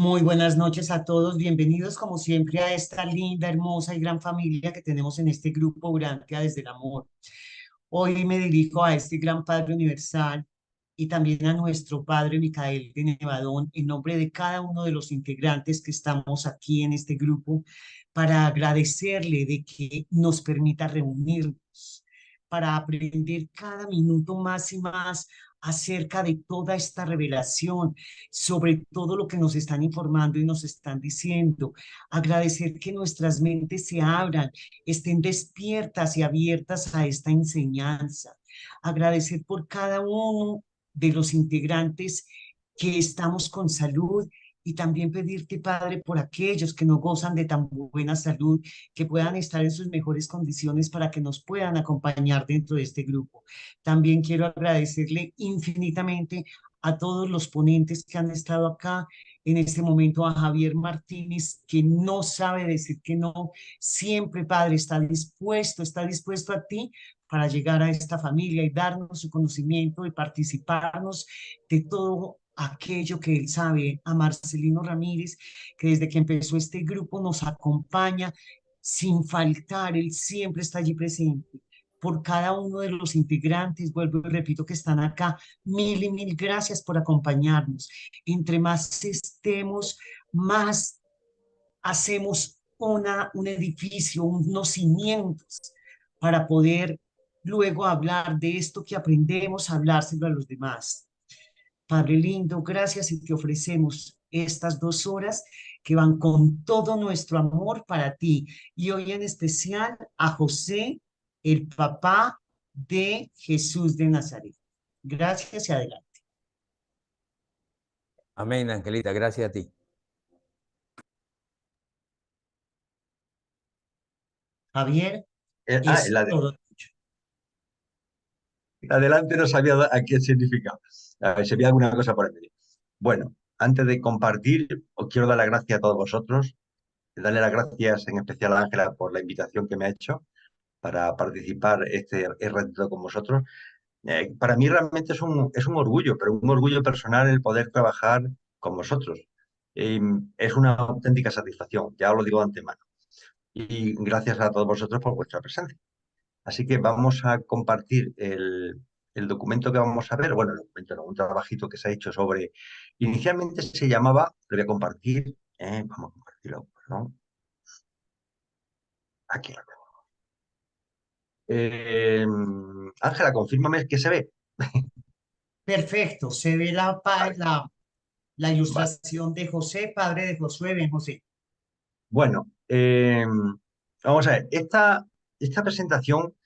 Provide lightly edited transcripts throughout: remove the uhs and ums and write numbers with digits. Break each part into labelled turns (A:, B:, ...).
A: Muy buenas noches a todos, bienvenidos como siempre a esta linda, hermosa y gran familia que tenemos en este grupo Urantia desde el amor. Hoy me dirijo a este gran Padre Universal y también a nuestro Padre Micael de Nevadón en nombre de cada uno de los integrantes que estamos aquí en este grupo para agradecerle de que nos permita reunirnos, para aprender cada minuto más y más acerca de toda esta revelación, sobre todo lo que nos están informando y nos están diciendo. Agradecer que nuestras mentes se abran, estén despiertas y abiertas a esta enseñanza. Agradecer por cada uno de los integrantes que estamos con salud y también pedirte, Padre, por aquellos que no gozan de tan buena salud, que puedan estar en sus mejores condiciones para que nos puedan acompañar dentro de este grupo. También quiero agradecerle infinitamente a todos los ponentes que han estado acá. En este momento a Javier Martínez, que no sabe decir que no, siempre, Padre, está dispuesto a ti para llegar a esta familia y darnos su conocimiento y participarnos de todo aquello que él sabe. A Marcelino Ramírez, que desde que empezó este grupo nos acompaña sin faltar, él siempre está allí presente. Por cada uno de los integrantes, vuelvo y repito que están acá, mil y mil gracias por acompañarnos. Entre más estemos, más hacemos un edificio, unos cimientos para poder luego hablar de esto que aprendemos, hablárselo a los demás. Padre lindo, gracias y te ofrecemos estas 2 horas que van con todo nuestro amor para ti. Y hoy en especial a José, el papá de Jesús de Nazaret. Gracias y adelante.
B: Amén, Angelita, gracias a ti.
A: Javier,
C: El
A: es todo tuyo.
C: adelante no sabía a qué significaba. A ver si había alguna cosa por el medio. Bueno, antes de compartir, os quiero dar las gracias a todos vosotros. Darle las gracias en especial a Ángela por la invitación que me ha hecho para participar este ratito con vosotros. Para mí realmente es un orgullo, pero un orgullo personal el poder trabajar con vosotros. Es una auténtica satisfacción, ya os lo digo de antemano. Y gracias a todos vosotros por vuestra presencia. Así que vamos a compartir el documento que vamos a ver. Bueno, el documento no, un trabajito que se ha hecho sobre. Inicialmente se llamaba, lo voy a compartir, vamos a compartirlo, perdón. Aquí lo tengo. Ángela, confírmame que se ve.
A: Perfecto, se ve
C: Vale,
A: la
C: vale.
A: ilustración de José, padre de Josué, ven José.
C: Bueno, vamos a ver, esta presentación,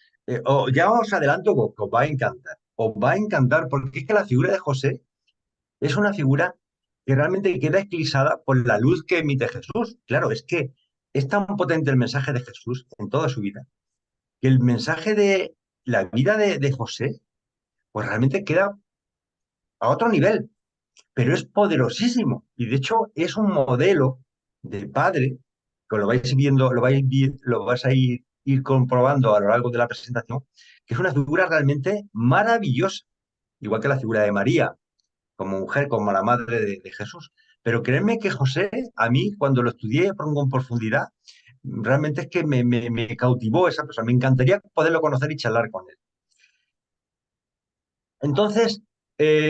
C: ya os adelanto que os va a encantar. Os va a encantar porque es que la figura de José es una figura que realmente queda eclipsada por la luz que emite Jesús. Claro, es que es tan potente el mensaje de Jesús en toda su vida, que el mensaje de la vida de José, pues realmente queda a otro nivel, pero es poderosísimo. Y de hecho es un modelo de padre, que lo vais viendo, lo vais a ir comprobando a lo largo de la presentación, que es una figura realmente maravillosa, igual que la figura de María como mujer, como la madre de Jesús. Pero créeme que José, a mí, cuando lo estudié con profundidad, realmente es que me cautivó esa persona. Me encantaría poderlo conocer y charlar con él. Entonces,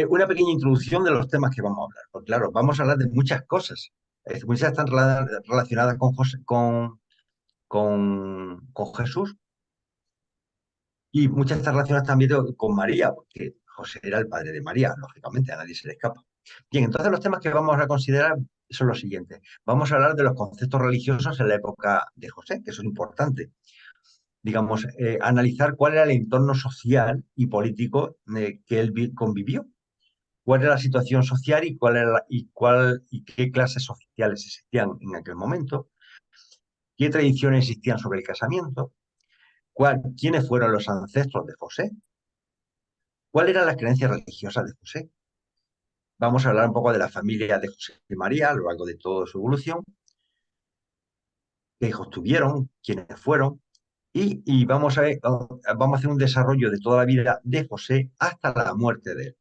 C: una pequeña introducción de los temas que vamos a hablar. Porque claro, vamos a hablar de muchas cosas. Muchas están relacionadas con, con Jesús y muchas están relacionadas también con María, porque José era el padre de María, lógicamente, a nadie se le escapa. Bien, entonces los temas que vamos a considerar son los siguientes. Vamos a hablar de los conceptos religiosos en la época de José, que eso es importante. Digamos, analizar cuál era el entorno social y político que él convivió, cuál era la situación social y y qué clases sociales existían en aquel momento, qué tradiciones existían sobre el casamiento, quiénes fueron los ancestros de José, cuáles eran las creencias religiosas de José. Vamos a hablar un poco de la familia de José y María a lo largo de toda su evolución, qué hijos tuvieron, quiénes fueron, y vamos a ver, vamos a hacer un desarrollo de toda la vida de José hasta la muerte de él.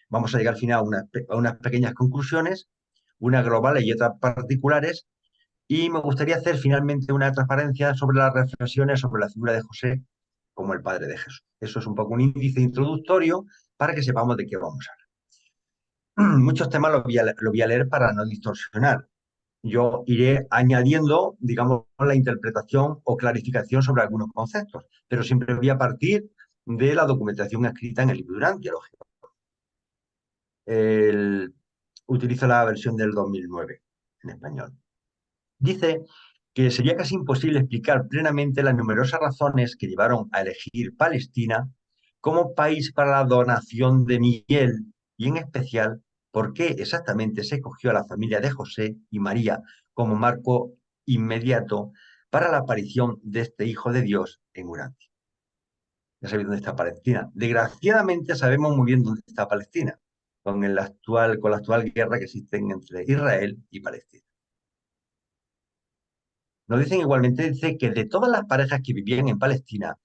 C: Vamos a llegar al final a unas pequeñas conclusiones, unas globales y otras particulares, y me gustaría hacer finalmente una transparencia sobre las reflexiones sobre la figura de José como el padre de Jesús. Eso es un poco un índice introductorio para que sepamos de qué vamos a hablar. Muchos temas los voy a leer para no distorsionar. Yo iré añadiendo, digamos, la interpretación o clarificación sobre algunos conceptos, pero siempre voy a partir de la documentación escrita en el libro Durán, lógico. Utilizo la versión del 2009 en español. Dice que sería casi imposible explicar plenamente las numerosas razones que llevaron a elegir Palestina como país para la donación de Miguel y en especial por qué exactamente se escogió a la familia de José y María como marco inmediato para la aparición de este Hijo de Dios en Urantia. Ya sabéis dónde está Palestina. Desgraciadamente sabemos muy bien dónde está Palestina, con la actual guerra que existe entre Israel y Palestina. Nos dicen igualmente, dice que de todas las parejas que vivían en Palestina,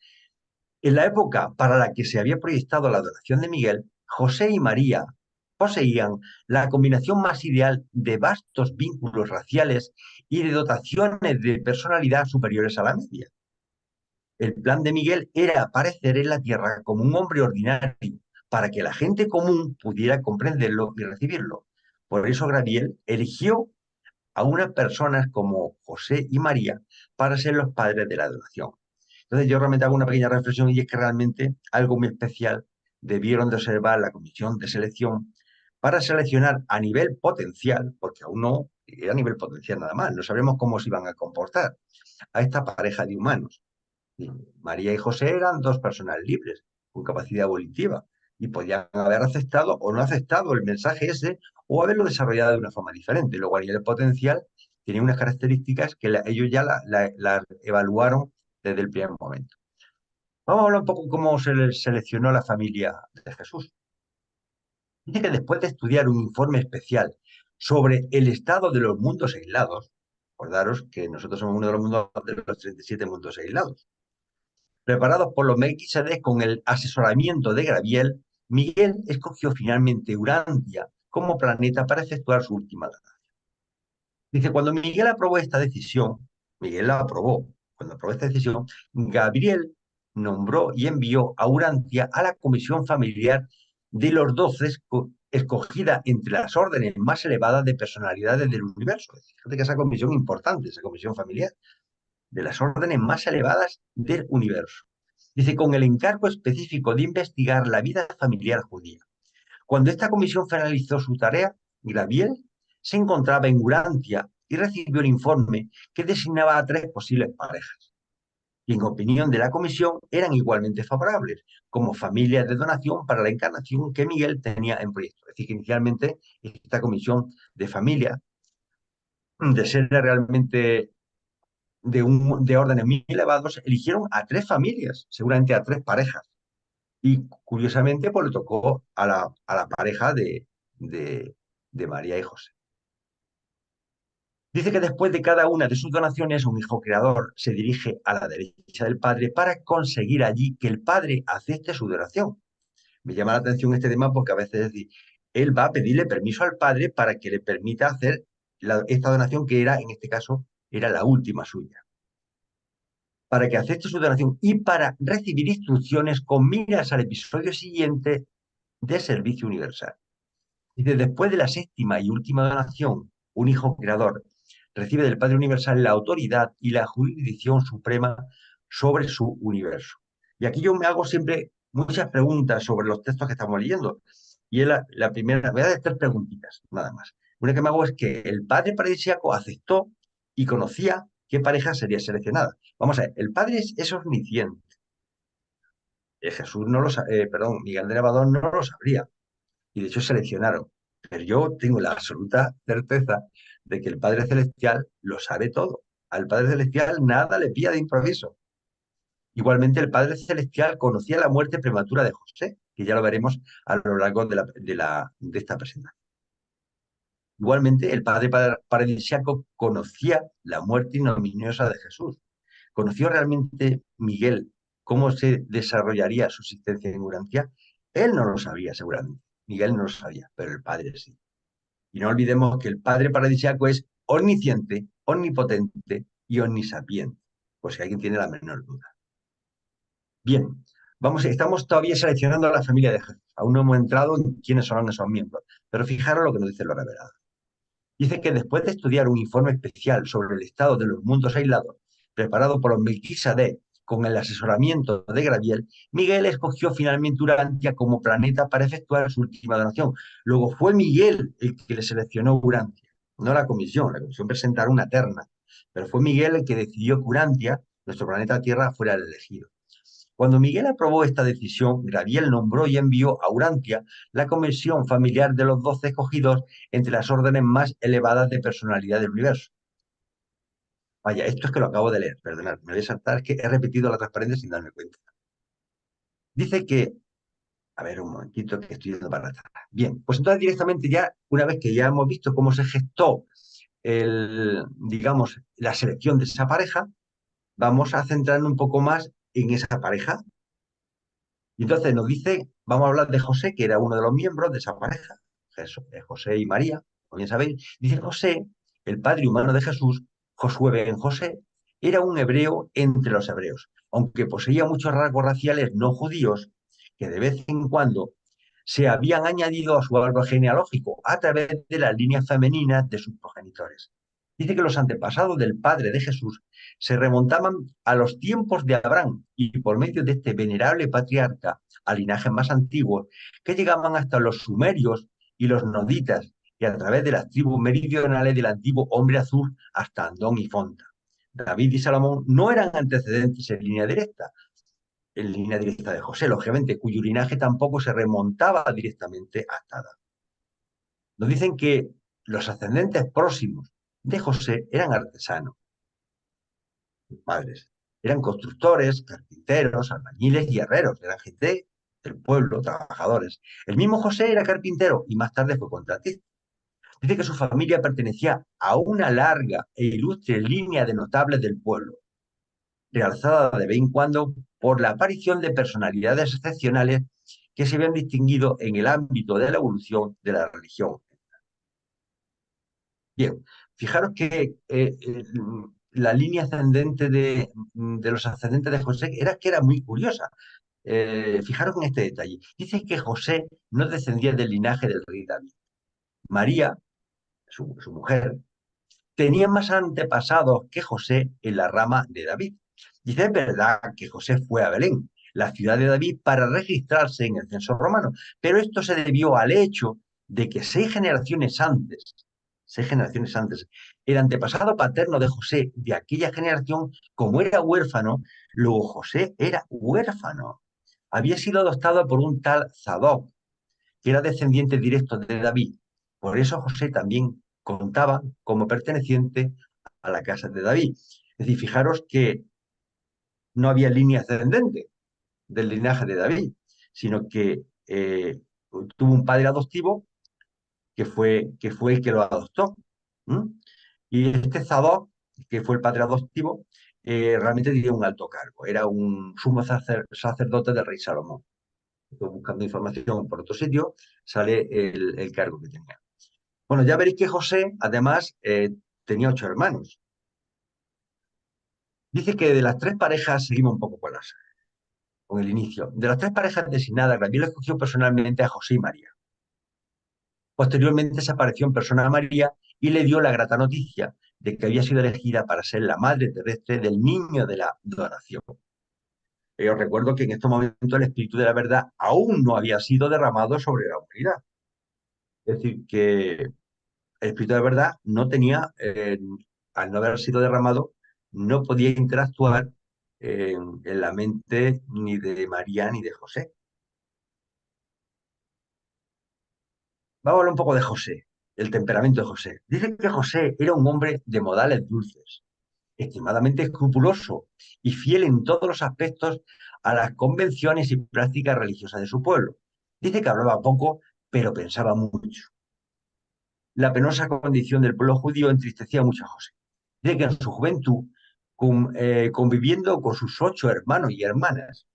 C: en la época para la que se había proyectado la adoración de Miguel, José y María poseían la combinación más ideal de vastos vínculos raciales y de dotaciones de personalidad superiores a la media. El plan de Miguel era aparecer en la tierra como un hombre ordinario, para que la gente común pudiera comprenderlo y recibirlo. Por eso Gabriel eligió a unas personas como José y María para ser los padres de la adoración. Entonces yo realmente hago una pequeña reflexión y es que realmente algo muy especial debieron de observar la comisión de selección para seleccionar a nivel potencial, porque aún no era a nivel potencial nada más, no sabemos cómo se iban a comportar, a esta pareja de humanos. Y María y José eran dos personas libres, con capacidad volitiva, y podían haber aceptado o no aceptado el mensaje ese, o haberlo desarrollado de una forma diferente. Luego, a nivel potencial, tenía unas características que ellos ya la evaluaron desde el primer momento. Vamos a hablar un poco cómo se seleccionó la familia de Jesús. Dice que después de estudiar un informe especial sobre el estado de los mundos aislados, acordaros que nosotros somos uno de los mundos de los 37 mundos aislados, preparados por los Melquisedec con el asesoramiento de Gabriel, Miguel escogió finalmente Urantia como planeta para efectuar su última donación. Dice, cuando Miguel aprobó esta decisión, Miguel la aprobó, cuando aprobó esta decisión, Gabriel nombró y envió a Urantia a la comisión familiar de los 12 escogida entre las órdenes más elevadas de personalidades del universo. Fíjate que esa comisión importante, esa comisión familiar, de las órdenes más elevadas del universo. Dice, con el encargo específico de investigar la vida familiar judía. Cuando esta comisión finalizó su tarea, Gabriel se encontraba en Urantia y recibió el informe que designaba a 3 posibles parejas. Y en opinión de la comisión eran igualmente favorables, como familias de donación para la encarnación que Miguel tenía en proyecto. Es decir, que inicialmente esta comisión de familia, de ser realmente de órdenes muy elevados, eligieron a 3 familias, seguramente a 3 parejas. Y curiosamente, pues le tocó a la pareja de María y José. Dice que después de cada una de sus donaciones, un hijo creador se dirige a la derecha del padre para conseguir allí que el padre acepte su donación. Me llama la atención este tema porque a veces es decir, él va a pedirle permiso al padre para que le permita hacer esta donación que era, en este caso, era la última suya, para que acepte su donación y para recibir instrucciones con miras al episodio siguiente de servicio universal. Dice, después de la séptima y última donación, un hijo creador recibe del Padre Universal la autoridad y la jurisdicción suprema sobre su universo. Y aquí yo me hago siempre muchas preguntas sobre los textos que estamos leyendo. Y es la primera, voy a hacer 3 preguntitas, nada más. Una que me hago es que el Padre Paradisíaco aceptó y conocía qué pareja sería seleccionada. Vamos a ver, el Padre es omnisciente. Jesús no lo perdón, Miguel de Nevadón no lo sabría. Y de hecho seleccionaron. Pero yo tengo la absoluta certeza de que el Padre Celestial lo sabe todo. Al Padre Celestial nada le pilla de improviso. Igualmente el Padre Celestial conocía la muerte prematura de José, que ya lo veremos a lo largo de esta presentación. Igualmente el Padre Paradisíaco conocía la muerte ignominiosa de Jesús. ¿Conoció realmente Miguel cómo se desarrollaría su existencia en Urantia? Él no lo sabía seguramente. Miguel no lo sabía, pero el Padre sí. Y no olvidemos que el Padre paradisíaco es omnisciente, omnipotente y omnisapiente, por si alguien tiene la menor duda. Bien, estamos todavía seleccionando a la familia de Jesús. Aún no hemos entrado en quiénes son esos miembros, pero fijaros lo que nos dice la revelado. Dice que después de estudiar un informe especial sobre el estado de los mundos aislados, preparado por los Melquisedec con el asesoramiento de Graviel, Miguel escogió finalmente Urantia como planeta para efectuar su última donación. Luego fue Miguel el que le seleccionó Urantia, no la comisión. La comisión presentaron una terna, pero fue Miguel el que decidió que Urantia, nuestro planeta Tierra, fuera el elegido. Cuando Miguel aprobó esta decisión, Graviel nombró y envió a Urantia la comisión familiar de los 12 escogidos entre las órdenes más elevadas de personalidad del universo. Vaya, esto es que lo acabo de leer, perdonad, me voy a saltar, es que he repetido la transparencia sin darme cuenta. Dice que, a ver, un momentito que estoy yendo para atrás. Bien, pues entonces directamente ya, una vez que ya hemos visto cómo se gestó digamos, la selección de esa pareja, vamos a centrarnos un poco más en esa pareja. Y entonces nos dice, vamos a hablar de José, que era uno de los miembros de esa pareja, José y María, como bien sabéis. Dice José, el padre humano de Jesús, Josué ben José, era un hebreo entre los hebreos, aunque poseía muchos rasgos raciales no judíos que de vez en cuando se habían añadido a su árbol genealógico a través de las líneas femeninas de sus progenitores. Dice que los antepasados del padre de Jesús se remontaban a los tiempos de Abraham y por medio de este venerable patriarca a linajes más antiguos que llegaban hasta los sumerios y los noditas y a través de las tribus meridionales del antiguo hombre azul hasta Andón y Fonta. David y Salomón no eran antecedentes en línea directa de José, lógicamente, cuyo linaje tampoco se remontaba directamente hasta Adán. Nos dicen que los ascendentes próximos de José eran artesanos, sus padres. Eran constructores, carpinteros, albañiles y herreros. Eran gente del pueblo, trabajadores. El mismo José era carpintero y más tarde fue contratista. Dice que su familia pertenecía a una larga e ilustre línea de notables del pueblo, realzada de vez en cuando por la aparición de personalidades excepcionales que se habían distinguido en el ámbito de la evolución de la religión. Bien, fijaros que la línea ascendente de los ascendentes de José era muy curiosa. Fijaros en este detalle. Dice que José no descendía del linaje del rey David. María, su mujer, tenía más antepasados que José en la rama de David. Dice, es verdad que José fue a Belén, la ciudad de David, para registrarse en el censo romano, pero esto se debió al hecho de que 6 generaciones antes, el antepasado paterno de José de aquella generación, como era huérfano, luego José era huérfano. Había sido adoptado por un tal Zadok, que era descendiente directo de David. Por eso José también contaba como perteneciente a la casa de David. Es decir, fijaros que no había línea ascendente del linaje de David, sino que tuvo un padre adoptivo que fue el que lo adoptó. ¿Mm? Y este Zadok, que fue el padre adoptivo, realmente tenía un alto cargo, era un sumo sacerdote del rey Salomón. Estoy buscando información por otro sitio, sale el cargo que tenía. Bueno, ya veréis que José, además, tenía 8 hermanos. Dice que de las 3 parejas, seguimos un poco con el inicio, de las 3 parejas designadas, Gabriel escogió personalmente a José y María. Posteriormente se apareció en persona a María y le dio la grata noticia de que había sido elegida para ser la madre terrestre del niño de la adoración. Os recuerdo que en este momento el Espíritu de la verdad aún no había sido derramado sobre la humanidad. Es decir, que el Espíritu de la verdad no tenía, al no haber sido derramado, no podía interactuar en la mente ni de María ni de José. Vamos a hablar un poco de José, el temperamento de José. Dicen que José era un hombre de modales dulces, extremadamente escrupuloso y fiel en todos los aspectos a las convenciones y prácticas religiosas de su pueblo. Dice que hablaba poco, pero pensaba mucho. La penosa condición del pueblo judío entristecía mucho a José. Dice que en su juventud, conviviendo con sus 8 hermanos y hermanas,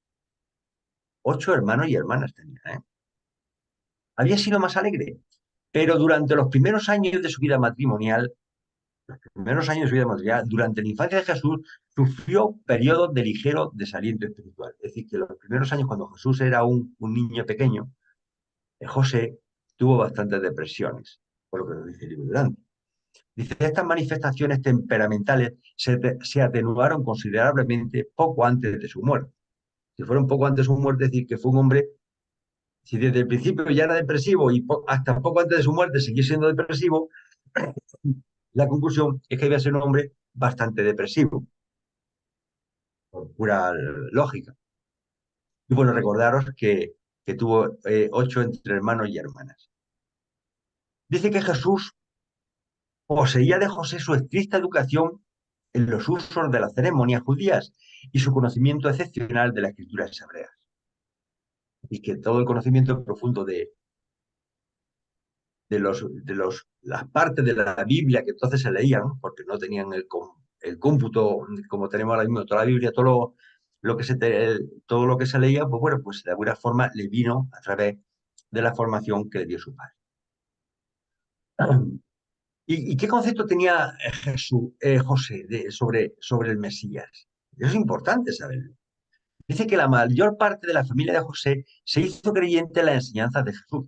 C: 8 hermanos y hermanas tenía, había sido más alegre Pero durante los primeros años de su vida matrimonial, durante la infancia de Jesús, sufrió periodos de ligero desaliento espiritual. Es decir, que los primeros años, cuando Jesús era un niño pequeño, José tuvo bastantes depresiones, por lo que nos dice el libro de Dante. Dice, estas manifestaciones temperamentales se atenuaron considerablemente poco antes de su muerte. Si fueron poco antes de su muerte, es decir, que fue un hombre, si desde el principio ya era depresivo y hasta poco antes de su muerte siguió siendo depresivo, la conclusión es que iba a ser un hombre bastante depresivo, por pura lógica. Y bueno, recordaros que tuvo 8 entre hermanos y hermanas. Dice que Jesús poseía de José su estricta educación en los usos de las ceremonias judías y su conocimiento excepcional de las escrituras hebreas. Y que todo el conocimiento profundo las partes de la Biblia que entonces se leían, porque no tenían el cómputo como tenemos ahora mismo, toda la Biblia, todo lo que se leía, pues bueno, pues de alguna forma le vino a través de la formación que le dio su padre. ¿Y qué concepto tenía José sobre el Mesías? Eso es importante saberlo. Dice que la mayor parte de la familia de José se hizo creyente en las enseñanzas de Jesús.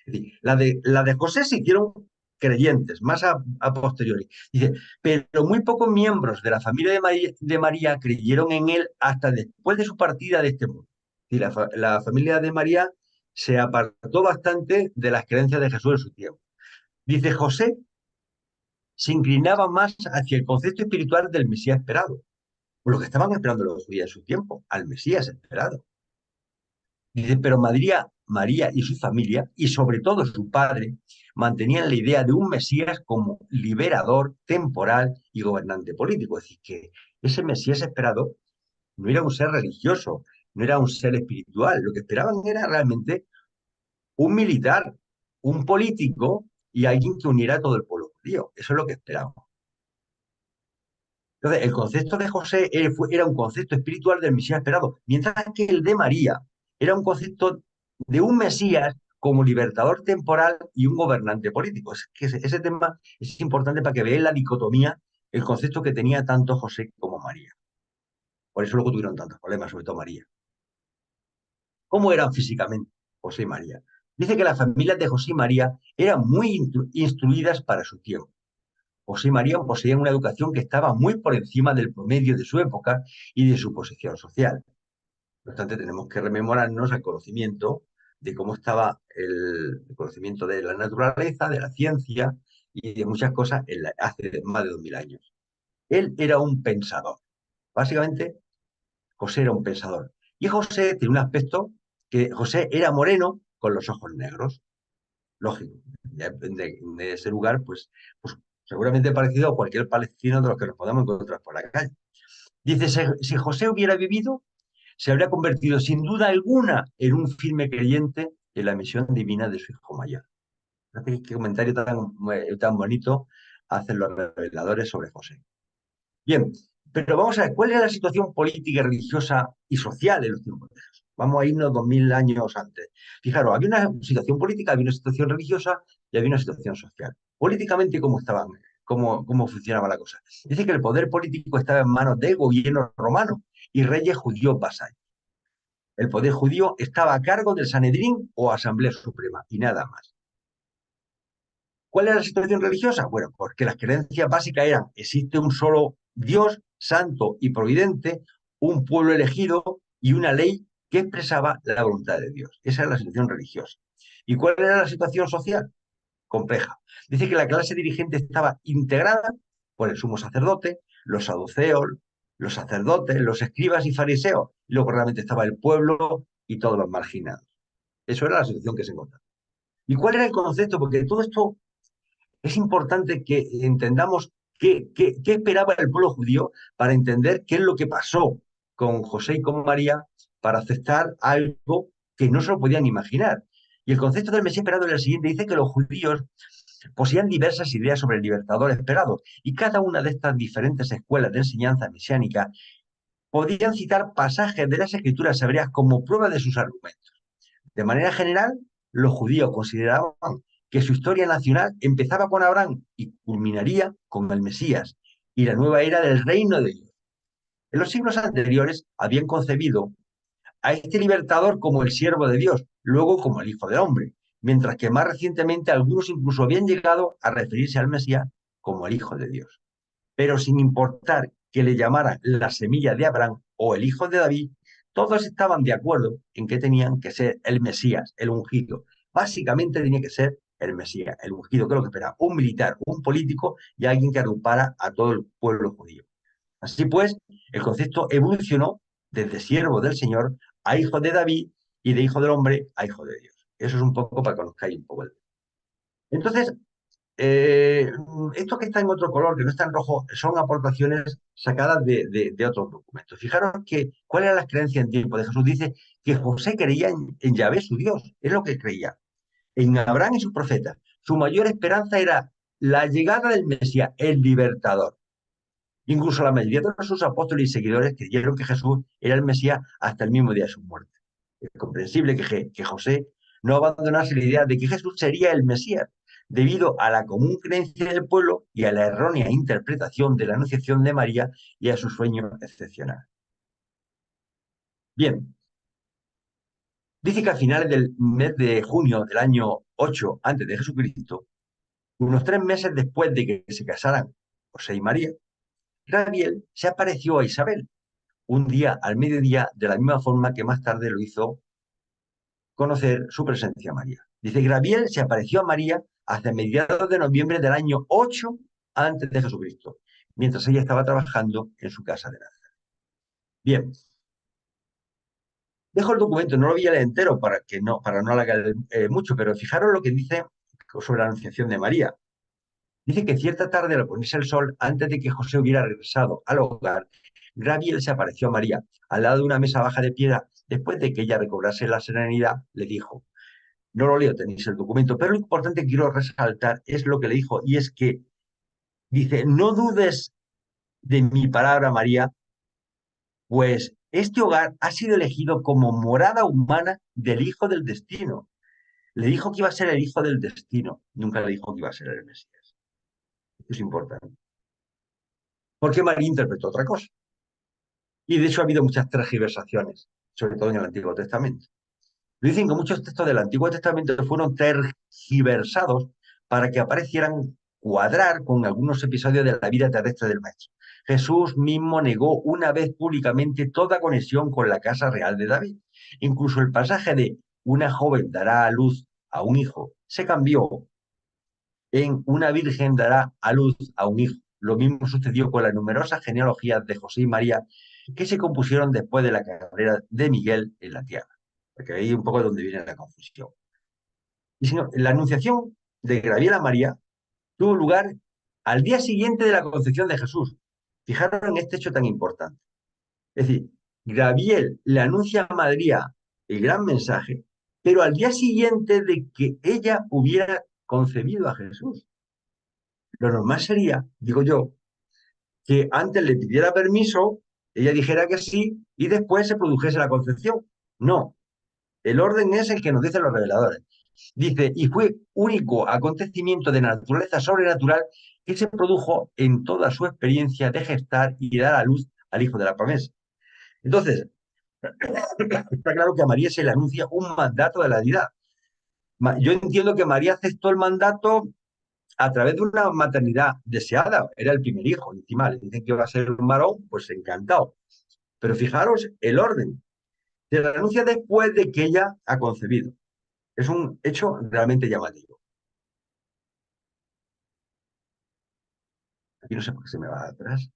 C: Es decir, la de José se hicieron creyentes, más a posteriori. Dice, pero muy pocos miembros de la familia de María creyeron en él hasta después de su partida de este mundo. Y la familia de María se apartó bastante de las creencias de Jesús en su tiempo. Dice, José se inclinaba más hacia el concepto espiritual del Mesías esperado, por lo que estaban esperando los judíos en su tiempo, al Mesías esperado. Dice, pero María y su familia, y sobre todo su padre, mantenían la idea de un Mesías como liberador, temporal y gobernante político. Es decir, que ese Mesías esperado no era un ser religioso, no era un ser espiritual. Lo que esperaban era realmente un militar, un político y alguien que uniera a todo el pueblo judío. Eso es lo que esperaban. Entonces, el concepto de José era un concepto espiritual del Mesías esperado, mientras que el de María era un concepto de un Mesías como libertador temporal y un gobernante político. Es que ese tema es importante para que veáis la dicotomía, el concepto que tenía tanto José como María. Por eso luego tuvieron tantos problemas, sobre todo María. ¿Cómo eran físicamente José y María? Dice que las familias de José y María eran muy instruidas para su tiempo. José y María poseían una educación que estaba muy por encima del promedio de su época y de su posición social. No obstante, tenemos que rememorarnos el conocimiento de cómo estaba el conocimiento de la naturaleza, de la ciencia y de muchas cosas hace más de 2000 años. Él era un pensador. Básicamente, José era un pensador. Y José tiene un aspecto que José era moreno con los ojos negros. Lógico. Ya de ese lugar, pues seguramente parecido a cualquier palestino de los que nos podamos encontrar por la calle. Dice, si José hubiera vivido, se habría convertido sin duda alguna en un firme creyente en la misión divina de su hijo mayor. Qué comentario tan bonito hacen los reveladores sobre José. Bien, pero vamos a ver, ¿cuál era la situación política, religiosa y social en los tiempos de Jesús? Vamos a irnos 2000 años antes. Fijaros, había una situación política, había una situación religiosa y había una situación social. Políticamente, ¿cómo funcionaba la cosa? Dice que el poder político estaba en manos del gobierno romano y reyes judíos vasallos. El poder judío estaba a cargo del Sanedrín o Asamblea Suprema y nada más. ¿Cuál era la situación religiosa? Bueno, porque las creencias básicas eran, existe un solo Dios, santo y providente, un pueblo elegido y una ley que expresaba la voluntad de Dios. Esa era la situación religiosa. ¿Y cuál era la situación social? Compleja. Dice que la clase dirigente estaba integrada por el sumo sacerdote, los saduceos, los sacerdotes, los escribas y fariseos. Y luego realmente estaba el pueblo y todos los marginados. Eso era la situación que se encontraba. ¿Y cuál era el concepto? Porque todo esto es importante que entendamos qué esperaba el pueblo judío para entender qué es lo que pasó con José y con María para aceptar algo que no se lo podían imaginar. Y el concepto del Mesías esperado es el siguiente. Dice que los judíos poseían diversas ideas sobre el libertador esperado y cada una de estas diferentes escuelas de enseñanza mesiánica podían citar pasajes de las escrituras hebreas como prueba de sus argumentos. De manera general, los judíos consideraban que su historia nacional empezaba con Abraham y culminaría con el Mesías y la nueva era del reino de Dios. En los siglos anteriores habían concebido a este libertador como el siervo de Dios, luego como el Hijo del Hombre, mientras que más recientemente algunos incluso habían llegado a referirse al Mesías como el Hijo de Dios. Pero sin importar que le llamaran la semilla de Abraham o el hijo de David, todos estaban de acuerdo en que tenían que ser el Mesías, el ungido. Básicamente tenía que ser el Mesías, el ungido, que es lo que esperaba, un militar, un político y alguien que agrupara a todo el pueblo judío. Así pues, el concepto evolucionó desde siervo del Señor a hijo de David y de hijo del hombre a hijo de Dios. Eso es un poco para que conozcáis un poco. Entonces, eh, esto que está en otro color, que no está en rojo, son aportaciones sacadas de otros documentos. Fijaros que, ¿cuáles eran las creencias en tiempo de Jesús? Dice que José creía en Yahvé, su Dios, es lo que creía, en Abraham y sus profetas. Su mayor esperanza era la llegada del Mesías, el libertador. Incluso la mayoría de sus apóstoles y seguidores creyeron que Jesús era el Mesías hasta el mismo día de su muerte. Es comprensible que José no abandonase la idea de que Jesús sería el Mesías, debido a la común creencia del pueblo y a la errónea interpretación de la anunciación de María y a su sueño excepcional. Bien, dice que a finales del mes de junio del año 8 antes de Jesucristo, unos 3 meses después de que se casaran José y María, Gabriel se apareció a Isabel un día al mediodía, de la misma forma que más tarde lo hizo conocer su presencia a María. Dice, Gabriel se apareció a María hacia mediados de noviembre del año 8 antes de Jesucristo, mientras ella estaba trabajando en su casa de Nazaret. Bien, dejo el documento, no lo voy a leer entero para no alargar mucho, pero fijaros lo que dice sobre la anunciación de María. Dice que cierta tarde, al ponerse el sol, antes de que José hubiera regresado al hogar, Gabriel se apareció a María al lado de una mesa baja de piedra. Después de que ella recobrase la serenidad, le dijo, no lo leo, tenéis el documento, pero lo importante que quiero resaltar es lo que le dijo, y es que dice, no dudes de mi palabra, María, pues este hogar ha sido elegido como morada humana del Hijo del Destino. Le dijo que iba a ser el Hijo del Destino, nunca le dijo que iba a ser el Mesías. Esto es importante. Porque María interpretó otra cosa. Y de hecho ha habido muchas tergiversaciones, sobre todo en el Antiguo Testamento. Dicen que muchos textos del Antiguo Testamento fueron tergiversados para que aparecieran cuadrar con algunos episodios de la vida terrestre del Maestro. Jesús mismo negó una vez públicamente toda conexión con la casa real de David. Incluso el pasaje de una joven dará a luz a un hijo se cambió en una virgen dará a luz a un hijo. Lo mismo sucedió con las numerosas genealogías de José y María que se compusieron después de la carrera de Miguel en la tierra. Porque ahí un poco donde viene la confusión. Y si no, la anunciación de Gabriel a María tuvo lugar al día siguiente de la concepción de Jesús. Fijaros en este hecho tan importante. Es decir, Gabriel le anuncia a María el gran mensaje, pero al día siguiente de que ella hubiera concebido a Jesús. Lo normal sería, digo yo, que antes le pidiera permiso, ella dijera que sí y después se produjese la concepción. No, el orden es el que nos dicen los reveladores. Dice, y fue único acontecimiento de naturaleza sobrenatural que se produjo en toda su experiencia de gestar y dar a luz al hijo de la promesa. Entonces, está claro que a María se le anuncia un mandato de la deidad. Yo entiendo que María aceptó el mandato a través de una maternidad deseada. Era el primer hijo, encima le dicen que iba a ser un varón, pues encantado. Pero fijaros el orden. Se le anuncia después de que ella ha concebido. Es un hecho realmente llamativo. Aquí no sé por qué se me va atrás.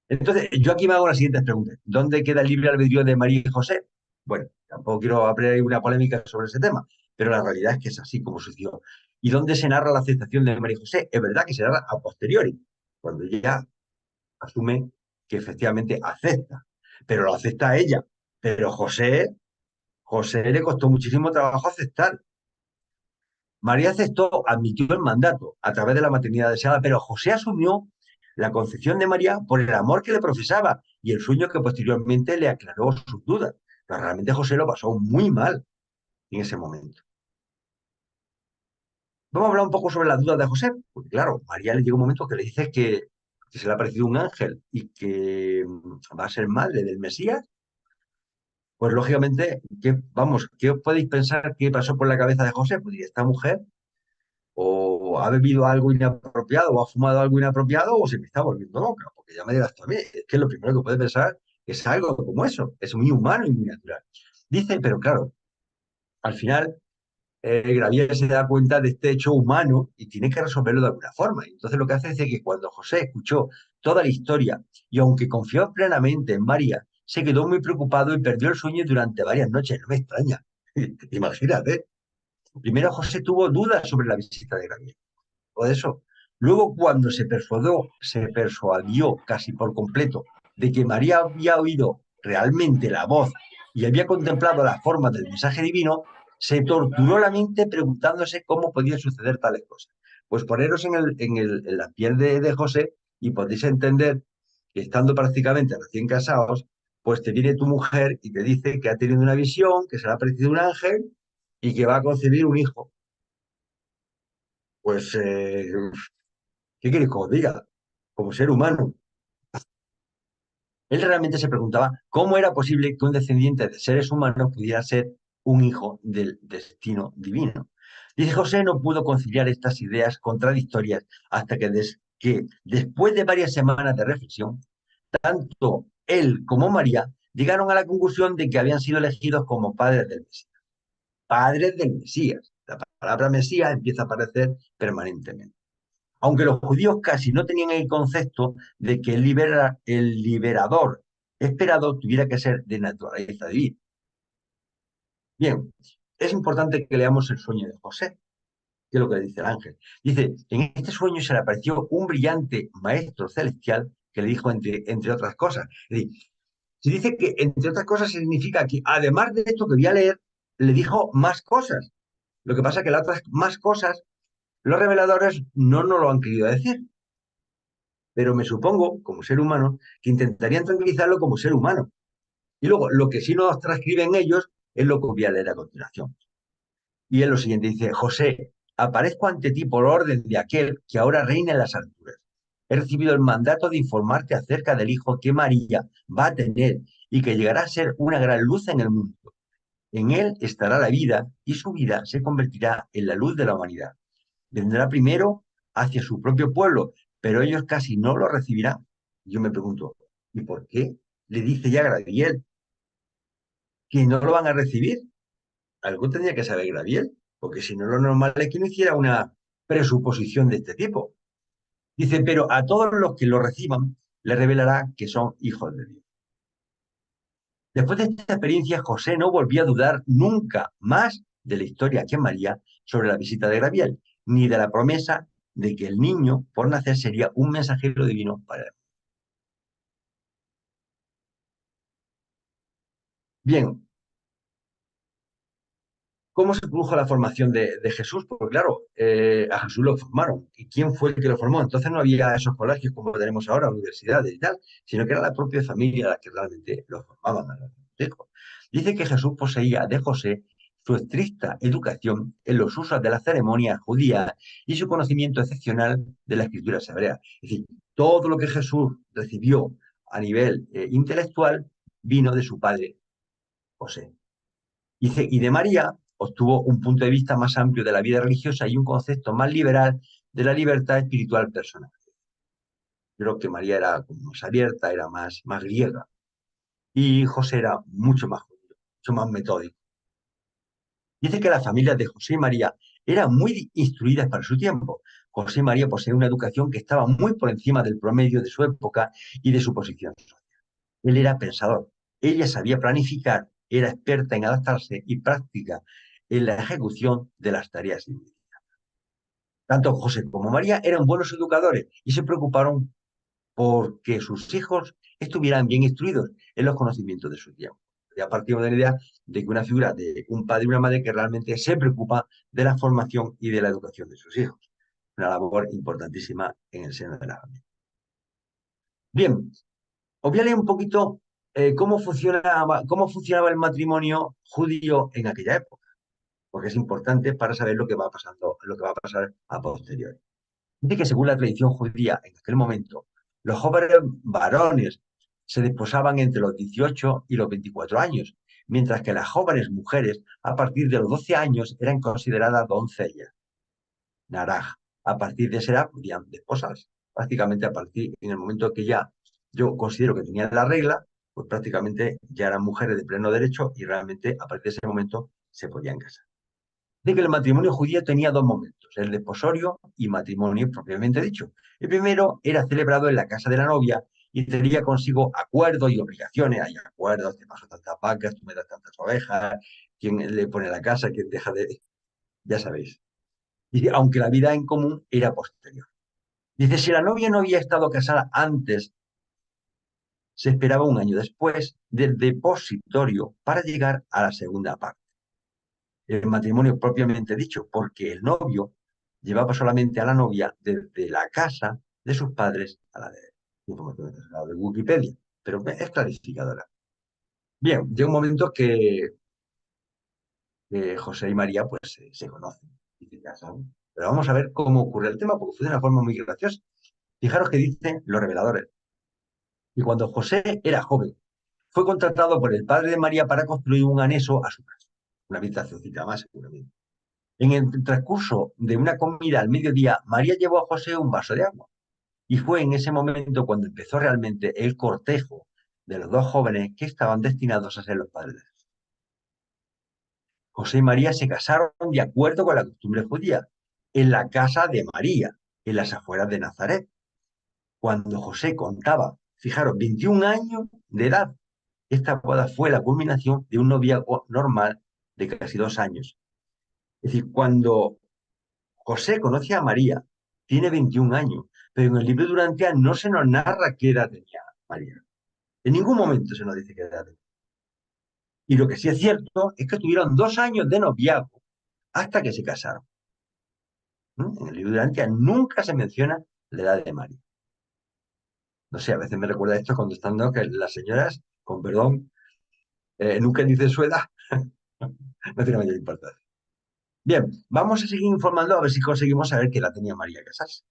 C: Entonces, yo aquí me hago las siguientes preguntas. ¿Dónde queda el libre albedrío de María y José? Bueno, tampoco quiero abrir una polémica sobre ese tema, pero la realidad es que es así como sucedió. ¿Y dónde se narra la aceptación de María y José? Es verdad que se narra a posteriori, cuando ella asume que efectivamente acepta, pero lo acepta ella. Pero José le costó muchísimo trabajo aceptar. María aceptó, admitió el mandato a través de la maternidad deseada, pero José asumió la concepción de María por el amor que le profesaba y el sueño que posteriormente le aclaró sus dudas. Pero realmente José lo pasó muy mal en ese momento. Vamos a hablar un poco sobre las dudas de José, porque claro, María le llega un momento que le dice que se le ha aparecido un ángel y que va a ser madre del Mesías. Pues lógicamente, ¿qué os podéis pensar que pasó por la cabeza de José? Pues esta mujer o ha bebido algo inapropiado o ha fumado algo inapropiado o se me está volviendo loca, porque ya me dirás tú a mí, es que lo primero que puede pensar es algo como eso, es muy humano y muy natural. Dice, pero claro, al final Gravier se da cuenta de este hecho humano y tiene que resolverlo de alguna forma. Y entonces lo que hace es que cuando José escuchó toda la historia y aunque confió plenamente en María, se quedó muy preocupado y perdió el sueño durante varias noches. No me extraña. Imagínate. Primero José tuvo dudas sobre la visita de Gravier o de eso. Luego, cuando se persuadió casi por completo de que María había oído realmente la voz y había contemplado la forma del mensaje divino, se torturó la mente preguntándose cómo podían suceder tales cosas. Pues poneros en la piel de José y podéis entender que estando prácticamente recién casados, pues te viene tu mujer y te dice que ha tenido una visión, que se le ha aparecido un ángel y que va a concebir un hijo. Pues ¿qué queréis que os diga? Como ser humano. Él realmente se preguntaba cómo era posible que un descendiente de seres humanos pudiera ser un hijo del destino divino. Dice José no pudo conciliar estas ideas contradictorias hasta que después de varias semanas de reflexión, tanto él como María llegaron a la conclusión de que habían sido elegidos como padres del Mesías. Padres del Mesías. La palabra Mesías empieza a aparecer permanentemente, aunque los judíos casi no tenían el concepto de que el liberador esperado tuviera que ser de naturaleza divina. Bien, es importante que leamos el sueño de José, que es lo que le dice el ángel. Dice, en este sueño se le apareció un brillante maestro celestial que le dijo entre otras cosas. Es decir, se dice que entre otras cosas significa que además de esto que voy a leer, le dijo más cosas. Lo que pasa es que las otras más cosas, los reveladores no nos lo han querido decir, pero me supongo, como ser humano, que intentarían tranquilizarlo como ser humano. Y luego, lo que sí nos transcriben ellos es lo que voy a leer a continuación. Y es lo siguiente, dice, José, aparezco ante ti por orden de aquel que ahora reina en las alturas. He recibido el mandato de informarte acerca del hijo que María va a tener y que llegará a ser una gran luz en el mundo. En él estará la vida y su vida se convertirá en la luz de la humanidad. Vendrá primero hacia su propio pueblo, pero ellos casi no lo recibirán. Yo me pregunto, ¿y por qué le dice ya Gabriel que no lo van a recibir? Algo tendría que saber Gabriel, porque si no, lo normal es que no hiciera una presuposición de este tipo. Dice, pero a todos los que lo reciban, le revelará que son hijos de Dios. Después de esta experiencia, José no volvió a dudar nunca más de la historia que María sobre la visita de Gabriel, ni de la promesa de que el niño por nacer sería un mensajero divino para él. Bien, ¿cómo se produjo la formación de Jesús? Porque claro, a Jesús lo formaron. ¿Y quién fue el que lo formó? Entonces no había esos colegios como tenemos ahora, universidades y tal, sino que era la propia familia la que realmente lo formaban a los hijos. Dice que Jesús poseía de José su estricta educación en los usos de las ceremonias judías y su conocimiento excepcional de la escritura hebrea. Es decir, todo lo que Jesús recibió a nivel intelectual vino de su padre José. Dice, y de María obtuvo un punto de vista más amplio de la vida religiosa y un concepto más liberal de la libertad espiritual personal. Creo que María era más abierta, era más griega, y José era mucho más judío, mucho más metódico. Dice que las familias de José y María eran muy instruidas para su tiempo. José y María poseían una educación que estaba muy por encima del promedio de su época y de su posición social. Él era pensador, ella sabía planificar, era experta en adaptarse y práctica en la ejecución de las tareas. Tanto José como María eran buenos educadores y se preocuparon por que sus hijos estuvieran bien instruidos en los conocimientos de su tiempo. Ya partimos de la idea de que una figura de un padre y una madre que realmente se preocupa de la formación y de la educación de sus hijos. Una labor importantísima en el seno de la familia. Bien, os voy a leer un poquito cómo funcionaba el matrimonio judío en aquella época. porque es importante para saber lo que va pasando, lo que va a pasar a posteriori. Dice que según la tradición judía en aquel momento, los jóvenes varones se desposaban entre los 18 y los 24 años, mientras que las jóvenes mujeres a partir de los 12 años eran consideradas doncellas, naraj. A partir de esa edad podían desposarse. Prácticamente a partir, en el momento que ya yo considero que tenían la regla, pues prácticamente ya eran mujeres de pleno derecho y realmente a partir de ese momento se podían casar. De que el matrimonio judío tenía dos momentos, el desposorio y matrimonio propiamente dicho. El primero era celebrado en la casa de la novia y tenía consigo acuerdos y obligaciones. Hay acuerdos, te paso tantas vacas, tú me das tantas ovejas, quién le pone la casa, quién deja de... Ya sabéis. Y aunque la vida en común era posterior. Dice, si la novia no había estado casada antes, se esperaba un año después del depositorio para llegar a la segunda parte, el matrimonio propiamente dicho, porque el novio llevaba solamente a la novia desde la casa de sus padres a la de información de Wikipedia, pero es clarificadora. Bien, llega un momento que José y María pues se conocen y se casan. Pero vamos a ver cómo ocurre el tema, porque fue de una forma muy graciosa. Fijaros que dicen los reveladores. Y cuando José era joven, fue contratado por el padre de María para construir un anexo a su casa, una habitacióncita más seguramente. En el transcurso de una comida al mediodía, María llevó a José un vaso de agua. Y fue en ese momento cuando empezó realmente el cortejo de los dos jóvenes que estaban destinados a ser los padres. José y María se casaron de acuerdo con la costumbre judía, en la casa de María, en las afueras de Nazaret. Cuando José contaba, fijaros, 21 años de edad, esta boda fue la culminación de un noviazgo normal de casi 2 años. Es decir, cuando José conoce a María, tiene 21 años, pero en el libro de Durantia no se nos narra qué edad tenía María. En ningún momento se nos dice qué edad tenía. Y lo que sí es cierto es que tuvieron 2 años de noviazgo hasta que se casaron. En el libro de Durantia nunca se menciona la edad de María. No sé, a veces me recuerda esto cuando están dando que las señoras, con perdón, nunca dicen su edad. No tiene mayor importancia. Bien, vamos a seguir informando a ver si conseguimos saber qué edad tenía María Casas.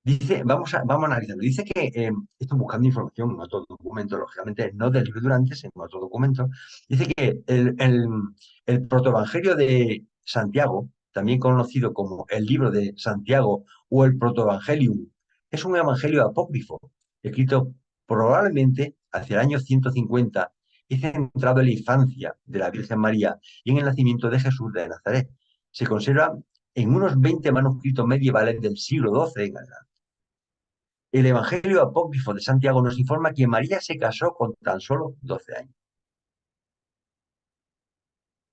C: Dice, vamos a analizarlo. Dice que, estoy buscando información en otro documento, lógicamente, no del libro Durante, sino en otro documento. Dice que el protoevangelio de Santiago, también conocido como el libro de Santiago o el protoevangelium, es un evangelio apócrifo, escrito probablemente hacia el año 150 y centrado en la infancia de la Virgen María y en el nacimiento de Jesús de Nazaret. Se conserva en unos 20 manuscritos medievales del siglo XII en adelante. El Evangelio apócrifo de Santiago nos informa que María se casó con tan solo 12 años.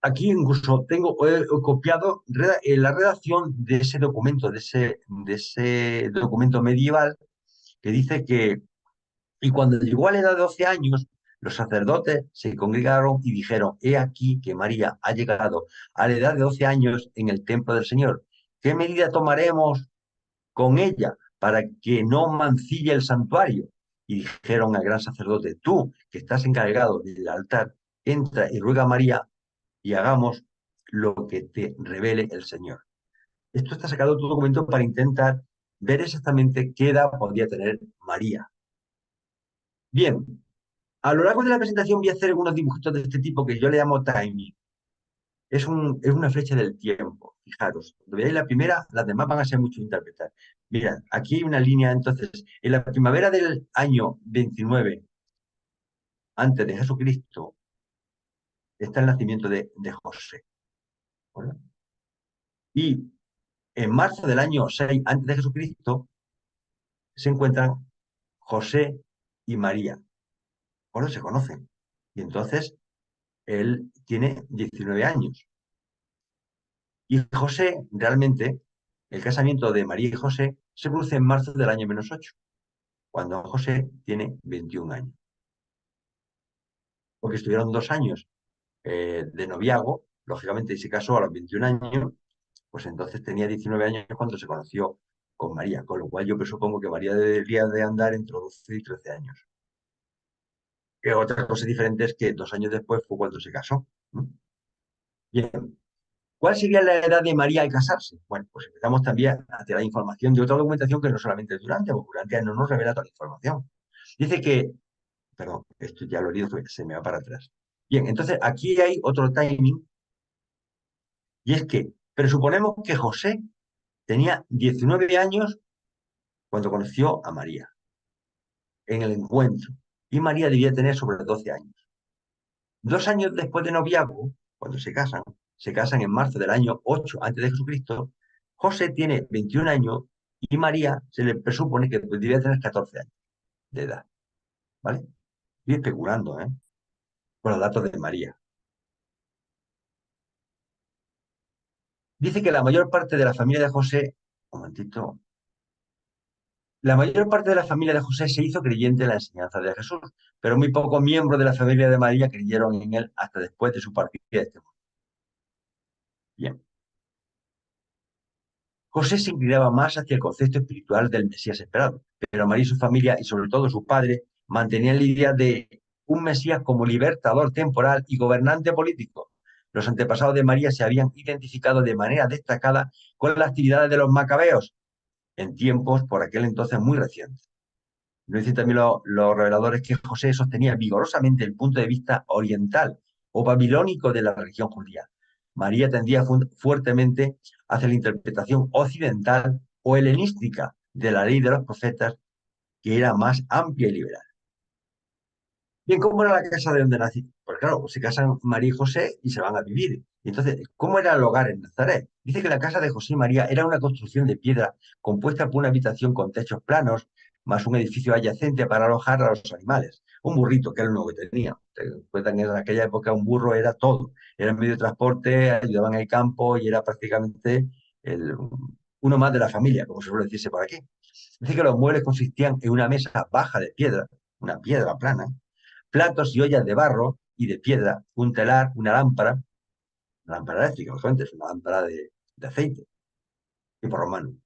C: Aquí incluso tengo copiado la redacción de ese documento, de ese documento medieval, que dice que, y cuando llegó a la edad de 12 años, los sacerdotes se congregaron y dijeron, he aquí que María ha llegado a la edad de 12 años en el templo del Señor. ¿Qué medida tomaremos con ella para que no mancille el santuario? Y dijeron al gran sacerdote, tú que estás encargado del altar, entra y ruega a María y hagamos lo que te revele el Señor. Esto está sacado de tu documento para intentar ver exactamente qué edad podría tener María. Bien, a lo largo de la presentación voy a hacer algunos dibujitos de este tipo que yo le llamo timing. Es una flecha del tiempo. Fijaros, cuando veáis la primera, las demás van a ser mucho interpretar. Mirad, aquí hay una línea, entonces, en la primavera del año 29 antes de Jesucristo, está el nacimiento de José. ¿Vale? Y en marzo del año 6 antes de Jesucristo, se encuentran José y María. Bueno, se conocen. Y entonces, él tiene 19 años. Y José, realmente, el casamiento de María y José se produce en marzo del año -8, cuando José tiene 21 años. Porque estuvieron 2 años de noviazgo, lógicamente, y se casó a los 21 años, pues entonces tenía 19 años cuando se conoció con María, con lo cual yo presupongo que María debería de andar entre 12 y 13 años. Otra cosa diferente es que 2 años después fue cuando se casó. Bien, ¿cuál sería la edad de María al casarse? Bueno, pues empezamos también a tener información de otra documentación que no solamente es Durante, porque Durante no nos revela toda la información. Dice que, perdón, esto ya lo he leído, se me va para atrás. Bien, entonces aquí hay otro timing, y es que presuponemos que José tenía 19 años cuando conoció a María en el encuentro, y María debía tener sobre 12 años. 2 años después de noviazgo, cuando se casan en marzo del año 8 antes de Jesucristo, José tiene 21 años y María se le presupone que debía tener 14 años de edad, ¿vale? Estoy especulando, ¿eh? Con los datos de María. Dice que la mayor parte de la familia de José, un momentito, la mayor parte de la familia de José se hizo creyente en la enseñanza de Jesús, pero muy pocos miembros de la familia de María creyeron en él hasta después de su partida de este mundo. Bien. José se inclinaba más hacia el concepto espiritual del Mesías esperado, pero María y su familia, y sobre todo su padre, mantenían la idea de un Mesías como libertador temporal y gobernante político. Los antepasados de María se habían identificado de manera destacada con las actividades de los macabeos en tiempos por aquel entonces muy recientes. Nos dicen también los reveladores que José sostenía vigorosamente el punto de vista oriental o babilónico de la religión judía. María tendía fuertemente hacia la interpretación occidental o helenística de la ley de los profetas, que era más amplia y liberal. Bien, ¿cómo era la casa de donde nací? Pues claro, se casan María y José y se van a vivir. Entonces, ¿cómo era el hogar en Nazaret? Dice que la casa de José y María era una construcción de piedra compuesta por una habitación con techos planos, más un edificio adyacente para alojar a los animales. Un burrito, que era lo único que tenía. Te cuentan que en aquella época un burro era todo. Era el medio de transporte, ayudaban en el campo y era prácticamente el, uno más de la familia, como se suele decirse por aquí. Dice que los muebles consistían en una mesa baja de piedra, una piedra plana, platos y ollas de barro y de piedra, un telar, una lámpara eléctrica, lógicamente, es una lámpara de aceite, tipo romano.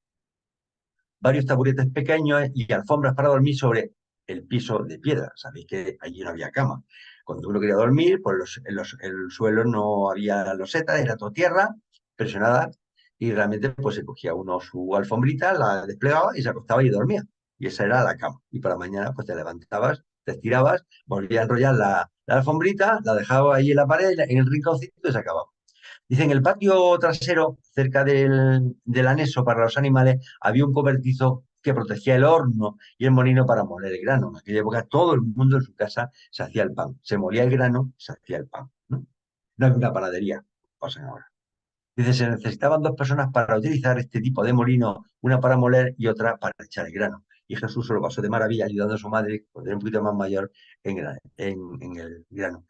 C: Varios taburetes pequeños y alfombras para dormir sobre el piso de piedra. Sabéis que allí no había cama. Cuando uno quería dormir, pues el suelo no había losetas, era todo tierra, presionada, y realmente pues se cogía uno su alfombrita, la desplegaba y se acostaba y dormía. Y esa era la cama. Y por la mañana pues te levantabas, te estirabas, volvías a enrollar la alfombrita, la dejabas ahí en la pared, en el rinconcito y se acababa. Dice, en el patio trasero, cerca del anexo para los animales, había un cobertizo que protegía el horno y el molino para moler el grano. En aquella época todo el mundo en su casa se hacía el pan. Se molía el grano, se hacía el pan. No había una panadería, pasan ahora. Dice, se necesitaban 2 personas para utilizar este tipo de molino, una para moler y otra para echar el grano. Y Jesús se lo pasó de maravilla ayudando a su madre, cuando era un poquito más mayor, en el grano.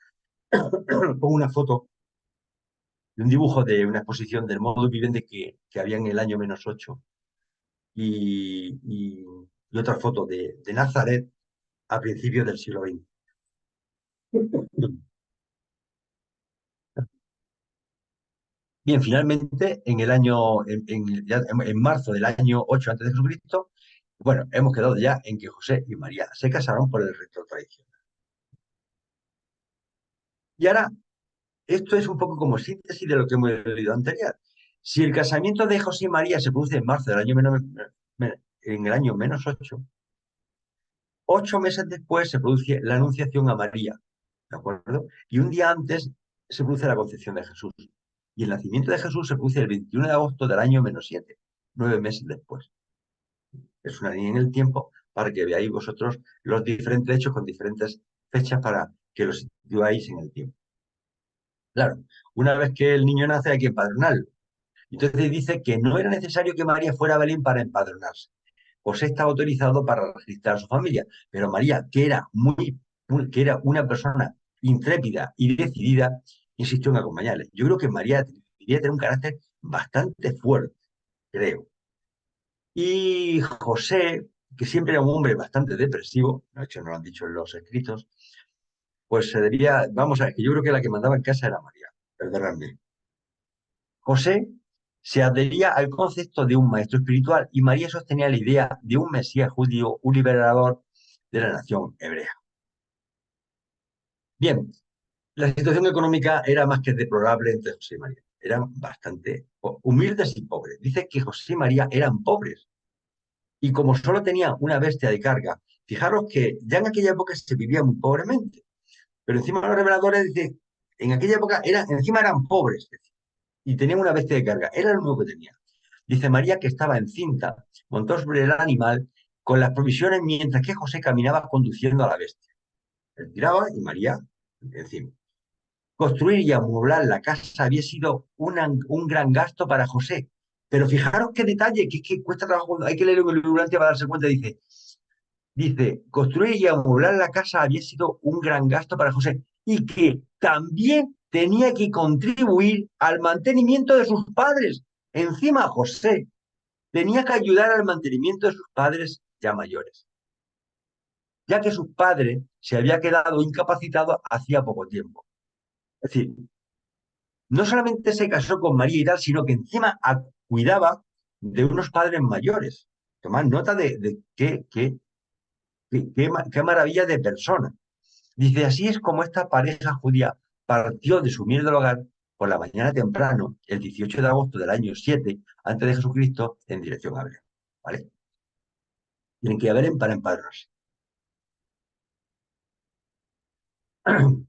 C: Pongo una foto de un dibujo de una exposición del modo viviente que había en el año -8 y otra foto de Nazaret a principios del siglo XX. Bien, finalmente, en el año, en marzo del año 8 antes de Jesucristo, bueno, hemos quedado ya en que José y María se casaron por el rito tradicional. Y ahora, esto es un poco como síntesis de lo que hemos leído anterior. Si el casamiento de José y María se produce en marzo del año en el año -8, 8 meses después se produce la anunciación a María, ¿de acuerdo? Y un día antes se produce la concepción de Jesús. Y el nacimiento de Jesús se produce el 21 de agosto del año -7, 9 meses después. Es una línea en el tiempo para que veáis vosotros los diferentes hechos con diferentes fechas para que los situáis en el tiempo. Claro, una vez que el niño nace hay que empadronarlo. Entonces dice que no era necesario que María fuera a Belén para empadronarse. José estaba autorizado para registrar a su familia, pero María, que era una persona intrépida y decidida, insistió en acompañarle. Yo creo que María debería tener un carácter bastante fuerte, creo. Y José, que siempre era un hombre bastante depresivo, de hecho no lo han dicho en los escritos, pues se debía, vamos a ver, que yo creo que la que mandaba en casa era María, perdóname. José se adhería al concepto de un maestro espiritual y María sostenía la idea de un Mesías judío, un liberador de la nación hebrea. Bien, La situación económica era más que deplorable entre José y María. Eran bastante humildes y pobres. Dice que José y María eran pobres. Y como solo tenía una bestia de carga, fijaros que ya en aquella época se vivía muy pobremente. Pero encima los reveladores dicen, en aquella época encima eran pobres y tenían una bestia de carga. Era lo único que tenía. Dice María que estaba encinta, montó sobre el animal con las provisiones mientras que José caminaba conduciendo a la bestia. Él tiraba y María encima. Construir y amueblar la casa había sido un gran gasto para José. Pero fijaros qué detalle, que cuesta trabajo, hay que leerlo en el libro antes para darse cuenta. Dice, construir y amueblar la casa había sido un gran gasto para José y que también tenía que contribuir al mantenimiento de sus padres. Encima, José tenía que ayudar al mantenimiento de sus padres ya mayores, ya que su padre se había quedado incapacitado hacía poco tiempo. Es decir, no solamente se casó con María y tal, sino que encima cuidaba de unos padres mayores. Tomad nota de qué maravilla de persona. Dice, así es como esta pareja judía partió de su miel del hogar por la mañana temprano, el 18 de agosto del año 7 antes de Jesucristo, en dirección a Belén. ¿Vale? Tienen que ir a Belén para empadronarse.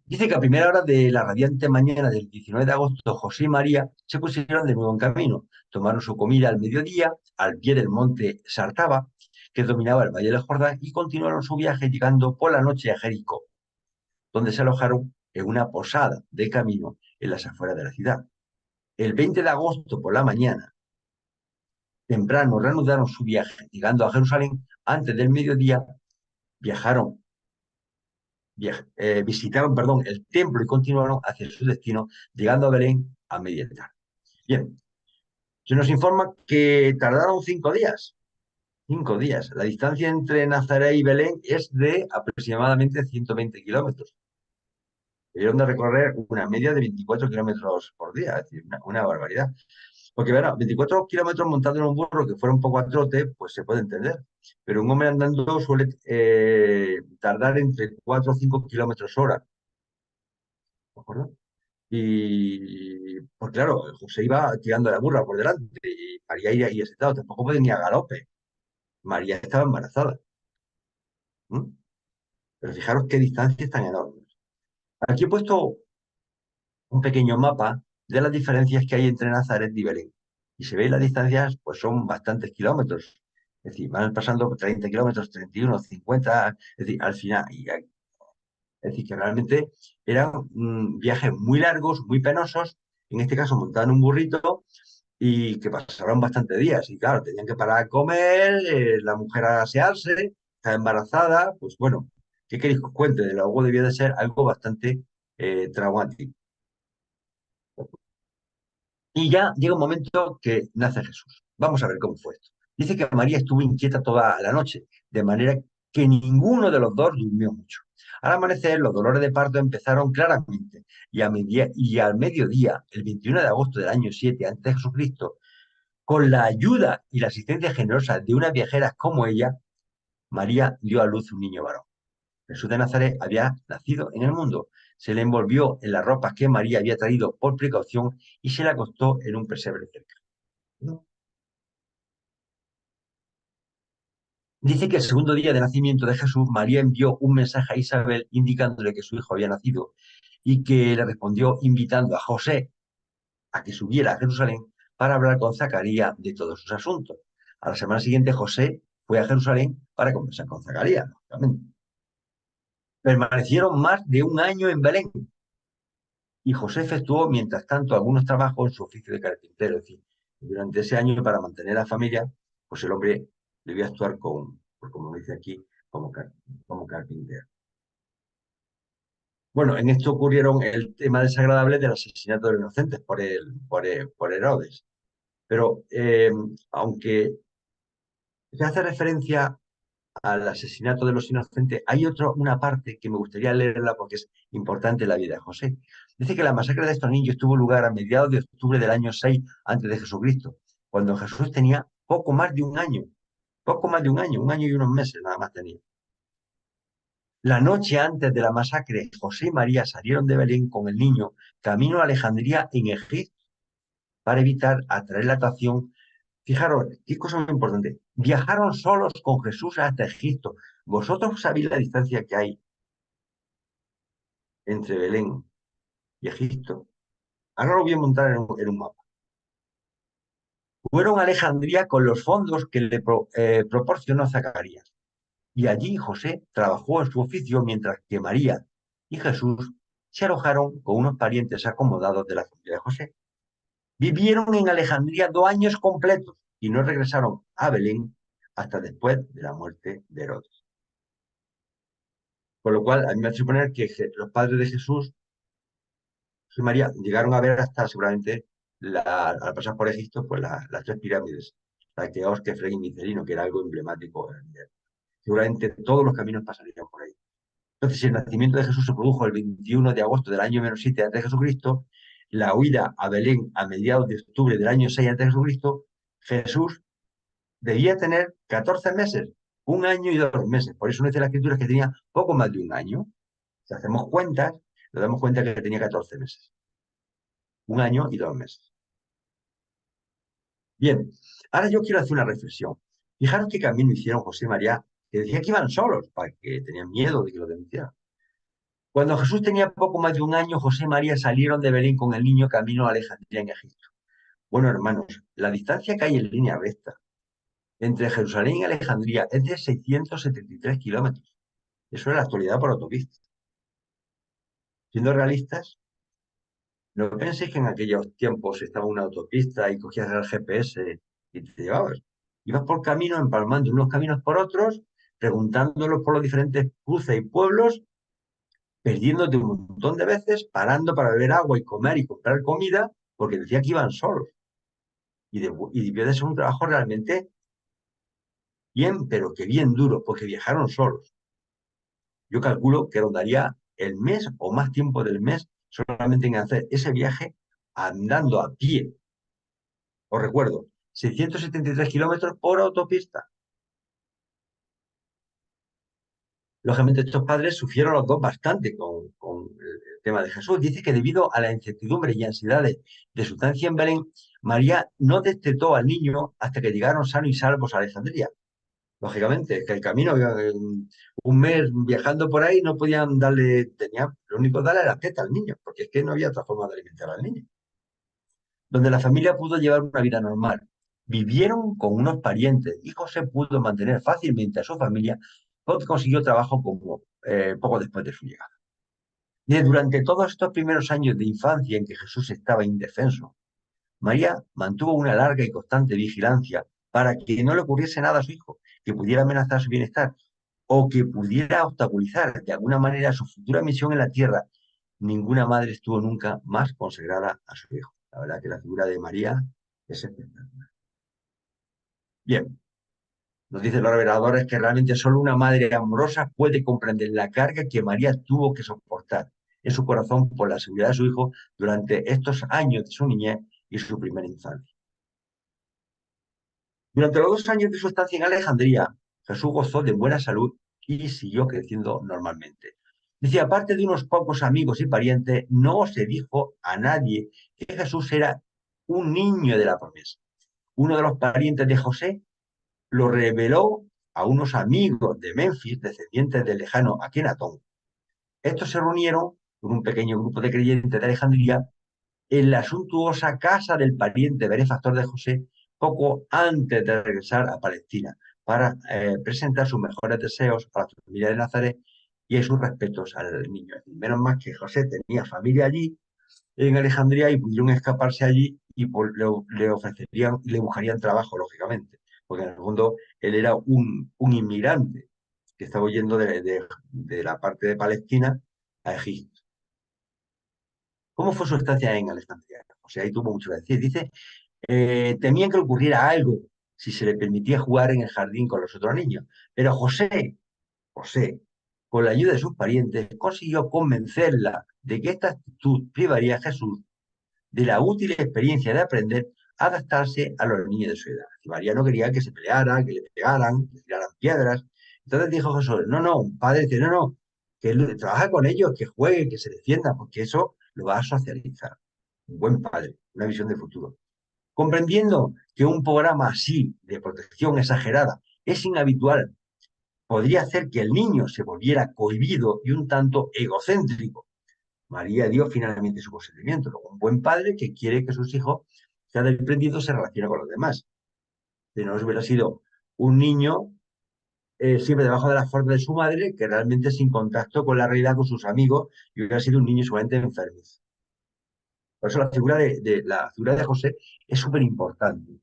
C: Dice que a primera hora de la radiante mañana del 19 de agosto, José y María se pusieron de nuevo en camino. Tomaron su comida al mediodía, al pie del monte Sartaba, que dominaba el valle del Jordán, y continuaron su viaje llegando por la noche a Jericó, donde se alojaron en una posada de camino en las afueras de la ciudad. El 20 de agosto por la mañana, temprano, reanudaron su viaje, llegando a Jerusalén antes del mediodía, viajaron visitaron, perdón, el templo y continuaron hacia su destino, llegando a Belén a media tarde. Bien, se nos informa que tardaron 5 días. 5 días. La distancia entre Nazaret y Belén es de aproximadamente 120 kilómetros. Debieron de recorrer una media de 24 kilómetros por día, es decir, una barbaridad. Porque, verá, 24 kilómetros montado en un burro que fuera un poco a trote, pues se puede entender. Pero un hombre andando suele tardar entre 4 o 5 kilómetros hora. ¿De acuerdo? Y, pues claro, José iba tirando la burra por delante y María iba y ese estado, tampoco puede ni a galope. María estaba embarazada. ¿Mm? Pero fijaros qué distancias tan enormes. Aquí he puesto un pequeño mapa de las diferencias que hay entre Nazaret y Belén. Y se ve las distancias, pues son bastantes kilómetros. Es decir, van pasando 30 kilómetros, 31, 50, es decir, al final. Es decir, que realmente eran viajes muy largos, muy penosos, en este caso montaban un burrito y que pasaron bastantes días. Y claro, tenían que parar a comer, la mujer a asearse, estaba embarazada, pues bueno, ¿qué queréis que os cuente? De luego debió de ser algo bastante traumático. Y ya llega un momento que nace Jesús. Vamos a ver cómo fue esto. Dice que María estuvo inquieta toda la noche, de manera que ninguno de los dos durmió mucho. Al amanecer, los dolores de parto empezaron claramente y al mediodía, el 21 de agosto del año 7 antes de Jesucristo, con la ayuda y la asistencia generosa de unas viajeras como ella, María dio a luz un niño varón. Jesús de Nazaret había nacido en el mundo. Se le envolvió en las ropas que María había traído por precaución y se le acostó en un pesebre cerca. ¿No? Dice que el segundo día de nacimiento de Jesús, María envió un mensaje a Isabel indicándole que su hijo había nacido y que le respondió invitando a José a que subiera a Jerusalén para hablar con Zacarías de todos sus asuntos. A la semana siguiente, José fue a Jerusalén para conversar con Zacarías, lógicamente. Permanecieron más de un año en Belén y José efectuó, mientras tanto, algunos trabajos en su oficio de carpintero. Es decir, durante ese año, para mantener a la familia, pues el hombre debía actuar pues como dice aquí, como carpintero. Bueno, en esto ocurrieron el tema desagradable del asesinato de los inocentes por Herodes. Pero aunque se hace referencia al asesinato de los inocentes, hay una parte que me gustaría leerla porque es importante en la vida de José. Dice que la masacre de estos niños tuvo lugar a mediados de octubre del año 6 antes de Jesucristo, cuando Jesús tenía poco más de un año y unos meses nada más tenía. La noche antes de la masacre, José y María salieron de Belén con el niño camino a Alejandría en Egipto para evitar atraer la atención. Fijaros, qué cosa muy importante. Viajaron solos con Jesús hasta Egipto. ¿Vosotros sabéis la distancia que hay entre Belén y Egipto? Ahora lo voy a montar en un mapa. Fueron a Alejandría con los fondos que le proporcionó Zacarías. Y allí José trabajó en su oficio mientras que María y Jesús se alojaron con unos parientes acomodados de la familia de José. Vivieron en Alejandría 2 años completos y no regresaron a Belén hasta después de la muerte de Herodes. Con lo cual, a mí me hace suponer que los padres de Jesús y María llegaron a ver hasta seguramente, al pasar por Egipto, pues las 3 pirámides, la de Keops, Kefren y Micerino, que era algo emblemático. Seguramente todos los caminos pasarían por ahí. Entonces, si el nacimiento de Jesús se produjo el 21 de agosto del año menos 7 antes de Jesucristo, la huida a Belén a mediados de octubre del año 6 antes de Jesucristo, Jesús debía tener 14 meses, 1 año y 2 meses. Por eso no dice la Escritura que tenía poco más de 1 año. Si hacemos cuentas, nos damos cuenta que tenía 14 meses. 1 año y 2 meses. Bien, ahora yo quiero hacer una reflexión. Fijaros qué camino hicieron José y María, que decían que iban solos, para que tenían miedo de que lo denunciaran. Cuando Jesús tenía poco más de 1 año, José y María salieron de Belén con el niño camino a Alejandría en Egipto. Bueno, hermanos, la distancia que hay en línea recta entre Jerusalén y Alejandría es de 673 kilómetros. Eso es la actualidad por autopista. Siendo realistas, no penséis que en aquellos tiempos estaba una autopista y cogías el GPS y te llevabas. Ibas por camino, empalmando unos caminos por otros, preguntándolos por los diferentes cruces y pueblos, perdiéndote un montón de veces, parando para beber agua y comer y comprar comida, porque decía que iban solos. Y debió de ser un trabajo realmente bien, pero que bien duro, porque viajaron solos. Yo calculo que rondaría el mes o más tiempo del mes solamente en hacer ese viaje andando a pie. Os recuerdo, 673 kilómetros por autopista. Lógicamente, estos padres sufrieron los dos bastante con el tema de Jesús. Dice que debido a la incertidumbre y ansiedades de su estancia en Belén, María no destetó al niño hasta que llegaron sanos y salvos a Alejandría. Lógicamente, que el camino, un mes viajando por ahí, no podían darle, lo único que darle era teta al niño, porque es que no había otra forma de alimentar al niño. Donde la familia pudo llevar una vida normal. Vivieron con unos parientes y José pudo mantener fácilmente a su familia porque consiguió trabajo poco después de su llegada. Y durante todos estos primeros años de infancia en que Jesús estaba indefenso, María mantuvo una larga y constante vigilancia para que no le ocurriese nada a su hijo, que pudiera amenazar su bienestar o que pudiera obstaculizar de alguna manera su futura misión en la tierra. Ninguna madre estuvo nunca más consagrada a su hijo. La verdad que la figura de María es espectacular. Bien, nos dicen los reveladores que realmente solo una madre amorosa puede comprender la carga que María tuvo que soportar en su corazón por la seguridad de su hijo durante estos años de su niñez y su primera infancia. Durante los 2 años de su estancia en Alejandría, Jesús gozó de buena salud y siguió creciendo normalmente. Dice, aparte de unos pocos amigos y parientes, no se dijo a nadie que Jesús era un niño de la promesa. Uno de los parientes de José lo reveló a unos amigos de Memphis, descendientes del lejano Akenatón. Estos se reunieron con un pequeño grupo de creyentes de Alejandría en la suntuosa casa del pariente benefactor de José poco antes de regresar a Palestina para presentar sus mejores deseos a la familia de Nazaret y sus respetos al niño. Menos mal que José tenía familia allí en Alejandría y pudieron escaparse allí y le ofrecerían y le buscarían trabajo, lógicamente, porque en el fondo él era un inmigrante que estaba huyendo de la parte de Palestina a Egipto. ¿Cómo fue su estancia en Alejandría? O sea, ahí tuvo mucho que decir. Dice, temían que le ocurriera algo si se le permitía jugar en el jardín con los otros niños. Pero José, con la ayuda de sus parientes, consiguió convencerla de que esta actitud privaría a Jesús de la útil experiencia de aprender a adaptarse a los niños de su edad. Y María no quería que se pelearan, que le pegaran, que le tiraran piedras. Entonces dijo Jesús, no, padre, dice, no, que trabaja con ellos, que juegue, que se defienda, porque eso lo va a socializar. Un buen padre, una visión de futuro. Comprendiendo que un programa así de protección exagerada es inhabitual, podría hacer que el niño se volviera cohibido y un tanto egocéntrico. María dio finalmente su consentimiento. Luego, un buen padre que quiere que sus hijos sean desprendidos se relacione con los demás. Si no hubiera sido un niño siempre debajo de la fuerza de su madre, que realmente sin contacto con la realidad, con sus amigos, y hubiera sido un niño sumamente enfermizo. Por eso la figura de José es súper importante.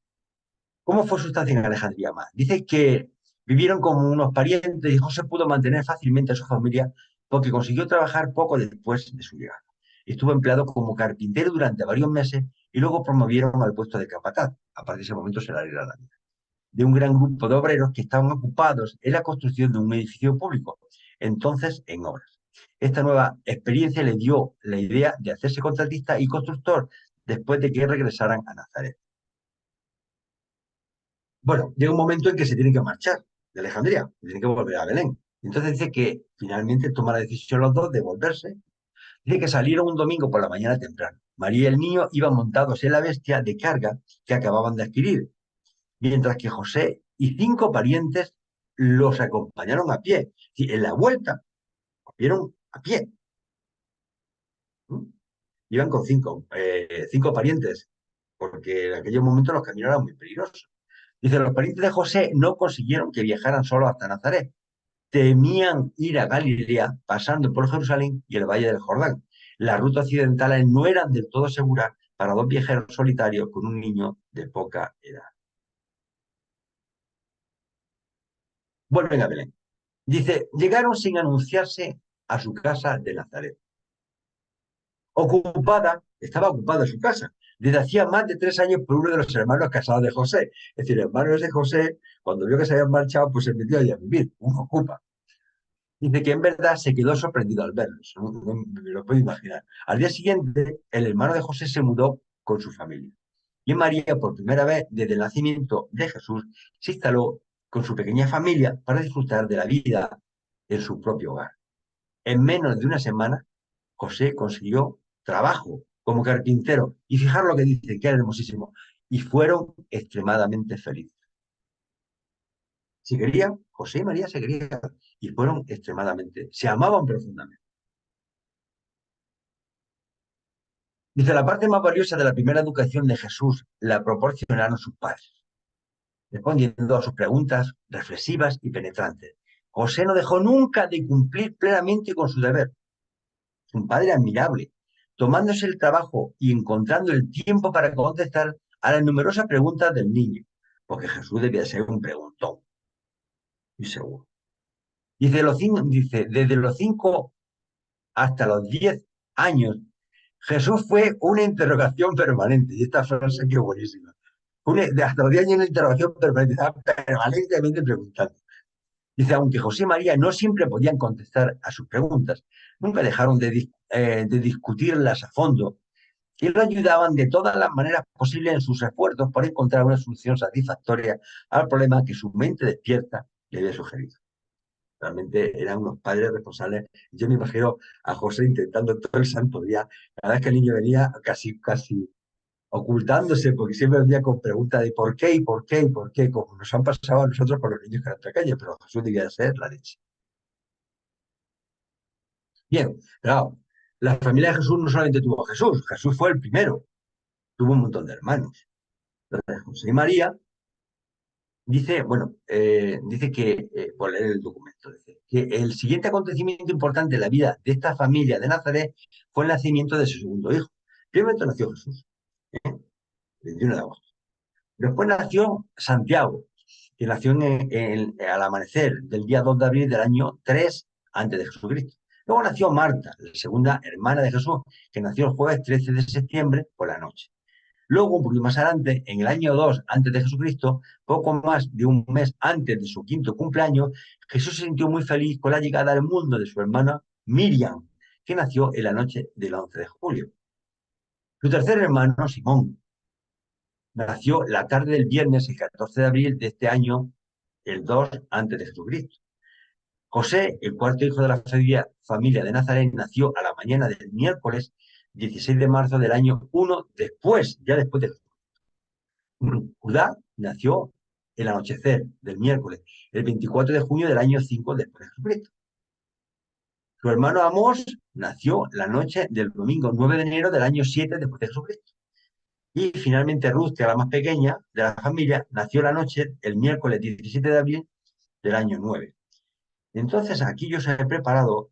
C: ¿Cómo fue su estancia en Alejandría más? Dice que vivieron como unos parientes y José pudo mantener fácilmente a su familia porque consiguió trabajar poco después de su llegada. Estuvo empleado como carpintero durante varios meses y luego promovieron al puesto de capataz. A partir de ese momento se le alegra la vida. De un gran grupo de obreros que estaban ocupados en la construcción de un edificio público, entonces en obras. Esta nueva experiencia le dio la idea de hacerse contratista y constructor después de que regresaran a Nazaret. Bueno, llega un momento en que se tienen que marchar de Alejandría, tienen que volver a Belén. Entonces dice que finalmente toma la decisión los dos de volverse. Dice que salieron un domingo por la mañana temprano. María y el niño iban montados en la bestia de carga que acababan de adquirir, mientras que José y 5 parientes los acompañaron a pie. Y en la vuelta, vieron a pie. ¿Mm? Iban con 5 parientes, porque en aquellos momentos los caminos eran muy peligrosos. Dice, los parientes de José no consiguieron que viajaran solo hasta Nazaret. Temían ir a Galilea pasando por Jerusalén y el Valle del Jordán. Las rutas occidentales no eran del todo seguras para 2 viajeros solitarios con un niño de poca edad. Vuelven a Belén. Dice, llegaron sin anunciarse a su casa de Nazaret. Estaba ocupada su casa. Desde hacía más de 3 años por uno de los hermanos casados de José. Es decir, hermanos de José, cuando vio que se habían marchado, pues se metió ahí a vivir. Uno ocupa. Dice que en verdad se quedó sorprendido al verlos. No me lo puedo imaginar. Al día siguiente, el hermano de José se mudó con su familia. Y María, por primera vez desde el nacimiento de Jesús, se instaló con su pequeña familia para disfrutar de la vida en su propio hogar. En menos de una semana, José consiguió trabajo como carpintero. Y fijar lo que dice, que era hermosísimo. Y fueron extremadamente felices. Se querían, José y María se querían, y fueron extremadamente, se amaban profundamente. Dice, la parte más valiosa de la primera educación de Jesús la proporcionaron sus padres, respondiendo a sus preguntas reflexivas y penetrantes. José no dejó nunca de cumplir plenamente con su deber. Es un padre admirable, tomándose el trabajo y encontrando el tiempo para contestar a las numerosas preguntas del niño, porque Jesús debía ser un preguntón, y seguro. Dice, desde los 5 hasta los 10 años, Jesús fue una interrogación permanente. Y esta frase que es buenísima. Hasta los 10 años una interrogación permanente, estaba permanentemente preguntando. Dice, aunque José y María no siempre podían contestar a sus preguntas, nunca dejaron de discutirlas a fondo y lo ayudaban de todas las maneras posibles en sus esfuerzos por encontrar una solución satisfactoria al problema que su mente despierta le había sugerido. Realmente eran unos padres responsables. Yo me imagino a José intentando todo el santo día, cada vez que el niño venía casi ocultándose, porque siempre venía con preguntas de por qué y por qué y por qué, como nos han pasado a nosotros con los niños que eran pequeños, pero Jesús debía ser la leche. Bien, claro, la familia de Jesús no solamente tuvo a Jesús, Jesús fue el primero, tuvo un montón de hermanos. Entonces, José y María dice, bueno, dice que, por leer el documento, dice que el siguiente acontecimiento importante en la vida de esta familia de Nazaret fue el nacimiento de su segundo hijo. Primero nació Jesús, ¿eh? 21 de agosto. Después nació Santiago, que nació al amanecer del día 2 de abril del año 3 antes de Jesucristo. Luego nació Marta, la segunda hermana de Jesús, que nació el jueves 13 de septiembre por la noche. Luego, un poquito más adelante, en el año 2 antes de Jesucristo, poco más de un mes antes de su quinto cumpleaños, Jesús se sintió muy feliz con la llegada al mundo de su hermana Miriam, que nació en la noche del 11 de julio. Su tercer hermano, Simón, nació la tarde del viernes, el 14 de abril de este año, el 2 antes de Jesucristo. José, el cuarto hijo de la familia de Nazaret, nació a la mañana del miércoles 16 de marzo del año 1 después, ya después de Judá nació el anochecer del miércoles, el 24 de junio del año 5 después de Jesucristo. Su hermano Amós nació la noche del domingo 9 de enero del año 7 después de Jesucristo. Y finalmente Ruth, que era la más pequeña de la familia, nació la noche el miércoles 17 de abril del año 9. Entonces aquí yo os he preparado,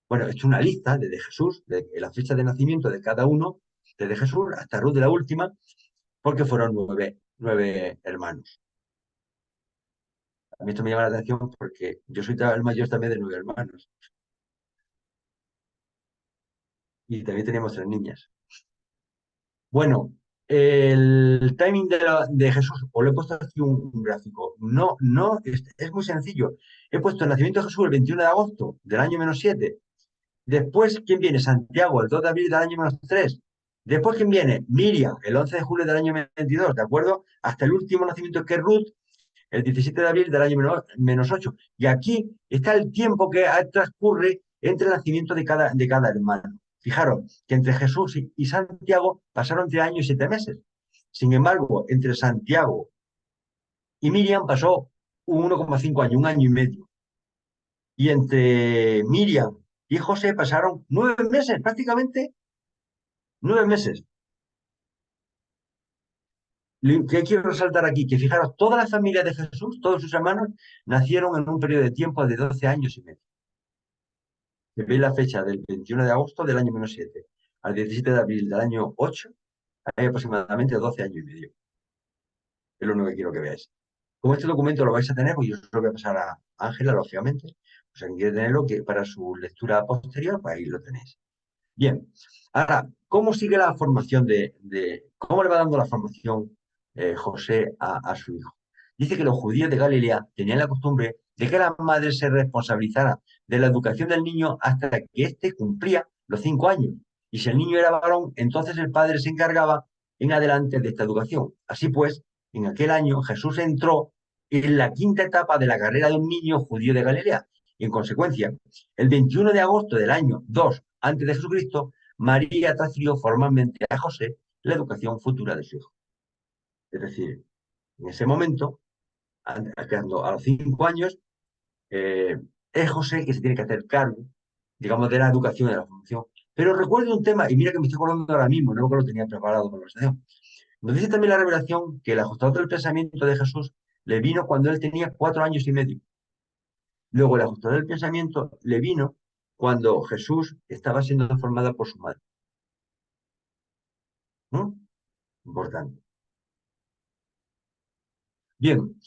C: bueno, he hecho una lista desde Jesús, de la fecha de nacimiento de cada uno, desde Jesús hasta Ruth de la última, porque fueron nueve hermanos. A mí esto me llama la atención porque yo soy el mayor también de 9 hermanos. Y también teníamos 3 niñas. Bueno, el timing de Jesús, os lo he puesto aquí un gráfico. No, no, es muy sencillo. He puesto el nacimiento de Jesús el 21 de agosto del año -7. Después, ¿quién viene? Santiago, el 2 de abril del año -3. Después, ¿quién viene? Miriam, el 11 de julio del año 22, ¿de acuerdo? Hasta el último nacimiento que es Ruth, el 17 de abril del año -8. Y aquí está el tiempo que transcurre entre el nacimiento de cada hermano. Fijaros que entre Jesús y Santiago pasaron 3 años y 7 meses. Sin embargo, entre Santiago y Miriam pasó 1,5 años, 1 año y medio. Y entre Miriam y José pasaron 9 meses, prácticamente 9 meses. Lo que quiero resaltar aquí, que fijaros, toda la familia de Jesús, todos sus hermanos, nacieron en un periodo de tiempo de 12 años y medio. Que veis la fecha del 21 de agosto del año -7 al 17 de abril del año 8, hay aproximadamente 12 años y medio. Es lo único que quiero que veáis. Como este documento lo vais a tener, pues yo os lo voy a pasar a Ángela, lógicamente. O sea, quien quiere tenerlo, que para su lectura posterior, pues ahí lo tenéis. Bien. Ahora, ¿cómo sigue la formación cómo le va dando la formación José a su hijo? Dice que los judíos de Galilea tenían la costumbre de que la madre se responsabilizara de la educación del niño hasta que éste cumplía los 5 años. Y si el niño era varón, entonces el padre se encargaba en adelante de esta educación. Así pues, en aquel año Jesús entró en la quinta etapa de la carrera de un niño judío de Galilea. Y en consecuencia, el 21 de agosto del año 2 antes de Jesucristo, María transfirió formalmente a José la educación futura de su hijo. Es decir, en ese momento, a los 5 años, es José que se tiene que hacer cargo, digamos, de la educación y de la formación. Pero recuerdo un tema, y mira que me estoy acordando ahora mismo, no que lo tenía preparado para la conversación. Nos dice también la revelación que el ajustador del pensamiento de Jesús le vino cuando él tenía 4 años y medio. Luego el ajustador del pensamiento le vino cuando Jesús estaba siendo formada por su madre. ¿No? Importante. Bien,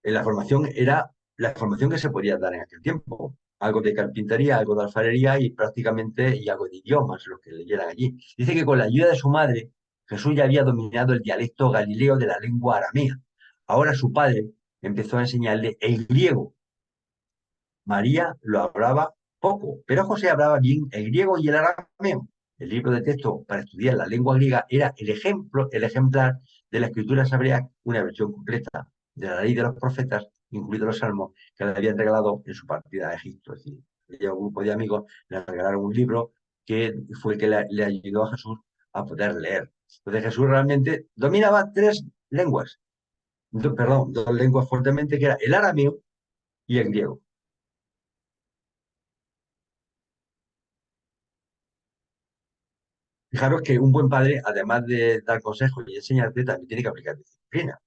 C: la formación era la formación que se podía dar en aquel tiempo. Algo de carpintería, algo de alfarería y prácticamente y algo de idiomas, los que leyeran allí. Dice que con la ayuda de su madre, Jesús ya había dominado el dialecto galileo de la lengua aramea. Ahora su padre empezó a enseñarle el griego. María lo hablaba poco, pero José hablaba bien el griego y el arameo. El libro de texto para estudiar la lengua griega era el ejemplar de la escritura hebrea, una versión completa de la ley de los profetas, incluidos los salmos, que le habían regalado en su partida a Egipto. Es decir, ella, un grupo de amigos le regalaron un libro que fue el que le ayudó a Jesús a poder leer. Entonces Jesús realmente dominaba 3 lenguas, perdón, 2 lenguas fuertemente, que era el arameo y el griego. Fijaros que un buen padre, además de dar consejos y enseñarte, también tiene que aplicar disciplina.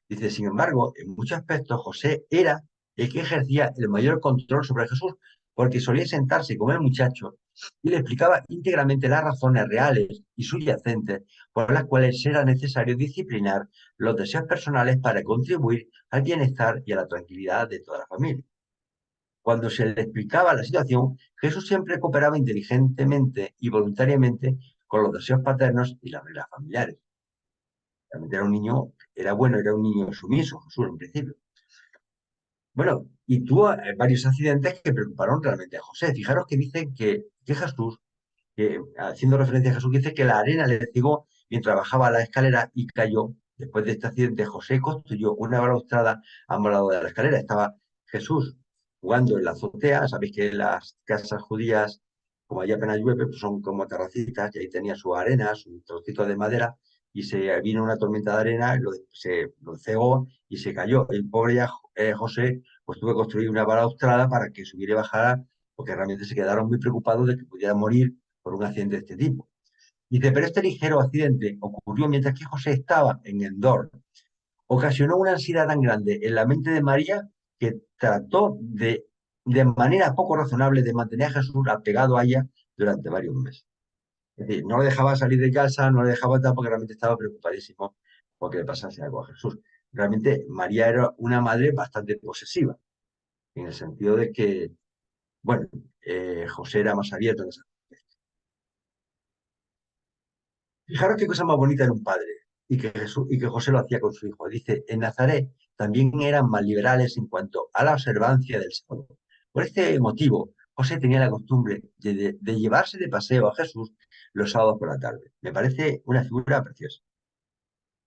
C: Dice, sin embargo, en muchos aspectos José era el que ejercía el mayor control sobre Jesús, porque solía sentarse con el muchacho y le explicaba íntegramente las razones reales y subyacentes por las cuales era necesario disciplinar los deseos personales para contribuir al bienestar y a la tranquilidad de toda la familia. Cuando se le explicaba la situación, Jesús siempre cooperaba inteligentemente y voluntariamente con los deseos paternos y las reglas familiares. Realmente era un niño, era bueno, era un niño sumiso, Jesús en principio. Bueno, y tuvo varios accidentes que preocuparon realmente a José. Fijaros que dicen que Jesús, haciendo referencia a Jesús, dice que la arena le cegó mientras bajaba la escalera y cayó. Después de este accidente, José construyó una balaustrada a un lado de la escalera. Estaba Jesús jugando en la azotea. Sabéis que las casas judías, como allí apenas llueve, pues son como terracitas, y ahí tenía su arena, su trocito de madera, y se vino una tormenta de arena, se lo cegó y se cayó. El pobre José, pues tuvo que construir una balaustrada para que subiera y bajara, porque realmente se quedaron muy preocupados de que pudiera morir por un accidente de este tipo. Dice, pero este ligero accidente ocurrió mientras que José estaba en Endor. Ocasionó una ansiedad tan grande en la mente de María que trató de manera poco razonable, de mantener a Jesús apegado a ella durante varios meses. Es decir, no le dejaba salir de casa, no le dejaba tal, porque realmente estaba preocupadísimo porque le pasase algo a Jesús. Realmente María era una madre bastante posesiva, en el sentido de que, bueno, José era más abierto en esa. Fijaros qué cosa más bonita en un padre, y que José lo hacía con su hijo. Dice, en Nazaret también eran más liberales en cuanto a la observancia del sábado. Por este motivo, José tenía la costumbre de llevarse de paseo a Jesús los sábados por la tarde. Me parece una figura preciosa.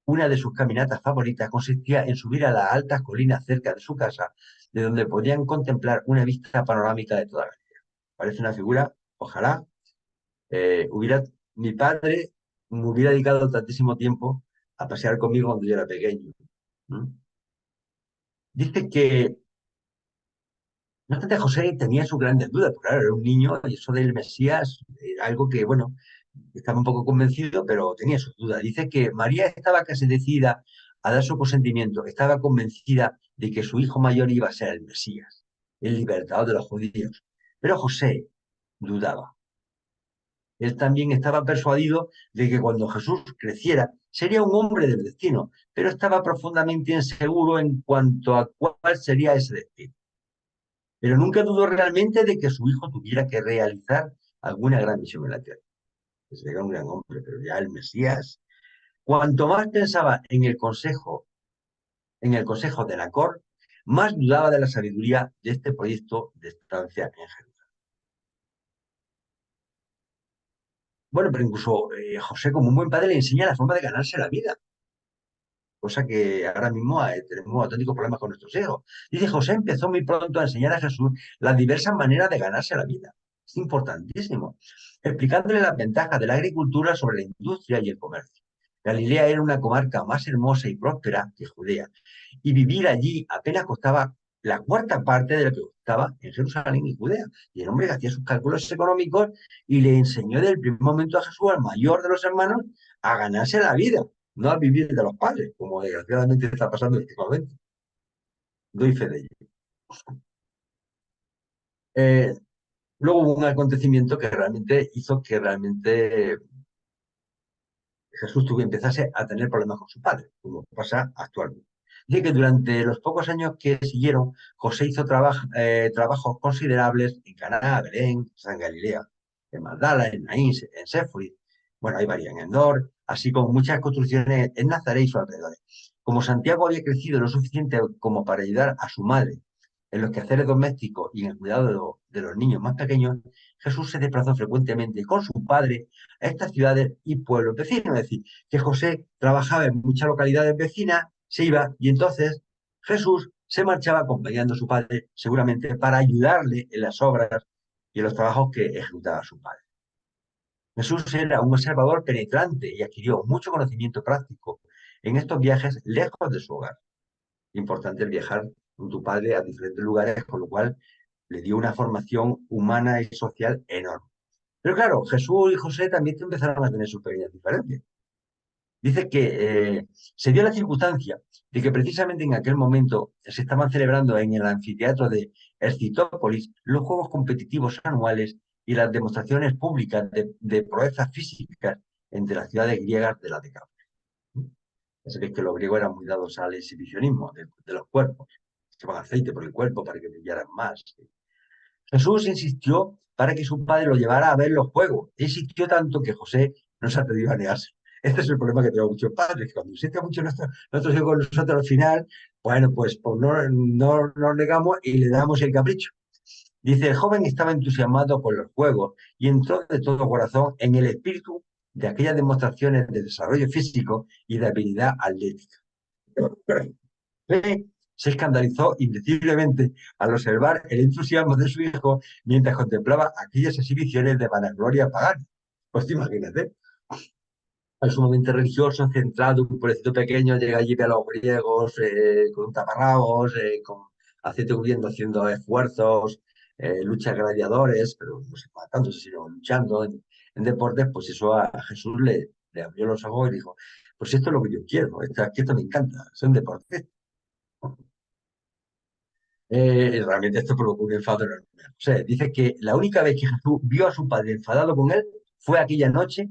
C: Una de sus caminatas favoritas consistía en subir a las altas colinas cerca de su casa, de donde podían contemplar una vista panorámica de toda la ciudad. Parece una figura, ojalá hubiera, mi padre me hubiera dedicado tantísimo tiempo a pasear conmigo cuando yo era pequeño. ¿Mm? Dice que, no obstante, José tenía sus grandes dudas, porque claro, era un niño y eso del Mesías era algo que, bueno, estaba un poco convencido, pero tenía sus dudas. Dice que María estaba casi decidida a dar su consentimiento, estaba convencida de que su hijo mayor iba a ser el Mesías, el libertador de los judíos. Pero José dudaba. Él también estaba persuadido de que cuando Jesús creciera sería un hombre del destino, pero estaba profundamente inseguro en cuanto a cuál sería ese destino. Pero nunca dudó realmente de que su hijo tuviera que realizar alguna gran misión en la tierra. Sería un gran hombre, pero ya el Mesías. Cuanto más pensaba en el consejo de Nacor, más dudaba de la sabiduría de este proyecto de estancia en Jerusalén. Bueno, pero incluso José, como un buen padre, le enseña la forma de ganarse la vida, cosa que ahora mismo tenemos auténticos problemas con nuestros hijos. Dice, José empezó muy pronto a enseñar a Jesús las diversas maneras de ganarse la vida. Es importantísimo, explicándole las ventajas de la agricultura sobre la industria y el comercio. Galilea era una comarca más hermosa y próspera que Judea, y vivir allí apenas costaba la cuarta parte de lo que costaba en Jerusalén y Judea. Y el hombre que hacía sus cálculos económicos y le enseñó desde el primer momento a Jesús, al mayor de los hermanos, a ganarse la vida, no a vivir de los padres, como desgraciadamente está pasando últimamente. Doy fe de ello. Eh, Luego hubo un acontecimiento que realmente hizo que realmente Jesús empezase a tener problemas con su padre, como pasa actualmente. Dice que durante los pocos años que siguieron, José hizo trabajos considerables en Caná, Belén, San Galilea, en Magdala, en Naín, en Séforis, bueno, hay varias en Endor, así como muchas construcciones en Nazaret y sus alrededores. Como Santiago había crecido lo suficiente como para ayudar a su madre en los quehaceres domésticos y en el cuidado de los niños más pequeños, Jesús se desplazó frecuentemente con su padre a estas ciudades y pueblos vecinos. Es decir, que José trabajaba en muchas localidades vecinas, se iba y entonces Jesús se marchaba acompañando a su padre, seguramente para ayudarle en las obras y en los trabajos que ejecutaba su padre. Jesús era un observador penetrante y adquirió mucho conocimiento práctico en estos viajes lejos de su hogar. Importante el viajar con tu padre a diferentes lugares, con lo cual le dio una formación humana y social enorme. Pero claro, Jesús y José también empezaron a tener sus pequeñas diferencias. Dice que se dio la circunstancia de que precisamente en aquel momento se estaban celebrando en el anfiteatro de Ercitópolis los juegos competitivos anuales y las demostraciones públicas de proezas físicas entre las ciudades griegas de la Decápolis. Ya sabéis que los griegos eran muy dados al exhibicionismo de los cuerpos. Se echaban aceite por el cuerpo para que brillaran más. Jesús insistió para que su padre lo llevara a ver los juegos. Insistió tanto que José no se atrevió a negarse. Este es el problema que tenemos muchos padres, que cuando insisten mucho nuestros hijos con nosotros al final, bueno, pues no nos negamos y le damos el capricho. Dice, el joven estaba entusiasmado con los juegos y entró de todo corazón en el espíritu de aquellas demostraciones de desarrollo físico y de habilidad atlética. se escandalizó indeciblemente al observar el entusiasmo de su hijo mientras contemplaba aquellas exhibiciones de vanagloria pagana. Pues imagínate, es un momento religioso, centrado, un pueblecito pequeño, llega allí ve a los griegos con un taparrabos, con aceite cubriendo, haciendo esfuerzos, luchas gladiadores, pero no sé matándose, sino luchando en deportes, pues eso a Jesús le abrió los ojos y dijo, pues esto es lo que yo quiero, esto me encanta, son deportes. Realmente esto provocó un enfado enorme. O sea, dice que la única vez que Jesús vio a su padre enfadado con él fue aquella noche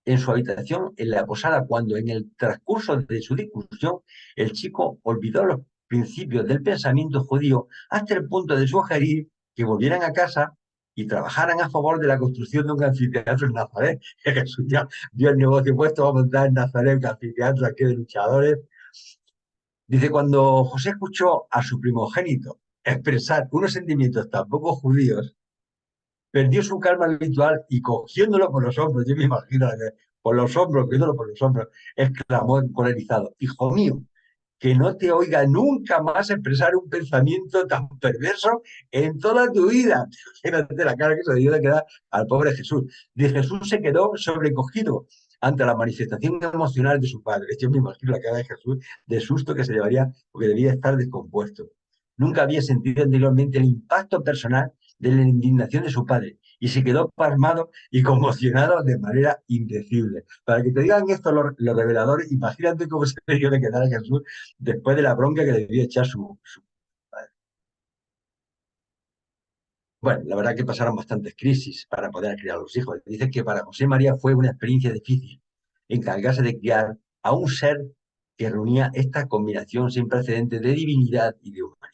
C: en su habitación en la posada, cuando en el transcurso de su discusión el chico olvidó los principios del pensamiento judío hasta el punto de sugerir que volvieran a casa y trabajaran a favor de la construcción de un anfiteatro en Nazaret. Jesús ya vio el negocio puesto a montar en Nazaret un anfiteatro aquí de luchadores. Dice, cuando José escuchó a su primogénito expresar unos sentimientos tan poco judíos, perdió su calma habitual y cogiéndolo por los hombros, yo me imagino, por los hombros, cogiéndolo por los hombros, exclamó encolerizado, hijo mío, que no te oiga nunca más expresar un pensamiento tan perverso en toda tu vida. Imagínate la cara que se dio de quedar al pobre Jesús. De Jesús se quedó sobrecogido ante la manifestación emocional de su padre. Yo me imagino la cara de Jesús de susto que se llevaría porque debía estar descompuesto. Nunca había sentido anteriormente el impacto personal de la indignación de su padre y se quedó pasmado y conmocionado de manera indecible. Para que te digan esto los reveladores, imagínate cómo se debió de quedar a Jesús después de la bronca que le debía echar su padre. Bueno, la verdad que pasaron bastantes crisis para poder criar a los hijos. Dice que para José María fue una experiencia difícil encargarse de criar a un ser que reunía esta combinación sin precedentes de divinidad y de humanidad.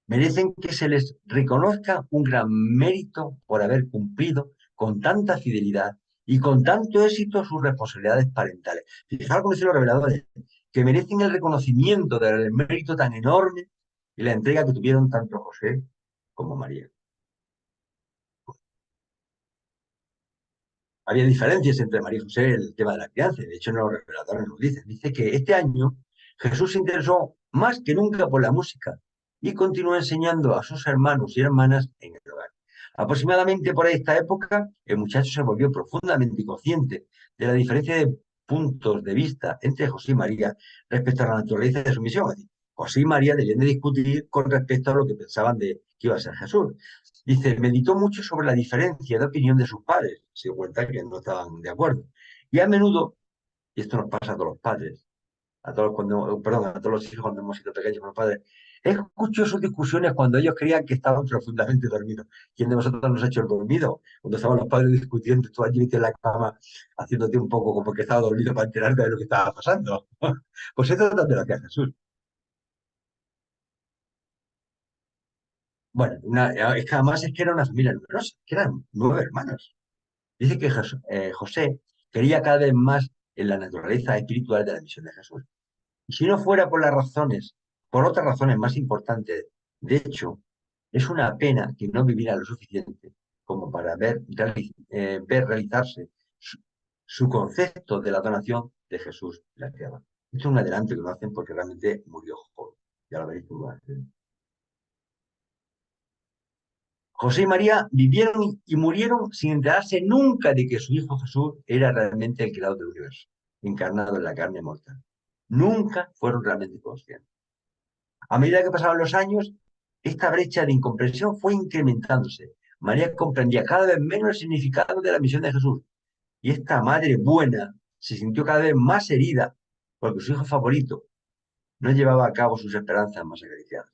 C: Merecen que se les reconozca un gran mérito por haber cumplido con tanta fidelidad y con tanto éxito sus responsabilidades parentales. Fijaros cómo dicen los reveladores, que merecen el reconocimiento del mérito tan enorme y la entrega que tuvieron tanto José como María. Había diferencias entre María y José en el tema de la crianza, de hecho los reveladores nos dicen. Dice que este año Jesús se interesó más que nunca por la música y continuó enseñando a sus hermanos y hermanas en el hogar. Aproximadamente por esta época, el muchacho se volvió profundamente consciente de la diferencia de puntos de vista entre José y María respecto a la naturaleza de su misión. Es decir, José y María debían de discutir con respecto a lo que pensaban de que iba a ser Jesús. Dice, meditó mucho sobre la diferencia de opinión de sus padres, se dio cuenta que no estaban de acuerdo. Y a menudo, y esto nos pasa a todos los padres, perdón, a todos los hijos cuando hemos sido pequeños con los padres, escucho sus discusiones cuando ellos creían que estaban profundamente dormidos. ¿Quién de vosotros nos ha hecho el dormido? Cuando estaban los padres discutiendo, tú allí en la cama, haciéndote un poco como que estaba dormido para enterarte de lo que estaba pasando. Pues esto también lo hacía Jesús. Bueno, es que además es que era una familia numerosa, que eran 9 hermanos. Dice que José quería cada vez más en la naturaleza espiritual de la misión de Jesús. Y si no fuera por las razones, por otras razones más importantes, de hecho, es una pena que no viviera lo suficiente como para ver realizarse su concepto de la donación de Jesús en la tierra. Esto es un adelanto que lo hacen porque realmente murió joven. Ya lo veréis tú. José y María vivieron y murieron sin enterarse nunca de que su hijo Jesús era realmente el creador del universo, encarnado en la carne mortal. Nunca fueron realmente conscientes. A medida que pasaban los años, esta brecha de incomprensión fue incrementándose. María comprendía cada vez menos el significado de la misión de Jesús. Y esta madre buena se sintió cada vez más herida porque su hijo favorito no llevaba a cabo sus esperanzas más acariciadas.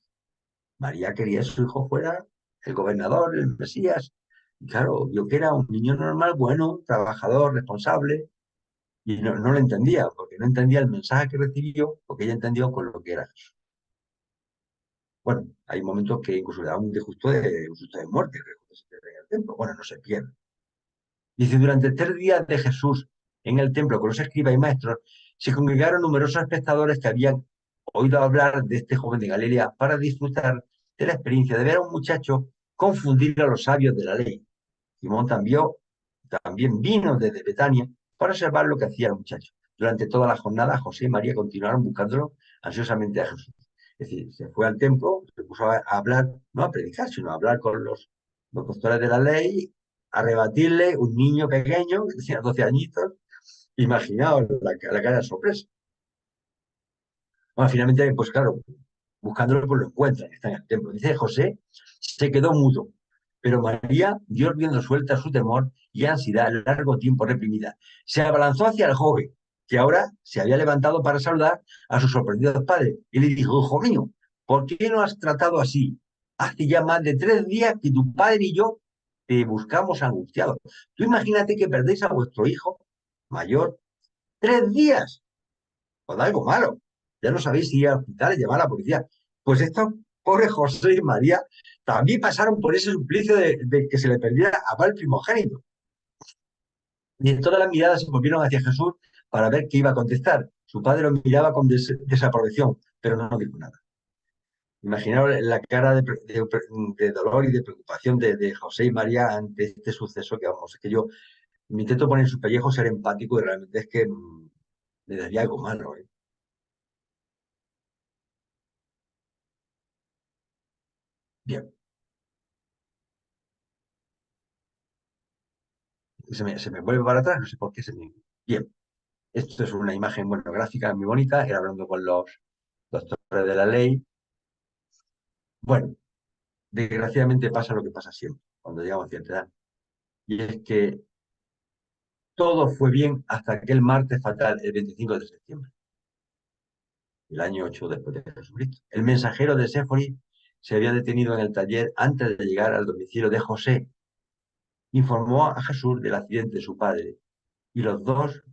C: María quería que su hijo fuera el gobernador, el Mesías. Y claro, vio que era un niño normal, bueno, trabajador, responsable, y no lo entendía, porque no entendía el mensaje que recibió, porque ella entendió con lo que era Jesús. Bueno, hay momentos que incluso le da un susto de muerte, que se pierde en el templo. Bueno, no se pierde. Dice, durante 3 días de Jesús en el templo con los escribas y maestros, se congregaron numerosos espectadores que habían oído hablar de este joven de Galilea para disfrutar de la experiencia de ver a un muchacho confundir a los sabios de la ley. Simón también vino desde Betania para observar lo que hacía el muchacho. Durante toda la jornada, José y María continuaron buscándolo ansiosamente a Jesús. Es decir, se fue al templo, se puso a hablar, no a predicar, sino a hablar con los doctores de la ley, a rebatirle un niño pequeño que tenía 12 añitos. Imaginaos la cara de sorpresa. Bueno, finalmente, pues claro, buscándolo, pues lo encuentran, está en el templo. Dice José, se quedó mudo, pero María, Dios viendo suelta su temor y ansiedad largo tiempo reprimida, se abalanzó hacia el joven, que ahora se había levantado para saludar a sus sorprendidos padres, y le dijo, hijo mío, ¿por qué no has tratado así? Hace ya más de 3 días que tu padre y yo te buscamos angustiados. Tú imagínate que perdéis a vuestro hijo mayor 3 días o da algo malo. Ya no sabéis si ir al hospital y llamar a la policía. Pues estos pobres José y María también pasaron por ese suplicio de que se le perdiera a mal primogénito. Y todas las miradas se volvieron hacia Jesús para ver qué iba a contestar. Su padre lo miraba con desaprobación, pero no dijo nada. Imaginaos la cara de dolor y de preocupación de José y María ante este suceso que, vamos, es que yo me intento poner en su pellejo, ser empático y realmente es que me daría algo malo, ¿eh? Bien. Se me vuelve para atrás, no sé por qué se me... Bien, esto es una imagen, bueno, gráfica muy bonita, era hablando con los doctores de la ley. Bueno, desgraciadamente pasa lo que pasa siempre, cuando llegamos a cierta edad. Y es que todo fue bien hasta aquel martes fatal, el 25 de septiembre, el año 8 después de Jesucristo. El mensajero de Séfori se había detenido en el taller antes de llegar al domicilio de José. Informó a Jesús del accidente de su padre y los dos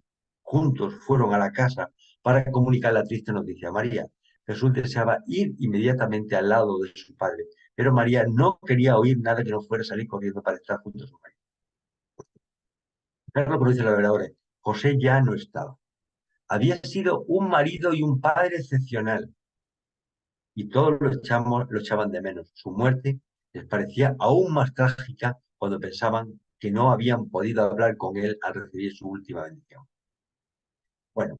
C: juntos fueron a la casa para comunicar la triste noticia a María. Jesús deseaba ir inmediatamente al lado de su padre, pero María no quería oír nada que no fuera salir corriendo para estar junto a su marido. Carlos lo dice la verdad ahora. José ya no estaba. Había sido un marido y un padre excepcional, y todos lo echaban de menos. Su muerte les parecía aún más trágica cuando pensaban que no habían podido hablar con él al recibir su última bendición. Bueno,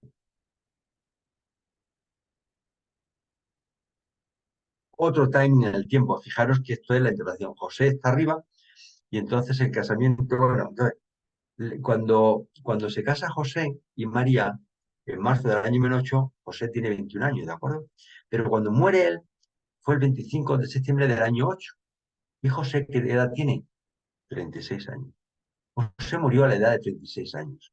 C: otro timing en el tiempo. Fijaros que esto es la interpretación. José está arriba y entonces el casamiento, bueno, entonces, cuando se casa José y María, en marzo del año 18, José tiene 21 años, ¿de acuerdo? Pero cuando muere él, fue el 25 de septiembre del año 8. ¿Y José qué edad tiene? 36 años. José murió a la edad de 36 años.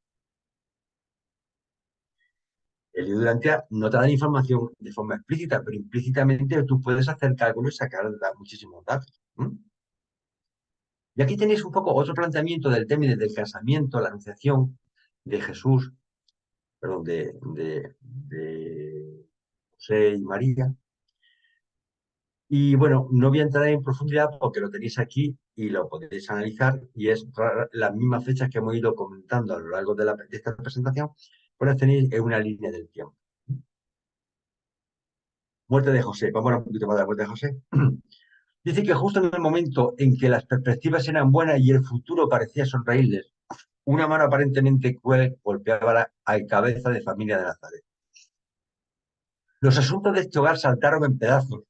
C: El libro de Antía no te da información de forma explícita, pero implícitamente tú puedes hacer cálculos y sacar muchísimos datos. Y aquí tenéis un poco otro planteamiento del término del casamiento, la anunciación de Jesús, perdón, de José y María. Y bueno, no voy a entrar en profundidad porque lo tenéis aquí y lo podéis analizar y es las mismas fechas que hemos ido comentando a lo largo de esta presentación, pues las tenéis en una línea del tiempo. Muerte de José, vamos a un poquito más de la muerte de José. Dice que justo en el momento en que las perspectivas eran buenas y el futuro parecía sonreírles, una mano aparentemente cruel golpeaba al cabeza de familia de Nazaret. Los asuntos de este hogar saltaron en pedazos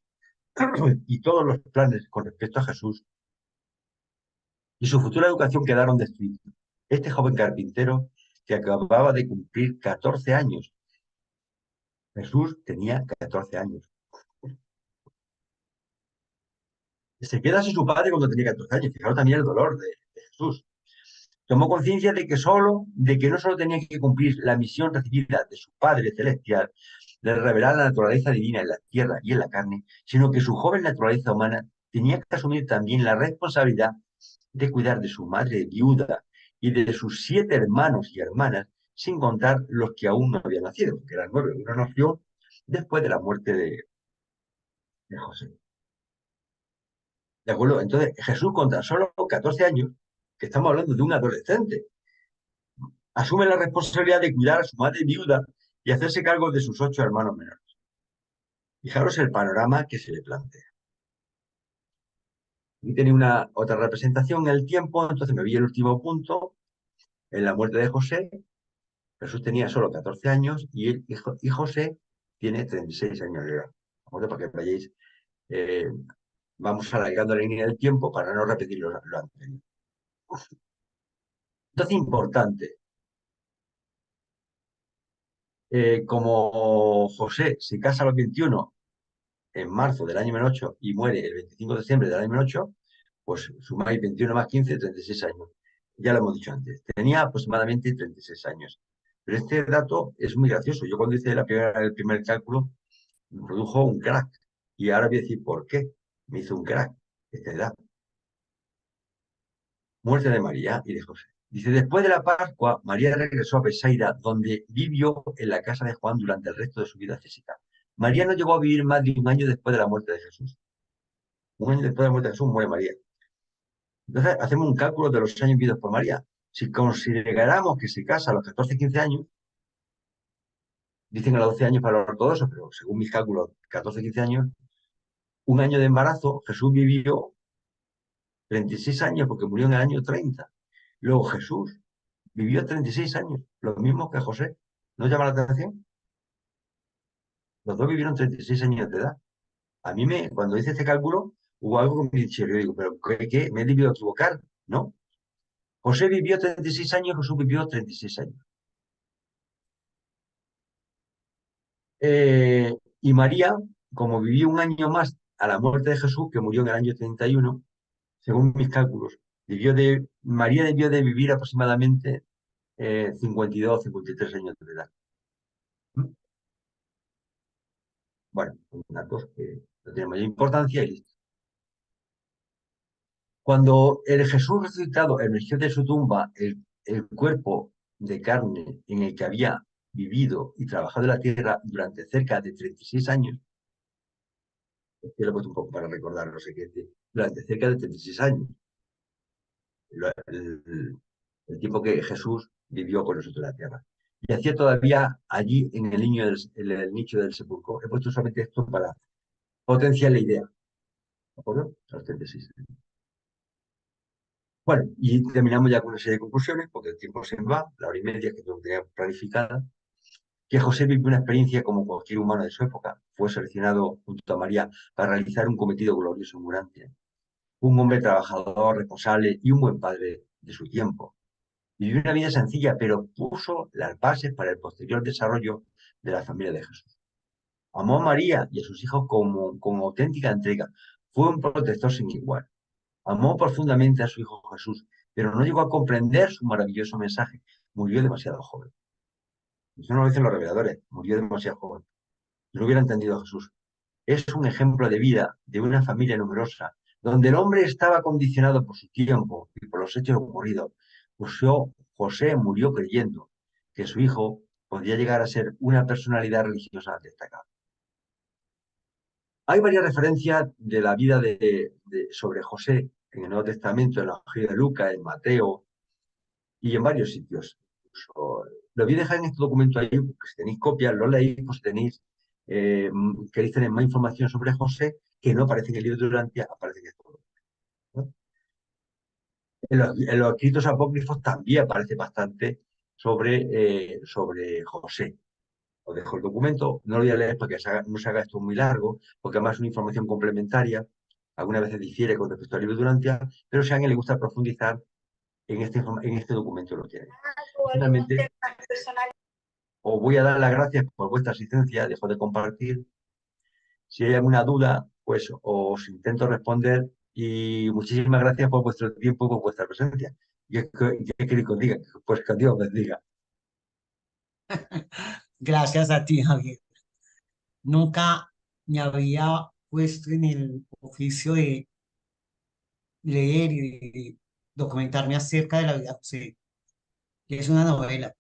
C: y todos los planes con respecto a Jesús y su futura educación quedaron destruidos. Este joven carpintero que acababa de cumplir 14 años, Jesús tenía 14 años. Se queda sin su padre cuando tenía 14 años. Fijaros también el dolor de Jesús. Tomó conciencia de que no solo tenía que cumplir la misión recibida de su Padre Celestial, de revelar la naturaleza divina en la tierra y en la carne, sino que su joven naturaleza humana tenía que asumir también la responsabilidad de cuidar de su madre viuda y de sus 7 hermanos y hermanas, sin contar los que aún no habían nacido, porque eran 9. Uno nació después de la muerte de José. ¿De acuerdo? Entonces, Jesús, con tan solo 14 años, que estamos hablando de un adolescente, asume la responsabilidad de cuidar a su madre viuda y hacerse cargo de sus 8 hermanos menores. Fijaros el panorama que se le plantea. Aquí tenía una otra representación en el tiempo, entonces me vi el último punto, en la muerte de José, Jesús tenía solo 14 años y José tiene 36 años de edad. ¿De acuerdo? Para que vayáis, eh, vamos alargando la línea del tiempo para no repetir lo anterior. Entonces, importante, como José se casa a los 21 en marzo del año menos 8 y muere el 25 de diciembre del año menos 8, pues sumáis 21 más 15, 36 años. Ya lo hemos dicho antes. Tenía aproximadamente 36 años. Pero este dato es muy gracioso. Yo cuando hice el primer cálculo, me produjo un crack. Y ahora voy a decir por qué me hizo un crack esta edad. Muerte de María y de José. Dice, después de la Pascua, María regresó a Besaida, donde vivió en la casa de Juan durante el resto de su vida física. María no llegó a vivir más de un año después de la muerte de Jesús. Un año después de la muerte de Jesús muere María. Entonces hacemos un cálculo de los años vividos por María. Si consideráramos que se casa a los 14, 15 años, dicen que a los 12 años para los ortodoxos, pero según mis cálculos, 14, 15 años, un año de embarazo, Jesús vivió 36 años porque murió en el año 30. Luego Jesús vivió 36 años, los mismos que José. ¿No llama la atención? Los dos vivieron 36 años de edad. Cuando hice este cálculo, hubo algo que me dicho, yo digo, pero ¿qué? ¿Me he debido equivocar? ¿No? José vivió 36 años, Jesús vivió 36 años. Y María, como vivió un año más a la muerte de Jesús, que murió en el año 31, según mis cálculos, María debió de vivir aproximadamente 52, 53 años de edad. Bueno, datos que no tienen mayor importancia y listo. Cuando el Jesús resucitado emergió de su tumba, el cuerpo de carne en el que había vivido y trabajado en la tierra durante cerca de 36 años, yo lo he puesto un poco para recordar, no sé qué, durante cerca de 36 años, el tiempo que Jesús vivió con nosotros en la tierra. Y hacía todavía allí en el nicho del sepulcro. He puesto solamente esto para potenciar la idea. ¿De acuerdo? Los 36 años. Bueno, y terminamos ya con una serie de conclusiones, porque el tiempo se va, la hora y media que tenía planificada, que José vivió una experiencia como cualquier humano de su época. Fue seleccionado junto a María para realizar un cometido glorioso en Murante. Un hombre trabajador, responsable y un buen padre de su tiempo. Vivió una vida sencilla, pero puso las bases para el posterior desarrollo de la familia de Jesús. Amó a María y a sus hijos con auténtica entrega. Fue un protector sin igual. Amó profundamente a su hijo Jesús, pero no llegó a comprender su maravilloso mensaje. Murió demasiado joven. Eso no lo dicen los reveladores. Murió demasiado joven. No hubiera entendido a Jesús. Es un ejemplo de vida de una familia numerosa, donde el hombre estaba condicionado por su tiempo y por los hechos ocurridos. José murió creyendo que su hijo podía llegar a ser una personalidad religiosa destacada. Hay varias referencias de la vida sobre José en el Nuevo Testamento, en la Evangelio de Lucas, en Mateo y en varios sitios. Lo voy a dejar en este documento ahí, porque si tenéis copias, lo leéis, pues queréis tener más información sobre José, que no aparece en el libro de Durantia, aparece en esto, ¿no? En los escritos apócrifos también aparece bastante sobre José. Os dejo el documento, no lo voy a leer para que no se haga esto muy largo, porque además es una información complementaria, algunas veces difiere con respecto al libro de Durantia, pero si a alguien le gusta profundizar, en este documento lo tiene. Finalmente, os voy a dar las gracias por vuestra asistencia, dejo de compartir. Si hay alguna duda, pues os intento responder y muchísimas gracias por vuestro tiempo y por vuestra presencia. ¿Qué queréis que os diga? Pues que Dios os bendiga.
A: Gracias a ti, Javier. Nunca me había puesto en el oficio de leer y de documentarme acerca de la vida de José. Que es una novela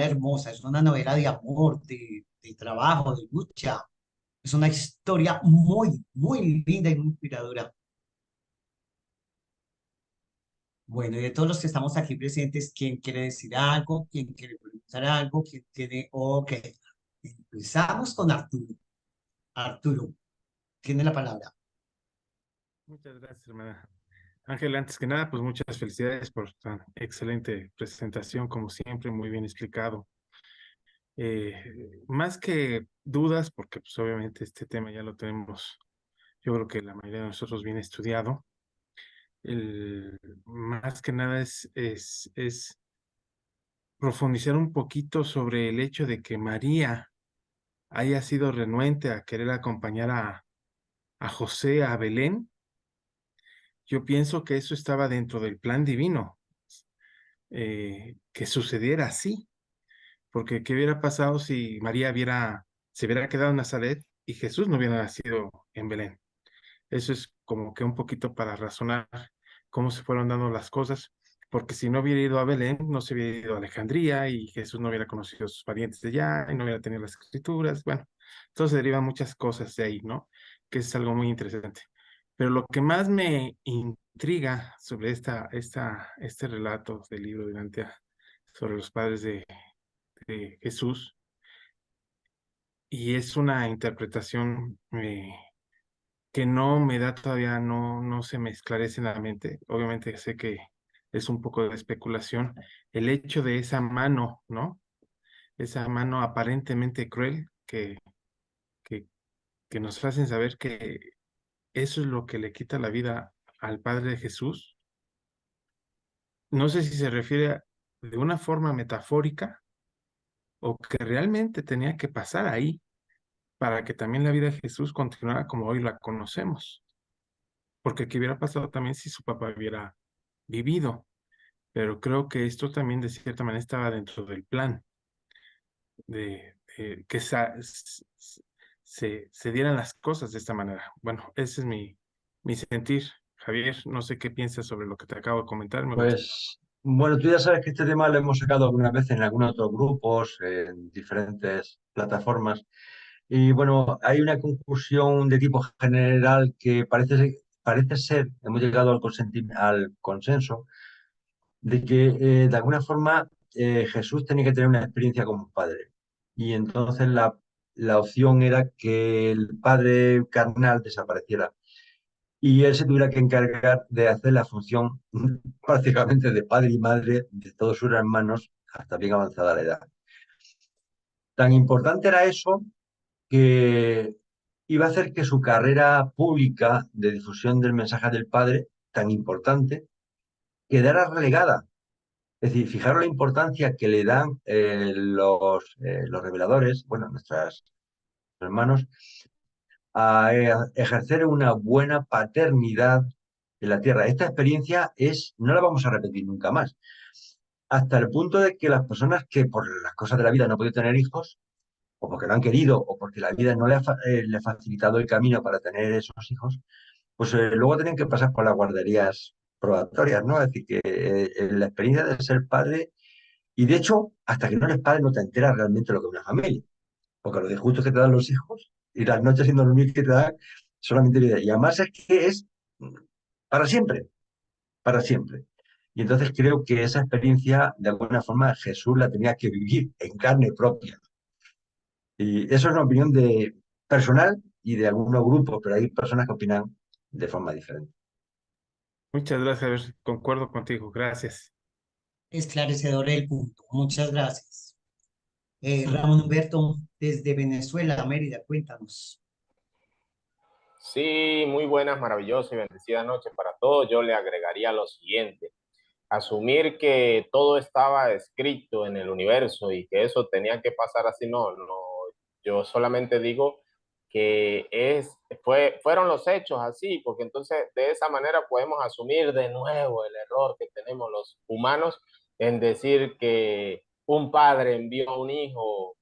A: hermosa, es una novela de amor, de trabajo, de lucha. Es una historia muy, muy linda y muy inspiradora. Bueno, y de todos los que estamos aquí presentes, ¿quién quiere decir algo? ¿Quién quiere preguntar algo? ¿Quién tiene? Ok. Empezamos con Arturo. Arturo, tiene la palabra.
D: Muchas gracias, hermana. Ángel, antes que nada, pues muchas felicidades por tan excelente presentación, como siempre, muy bien explicado. Más que dudas, porque pues obviamente este tema ya lo tenemos, yo creo que la mayoría de nosotros bien estudiado, más que nada es profundizar un poquito sobre el hecho de que María haya sido renuente a querer acompañar a José a Belén. Yo pienso que eso estaba dentro del plan divino, que sucediera así, porque ¿qué hubiera pasado si María se hubiera quedado en Nazaret y Jesús no hubiera nacido en Belén? Eso es como que un poquito para razonar cómo se fueron dando las cosas, porque si no hubiera ido a Belén, no se hubiera ido a Alejandría y Jesús no hubiera conocido a sus parientes de allá y no hubiera tenido las escrituras. Bueno, entonces derivan muchas cosas de ahí, ¿no? Que es algo muy interesante. Pero lo que más me intriga sobre este relato del libro sobre los padres de Jesús, y es una interpretación que no me da todavía, no se me esclarece en la mente. Obviamente sé que es un poco de especulación. El hecho de esa mano, ¿no? Esa mano aparentemente cruel que, que nos hacen saber que eso es lo que le quita la vida al Padre de Jesús. No sé si se refiere de una forma metafórica o que realmente tenía que pasar ahí para que también la vida de Jesús continuara como hoy la conocemos. Porque qué hubiera pasado también si su papá hubiera vivido. Pero creo que esto también de cierta manera estaba dentro del plan de que se dieran las cosas de esta manera. Bueno, ese es mi sentir. Javier, no sé qué piensas sobre lo que te acabo de comentar. Me gusta.
C: Pues, bueno, tú ya sabes que este tema lo hemos sacado algunas veces en algunos otros grupos, en diferentes plataformas. Y bueno, hay una conclusión de tipo general que parece ser, hemos llegado al consenso, de que de alguna forma Jesús tenía que tener una experiencia como padre. Y entonces la opción era que el padre carnal desapareciera y él se tuviera que encargar de hacer la función prácticamente de padre y madre de todos sus hermanos hasta bien avanzada la edad. Tan importante era eso que iba a hacer que su carrera pública de difusión del mensaje del padre, tan importante, quedara relegada. Es decir, fijaros la importancia que le dan los reveladores, bueno, nuestros hermanos, a ejercer una buena paternidad en la tierra. Esta experiencia no la vamos a repetir nunca más. Hasta el punto de que las personas que por las cosas de la vida no han podido tener hijos, o porque no han querido, o porque la vida no le ha facilitado el camino para tener esos hijos, pues luego tienen que pasar por las guarderías probatorias, ¿no? Es decir, que la experiencia de ser padre, y de hecho, hasta que no eres padre no te enteras realmente lo que es una familia, porque los disgustos que te dan los hijos y las noches sin dormir que te dan solamente vida. Y además es que es para siempre, para siempre. Y entonces creo que esa experiencia, de alguna forma, Jesús la tenía que vivir en carne propia. Y eso es una opinión personal y de algunos grupos, pero hay personas que opinan de forma diferente.
D: Muchas gracias, Javier. Concuerdo contigo. Gracias.
A: Esclarecedor el punto. Muchas gracias. Ramón Humberto, desde Venezuela, Mérida, cuéntanos.
E: Sí, muy buenas, maravillosas y bendecidas noches para todos. Yo le agregaría lo siguiente: asumir que todo estaba escrito en el universo y que eso tenía que pasar así, no. Yo solamente digo que fueron los hechos así, porque entonces de esa manera podemos asumir de nuevo el error que tenemos los humanos en decir que un padre envió a un hijo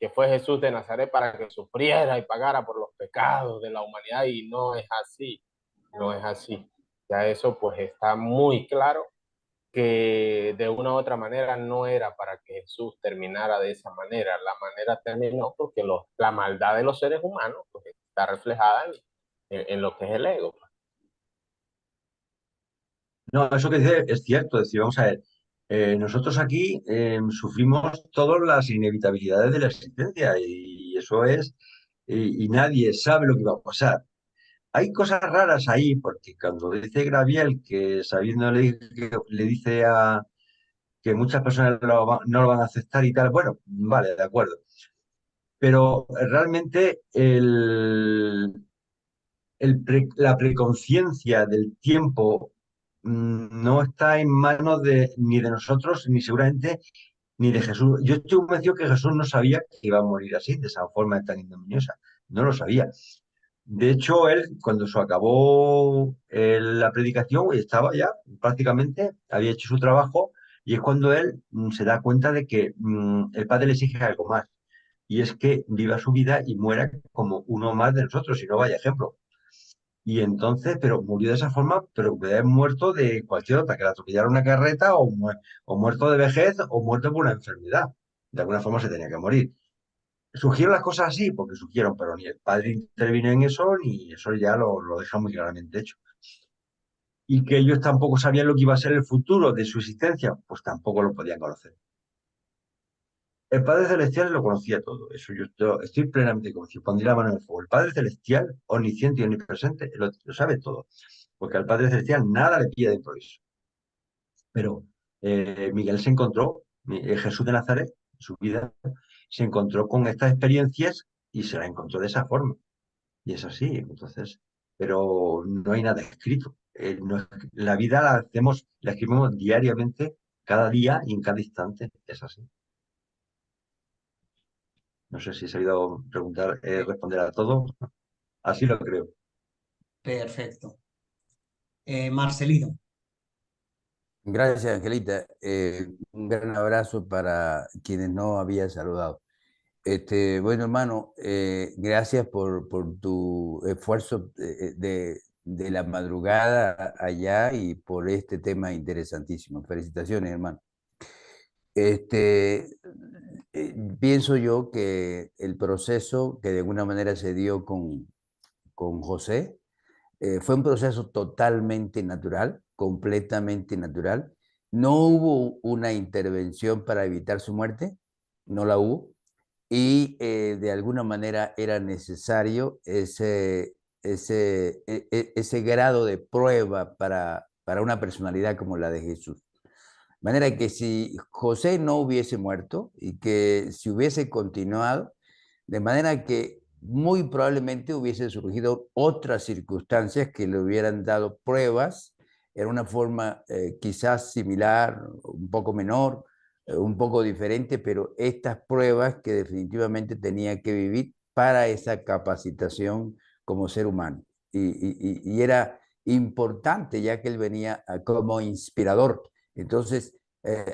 E: que fue Jesús de Nazaret para que sufriera y pagara por los pecados de la humanidad, y no es así, no es así. Ya eso pues está muy claro que de una u otra manera no era para que Jesús terminara de esa manera. La manera terminó porque la maldad de los seres humanos pues, está reflejada en lo que es el ego.
C: No, eso que dice es cierto. Es decir, vamos a ver, nosotros aquí sufrimos todas las inevitabilidades de la existencia y eso es, y nadie sabe lo que va a pasar. Hay cosas raras ahí, porque cuando dice Graviel que sabiendo le dice que muchas personas no lo van a aceptar y tal. Bueno, vale, de acuerdo. Pero realmente la preconciencia del tiempo no está en manos ni de nosotros, ni seguramente ni de Jesús. Yo estoy convencido que Jesús no sabía que iba a morir así, de esa forma tan ignominiosa. No lo sabía. De hecho, él, cuando se acabó la predicación, estaba ya prácticamente, había hecho su trabajo, y es cuando él se da cuenta de que el Padre le exige algo más, y es que viva su vida y muera como uno más de nosotros, si no vaya ejemplo. Y entonces, pero murió de esa forma, pero puede haber muerto de cualquier otra, que le atropellara una carreta o muerto de vejez o muerto por una enfermedad. De alguna forma se tenía que morir. Surgieron las cosas así, porque surgieron, pero ni el padre intervino en eso, ni eso ya lo deja muy claramente hecho. Y que ellos tampoco sabían lo que iba a ser el futuro de su existencia, pues tampoco lo podían conocer. El Padre Celestial lo conocía todo, eso yo estoy plenamente convencido. Pondría la mano en el fuego. El Padre Celestial, omnisciente y omnipresente, lo sabe todo, porque al Padre Celestial nada le pide de improviso. Pero Miguel se encontró, Jesús de Nazaret, en su vida, se encontró con estas experiencias y se la encontró de esa forma. Y es así, entonces, pero no hay nada escrito. La vida la escribimos diariamente, cada día y en cada instante. Es así. No sé si he sabido responder a todo. Así lo creo.
A: Perfecto. Marcelino.
B: Gracias, Angelita. Un gran abrazo para quienes no había saludado. Bueno, hermano, gracias por tu esfuerzo de la madrugada allá y por este tema interesantísimo. Felicitaciones, hermano. Este, Pienso yo que el proceso que de alguna manera se dio con José fue un proceso totalmente natural, completamente natural. No hubo una intervención para evitar su muerte, no la hubo, y de alguna manera era necesario ese grado de prueba para una personalidad como la de Jesús. De manera que si José no hubiese muerto y que si hubiese continuado, de manera que muy probablemente hubiese surgido otras circunstancias que le hubieran dado pruebas en una forma quizás similar, un poco menor, un poco diferente, pero estas pruebas que definitivamente tenía que vivir para esa capacitación como ser humano. Y era importante ya que él venía como inspirador. Entonces,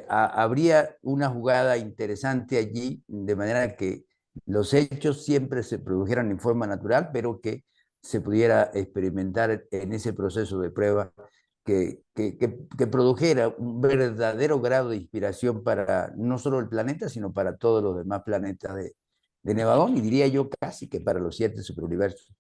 B: habría una jugada interesante allí, de manera que los hechos siempre se produjeran en forma natural, pero que se pudiera experimentar en ese proceso de prueba que produjera un verdadero grado de inspiración para no solo el planeta, sino para todos los demás planetas de Nevadón, y diría yo casi que para los 7 superuniversos.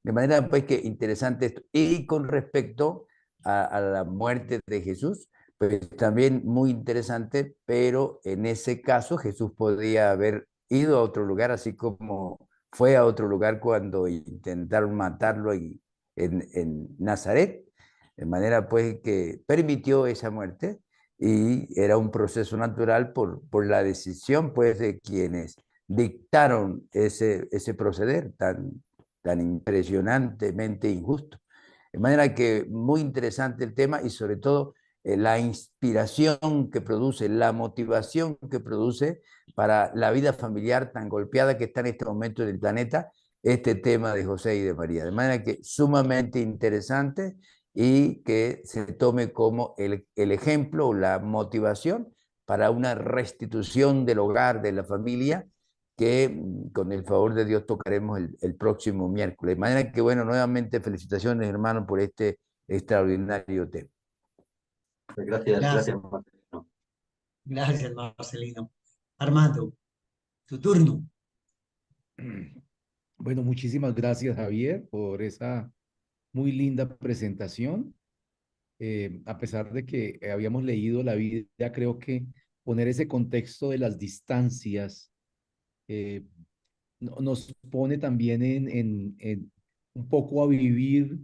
B: De manera pues que interesante esto. Y con respecto a la muerte de Jesús, pues también muy interesante, pero en ese caso Jesús podría haber ido a otro lugar, así como fue a otro lugar cuando intentaron matarlo en Nazaret, de manera pues que permitió esa muerte y era un proceso natural por la decisión pues de quienes dictaron ese proceder tan impresionantemente injusto. De manera que muy interesante el tema y sobre todo la inspiración que produce, la motivación que produce para la vida familiar tan golpeada que está en este momento en el planeta, este tema de José y de María. De manera que sumamente interesante y que se tome como el ejemplo o la motivación para una restitución del hogar, de la familia, que con el favor de Dios tocaremos el próximo miércoles. De manera que, bueno, nuevamente felicitaciones, hermano, por este extraordinario tema.
C: Gracias,
A: Gracias,
C: gracias, Marcelino.
A: gracias, Marcelino. Armando, tu turno.
F: Bueno, muchísimas gracias, Javier, por esa muy linda presentación. A pesar de que habíamos leído la vida, creo que poner ese contexto de las distancias eh, nos pone también en un poco a vivir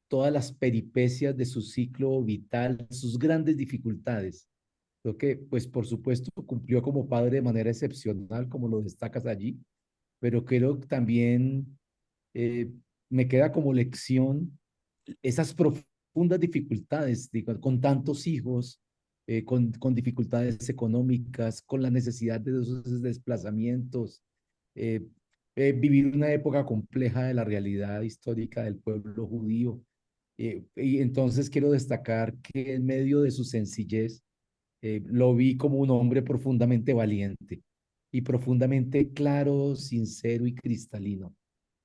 F: todas las peripecias de su ciclo vital, sus grandes dificultades. Creo que, pues, por supuesto, cumplió como padre de manera excepcional, como lo destacas allí, pero creo que también eh, me queda como lección esas profundas dificultades, digo, con tantos hijos, con dificultades económicas, con la necesidad de esos desplazamientos, eh, vivir una época compleja de la realidad histórica del pueblo judío. Y entonces quiero destacar que en medio de su sencillez, lo vi como un hombre profundamente valiente y profundamente claro, sincero y cristalino.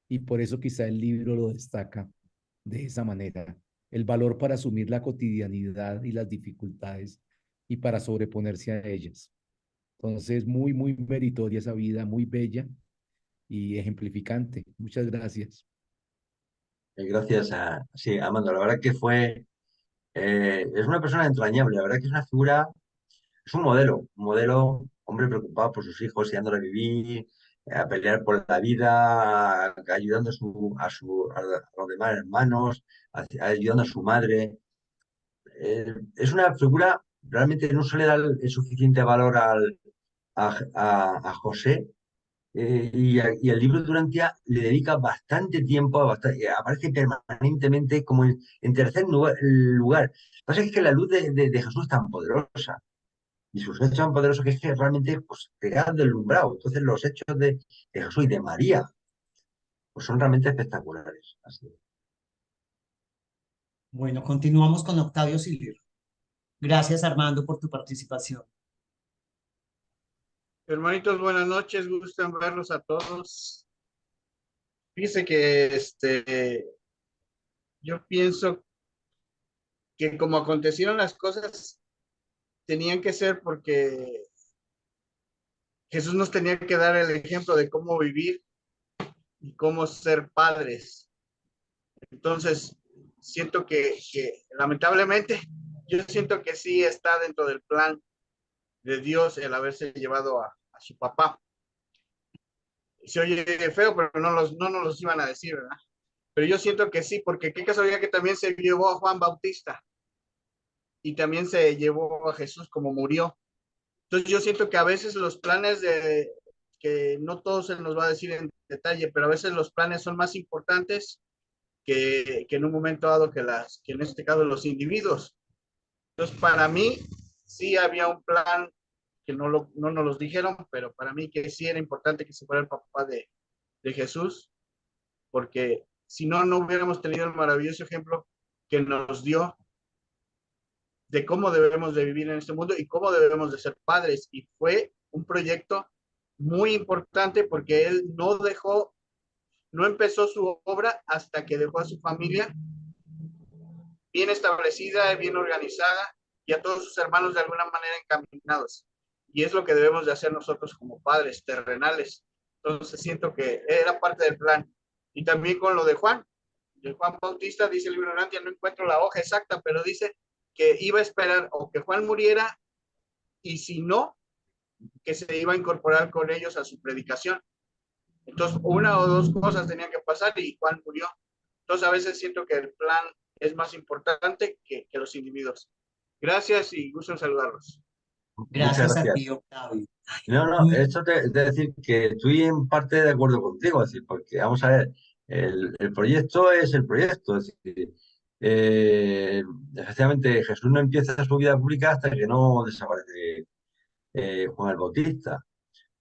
F: Y por eso quizá el libro lo destaca de esa manera. El valor para asumir la cotidianidad y las dificultades y para sobreponerse a ellas. Entonces, muy, muy meritoria esa vida, muy bella y ejemplificante. Muchas gracias.
C: Gracias a, sí, Amando. La verdad que es una persona entrañable. La verdad que es una figura, es un modelo, hombre preocupado por sus hijos y dándole a vivir, a pelear por la vida, ayudando a los demás hermanos, ayudando a su madre. Es una figura, realmente no se le da el suficiente valor a José, y el libro Durantia le dedica bastante tiempo, aparece permanentemente como en tercer lugar. Lo que pasa es que la luz de Jesús es tan poderosa y sus hechos tan poderosos que es que realmente pues, te quedas deslumbrado. Entonces los hechos de Jesús y de María pues son realmente espectaculares. Así.
A: Bueno, continuamos con Octavio Silvio. Gracias, Armando, por tu participación.
G: Hermanitos, buenas noches, gusto en verlos a todos. Fíjense que yo pienso que como acontecieron las cosas, tenían que ser porque Jesús nos tenía que dar el ejemplo de cómo vivir y cómo ser padres. Entonces, siento que lamentablemente, yo siento que sí está dentro del plan de Dios el haberse llevado a su papá. Se oye feo, pero no nos los iban a decir, ¿verdad? Pero yo siento que sí, porque qué casualidad que también se llevó a Juan Bautista y también se llevó a Jesús como murió. Entonces yo siento que a veces los planes que no todos se nos va a decir en detalle, pero a veces los planes son más importantes que en un momento dado que en este caso los individuos. Entonces para mí sí había un plan que no nos los dijeron, pero para mí que sí era importante que se fuera el papá de Jesús, porque si no, no hubiéramos tenido el maravilloso ejemplo que nos dio de cómo debemos de vivir en este mundo y cómo debemos de ser padres. Y fue un proyecto muy importante porque él no empezó su obra hasta que dejó a su familia bien establecida, bien organizada y a todos sus hermanos de alguna manera encaminados. Y es lo que debemos de hacer nosotros como padres terrenales. Entonces siento que era parte del plan. Y también con lo de Juan Bautista, dice el libro de Durantia, no encuentro la hoja exacta, pero dice que iba a esperar o que Juan muriera y si no, que se iba a incorporar con ellos a su predicación. Entonces, una o dos cosas tenían que pasar y Juan murió. Entonces, a veces siento que el plan es más importante que los individuos. Gracias y gusto en saludarlos.
C: Muchas
A: Gracias a
C: gracias.
A: ti, Octavio.
C: No, no, esto de decir que estoy en parte de acuerdo contigo, es decir, porque vamos a ver, el proyecto es el proyecto, es decir, efectivamente Jesús no empieza su vida pública hasta que no desaparece Juan el Bautista.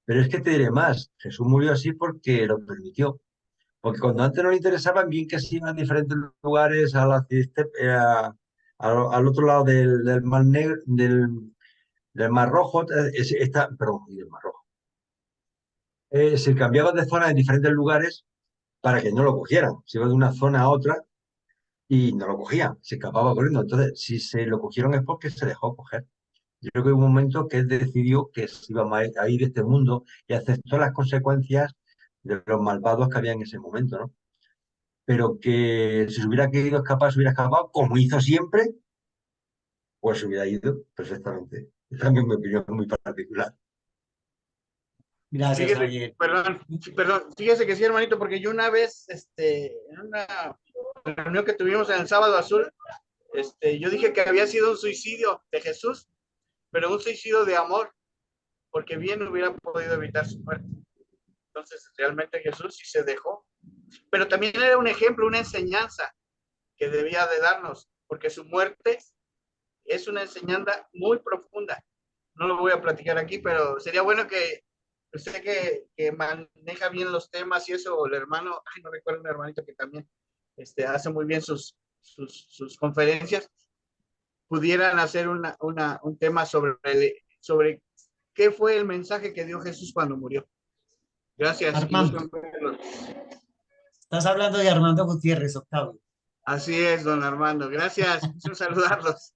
C: Pero es que te diré más, Jesús murió así porque lo permitió. Porque cuando antes no le interesaban bien que se iban a diferentes lugares, al otro lado del Mar Negro, del Mar Rojo, perdón, y del Mar Rojo. Se cambiaba de zona en diferentes lugares para que no lo cogieran. Se iba de una zona a otra y no lo cogían, se escapaba corriendo. Entonces, si se lo cogieron es porque se dejó coger. Yo creo que hubo un momento que él decidió que se iba a ir de este mundo y aceptó las consecuencias de los malvados que había en ese momento, ¿no? Pero que si se hubiera querido escapar, se hubiera escapado, como hizo siempre, pues se hubiera ido perfectamente. Es también mi opinión muy particular.
A: Gracias,
G: Fíjese,
A: Javier.
G: perdón, fíjese que sí, hermanito, porque yo una vez, en una reunión que tuvimos en el Sábado Azul, yo dije que había sido un suicidio de Jesús pero un suicidio de amor, porque bien hubiera podido evitar su muerte. Entonces, realmente Jesús sí se dejó, pero también era un ejemplo, una enseñanza que debía de darnos, porque su muerte es una enseñanza muy profunda. No lo voy a platicar aquí, pero sería bueno que usted que maneja bien los temas y eso, o el hermano, ay, no recuerdo, un hermanito que también hace muy bien sus conferencias, pudieran hacer un tema sobre qué fue el mensaje que dio Jesús cuando murió. Gracias y
A: Armando,
G: gusto en verlos.
A: estás hablando de Armando Gutiérrez, Octavio.
G: Así es, don Armando. Gracias. Gusto en saludarlos.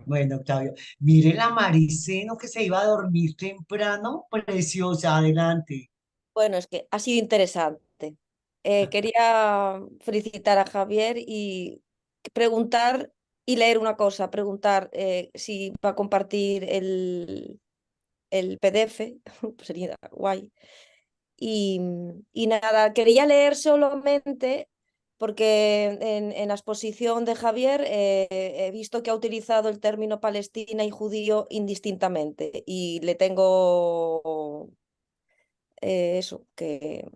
A: Bueno, Octavio, mire la Mariceno que se iba a dormir temprano, preciosa, adelante.
H: Bueno, es que ha sido interesante. Quería felicitar a Javier y preguntar y leer una cosa, preguntar si va a compartir el PDF, pues sería guay. Y nada, quería leer solamente porque en la exposición de Javier he visto que ha utilizado el término Palestina y judío indistintamente y le tengo eso, que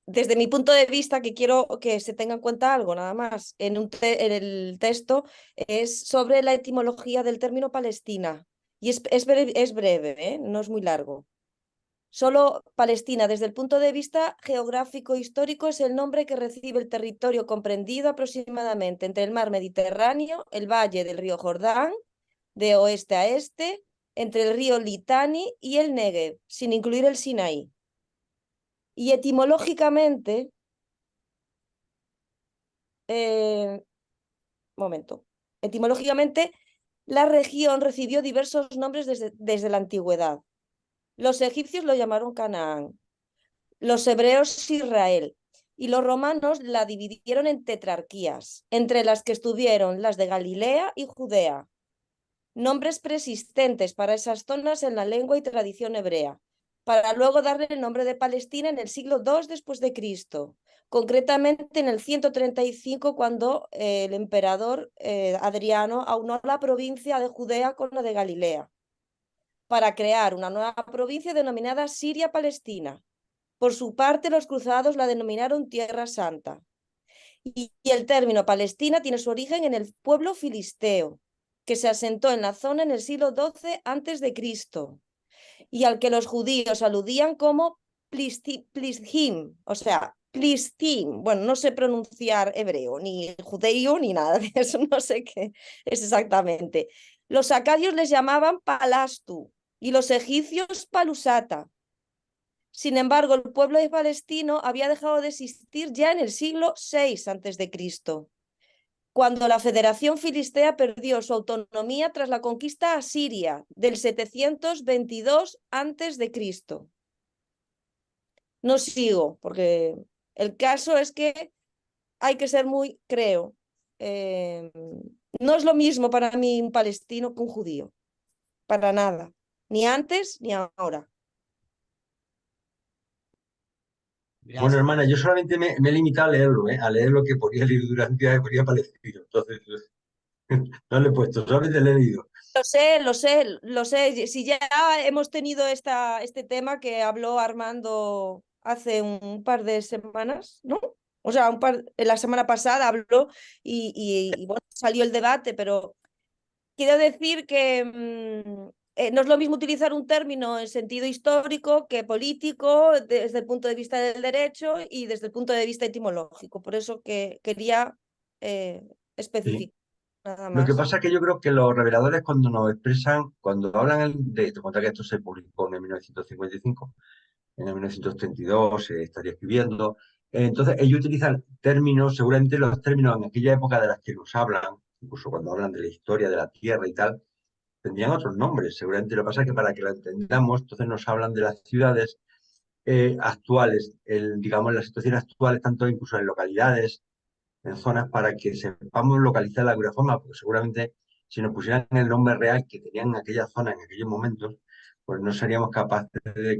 H: desde mi punto de vista, que quiero que se tenga en cuenta algo, nada más. En el texto es sobre la etimología del término Palestina. Y es breve, ¿eh? No es muy largo. Solo Palestina, desde el punto de vista geográfico-histórico, es el nombre que recibe el territorio comprendido aproximadamente entre el mar Mediterráneo, el valle del río Jordán, de oeste a este, entre el río Litani y el Negev, sin incluir el Sinaí. Y etimológicamente, momento, etimológicamente, la región recibió diversos nombres desde la antigüedad. Los egipcios lo llamaron Canaán, los hebreos Israel, y los romanos la dividieron en tetrarquías, entre las que estuvieron las de Galilea y Judea, nombres persistentes para esas zonas en la lengua y tradición hebrea, para luego darle el nombre de Palestina en el siglo II después de Cristo, concretamente en el 135 cuando el emperador Adriano aunó la provincia de Judea con la de Galilea, para crear una nueva provincia denominada Siria-Palestina. Por su parte, los cruzados la denominaron Tierra Santa. Y el término Palestina tiene su origen en el pueblo filisteo, que se asentó en la zona en el siglo XII a.C. y al que los judíos aludían como Plishtim, o sea, Plishtim. Bueno, no sé pronunciar hebreo, ni judeo, ni nada de eso, no sé qué es exactamente. Los acadios les llamaban Palastu y los egipcios Palusata. Sin embargo, el pueblo de palestino había dejado de existir ya en el siglo VI a.C., cuando la Federación Filistea perdió su autonomía tras la conquista asiria del 722 a.C. No sigo, porque el caso es que hay que ser muy, creo, no es lo mismo para mí un palestino que un judío, para nada, ni antes ni ahora.
C: Bueno,
A: Gracias.
C: hermana, yo solamente me he limitado a leerlo, ¿eh? A leer lo que ponía el libro durante que ponía Palestino. Entonces, no le he puesto, solamente le he leído.
H: Lo sé. Si ya hemos tenido este tema que habló Armando hace un par de semanas, ¿no? O sea, la semana pasada habló y bueno, salió el debate, pero quiero decir que no es lo mismo utilizar un término en sentido histórico que político desde el punto de vista del derecho y desde el punto de vista etimológico. Por eso que quería
C: Sí.
H: especificar nada
C: Lo que
H: más.
C: pasa es que yo creo que los reveladores cuando nos expresan, cuando hablan de esto, contar que esto se publicó en 1955, en el 1932 se estaría escribiendo, entonces ellos utilizan términos, seguramente los términos en aquella época de las que nos hablan, incluso cuando hablan de la historia de la Tierra y tal, tendrían otros nombres, seguramente lo que pasa es que para que lo entendamos, entonces nos hablan de las ciudades actuales, digamos las situaciones actuales, tanto incluso en localidades, en zonas para que sepamos localizar de alguna forma, porque seguramente si nos pusieran el nombre real que tenían en aquella zona en aquellos momentos, pues no seríamos capaces de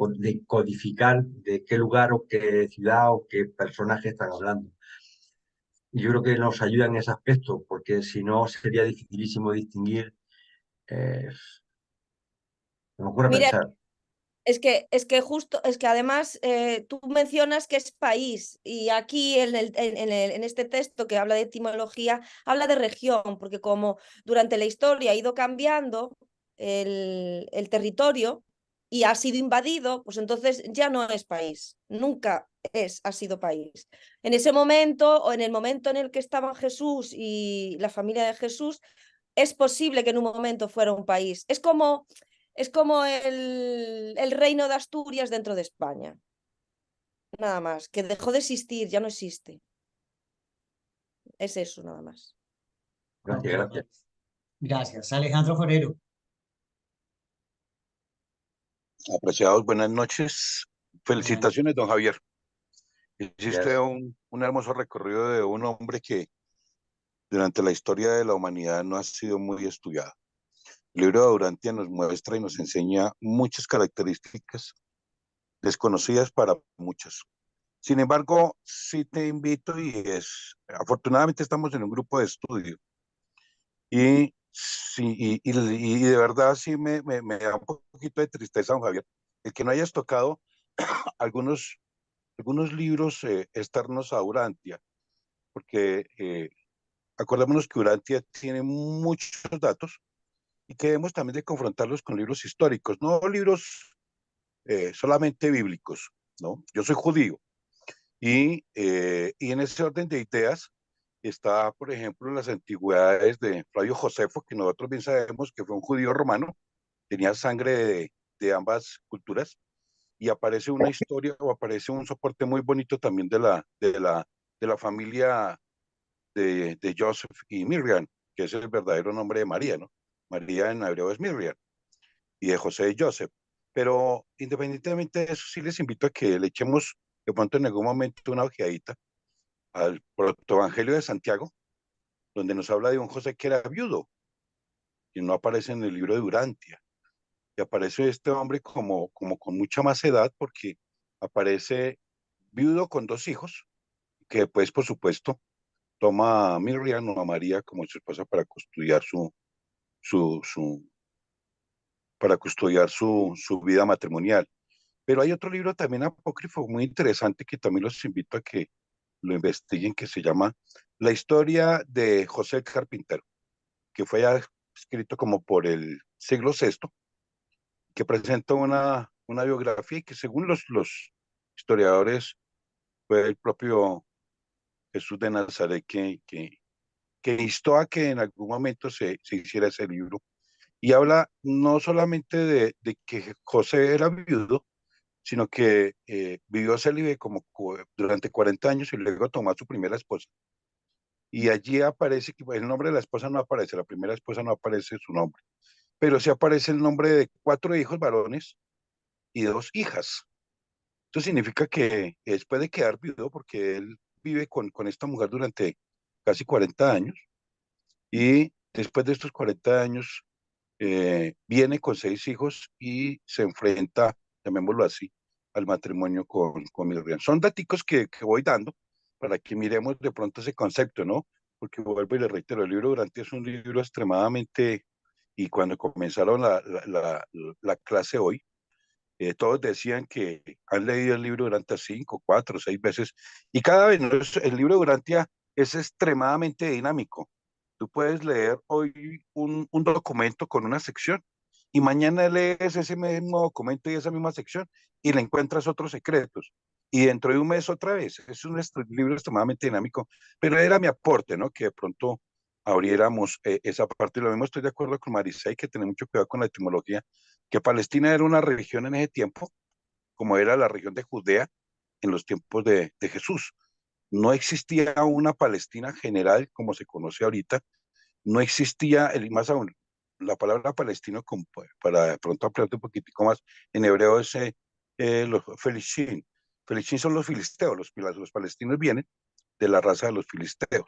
C: codificar de qué lugar o qué ciudad o qué personaje están hablando. Y yo creo que nos ayuda en ese aspecto, porque si no sería dificilísimo distinguir Eh, Se me ocurre
H: Mira,
C: pensar.
H: es que además tú mencionas que es país y aquí en este texto que habla de etimología, habla de región, porque como durante la historia ha ido cambiando el territorio y ha sido invadido, pues entonces ya no es país, nunca ha sido país. En ese momento o en el momento en el que estaban Jesús y la familia de Jesús, es posible que en un momento fuera un país. Es como el reino de Asturias dentro de España. Nada más, que dejó de existir, ya no existe. Es eso, nada más.
C: Gracias,
A: Ok,
C: gracias.
A: gracias. Alejandro Forero.
I: Apreciados, buenas noches.
A: Buenas noches.
I: Felicitaciones, don Javier. Hiciste
C: Gracias.
I: un hermoso recorrido de un hombre que durante la historia de la humanidad no ha sido muy estudiado. El libro de Durantia nos muestra y nos enseña muchas características desconocidas para muchas. Sin embargo, sí te invito afortunadamente estamos en un grupo de estudio y, sí, y de verdad sí me da un poquito de tristeza, don Javier, el que no hayas tocado algunos libros externos a Urantia, porque acordémonos que Urantia tiene muchos datos y que debemos también de confrontarlos con libros históricos, no libros solamente bíblicos, ¿no? Yo soy judío y en ese orden de ideas está, por ejemplo, las antigüedades de Flavio Josefo, que nosotros bien sabemos que fue un judío romano, tenía sangre de ambas culturas, y aparece una historia o aparece un soporte muy bonito también de la familia de Joseph y Miriam, que es el verdadero nombre de María, ¿no? María en hebreo es Miriam, y de José y Joseph. Pero independientemente de eso, sí les invito a que le echemos de pronto en algún momento una ojeadita al protoevangelio de Santiago, donde nos habla de un José que era viudo, y no aparece en el libro de Urantia. Y aparece este hombre como con mucha más edad, porque aparece viudo con dos hijos, que después, por supuesto, toma a Miriam o a María como su esposa para custodiar su, su, su vida matrimonial. Pero hay otro libro también apócrifo muy interesante que también los invito a que lo investiguen, que se llama La historia de José el Carpintero, que fue ya escrito como por el siglo VI, que presenta una biografía y que según los historiadores fue el propio Jesús de Nazaret que instó a que en algún momento se hiciera ese libro. Y habla no solamente de que José era viudo, sino que vivió célibe durante 40 años y luego tomó a su primera esposa. Y allí aparece que el nombre de la esposa no aparece, la primera esposa no aparece su nombre, pero sí aparece el nombre de 4 hijos varones y 2 hijas. Esto significa que después de quedar viudo, porque él vive con esta mujer durante casi 40 años, y después de estos 40 años viene con 6 hijos y se enfrenta, llamémoslo así, al matrimonio con Miriam. Son daticos que voy dando para que miremos de pronto ese concepto, ¿no? Porque vuelvo y le reitero, el libro Durante es un libro extremadamente, y cuando comenzaron la clase hoy, todos decían que han leído el libro Durante 5, 4, 6 veces, y cada vez el libro Durante es extremadamente dinámico. Tú puedes leer hoy un documento con una sección y mañana lees ese mismo documento y esa misma sección y le encuentras otros secretos. Y dentro de un mes otra vez. Es un libro extremadamente dinámico, pero era mi aporte, ¿no? Que de pronto abriéramos esa parte. Y lo mismo estoy de acuerdo con Marisa, hay que tener mucho cuidado con la etimología, que Palestina era una religión en ese tiempo, como era la región de Judea en los tiempos de Jesús. No existía una Palestina general como se conoce ahorita, no existía, más aún, la palabra palestino, para de pronto ampliarte un poquitico más, en hebreo es los Felishim. Felishim son los filisteos, los palestinos vienen de la raza de los filisteos,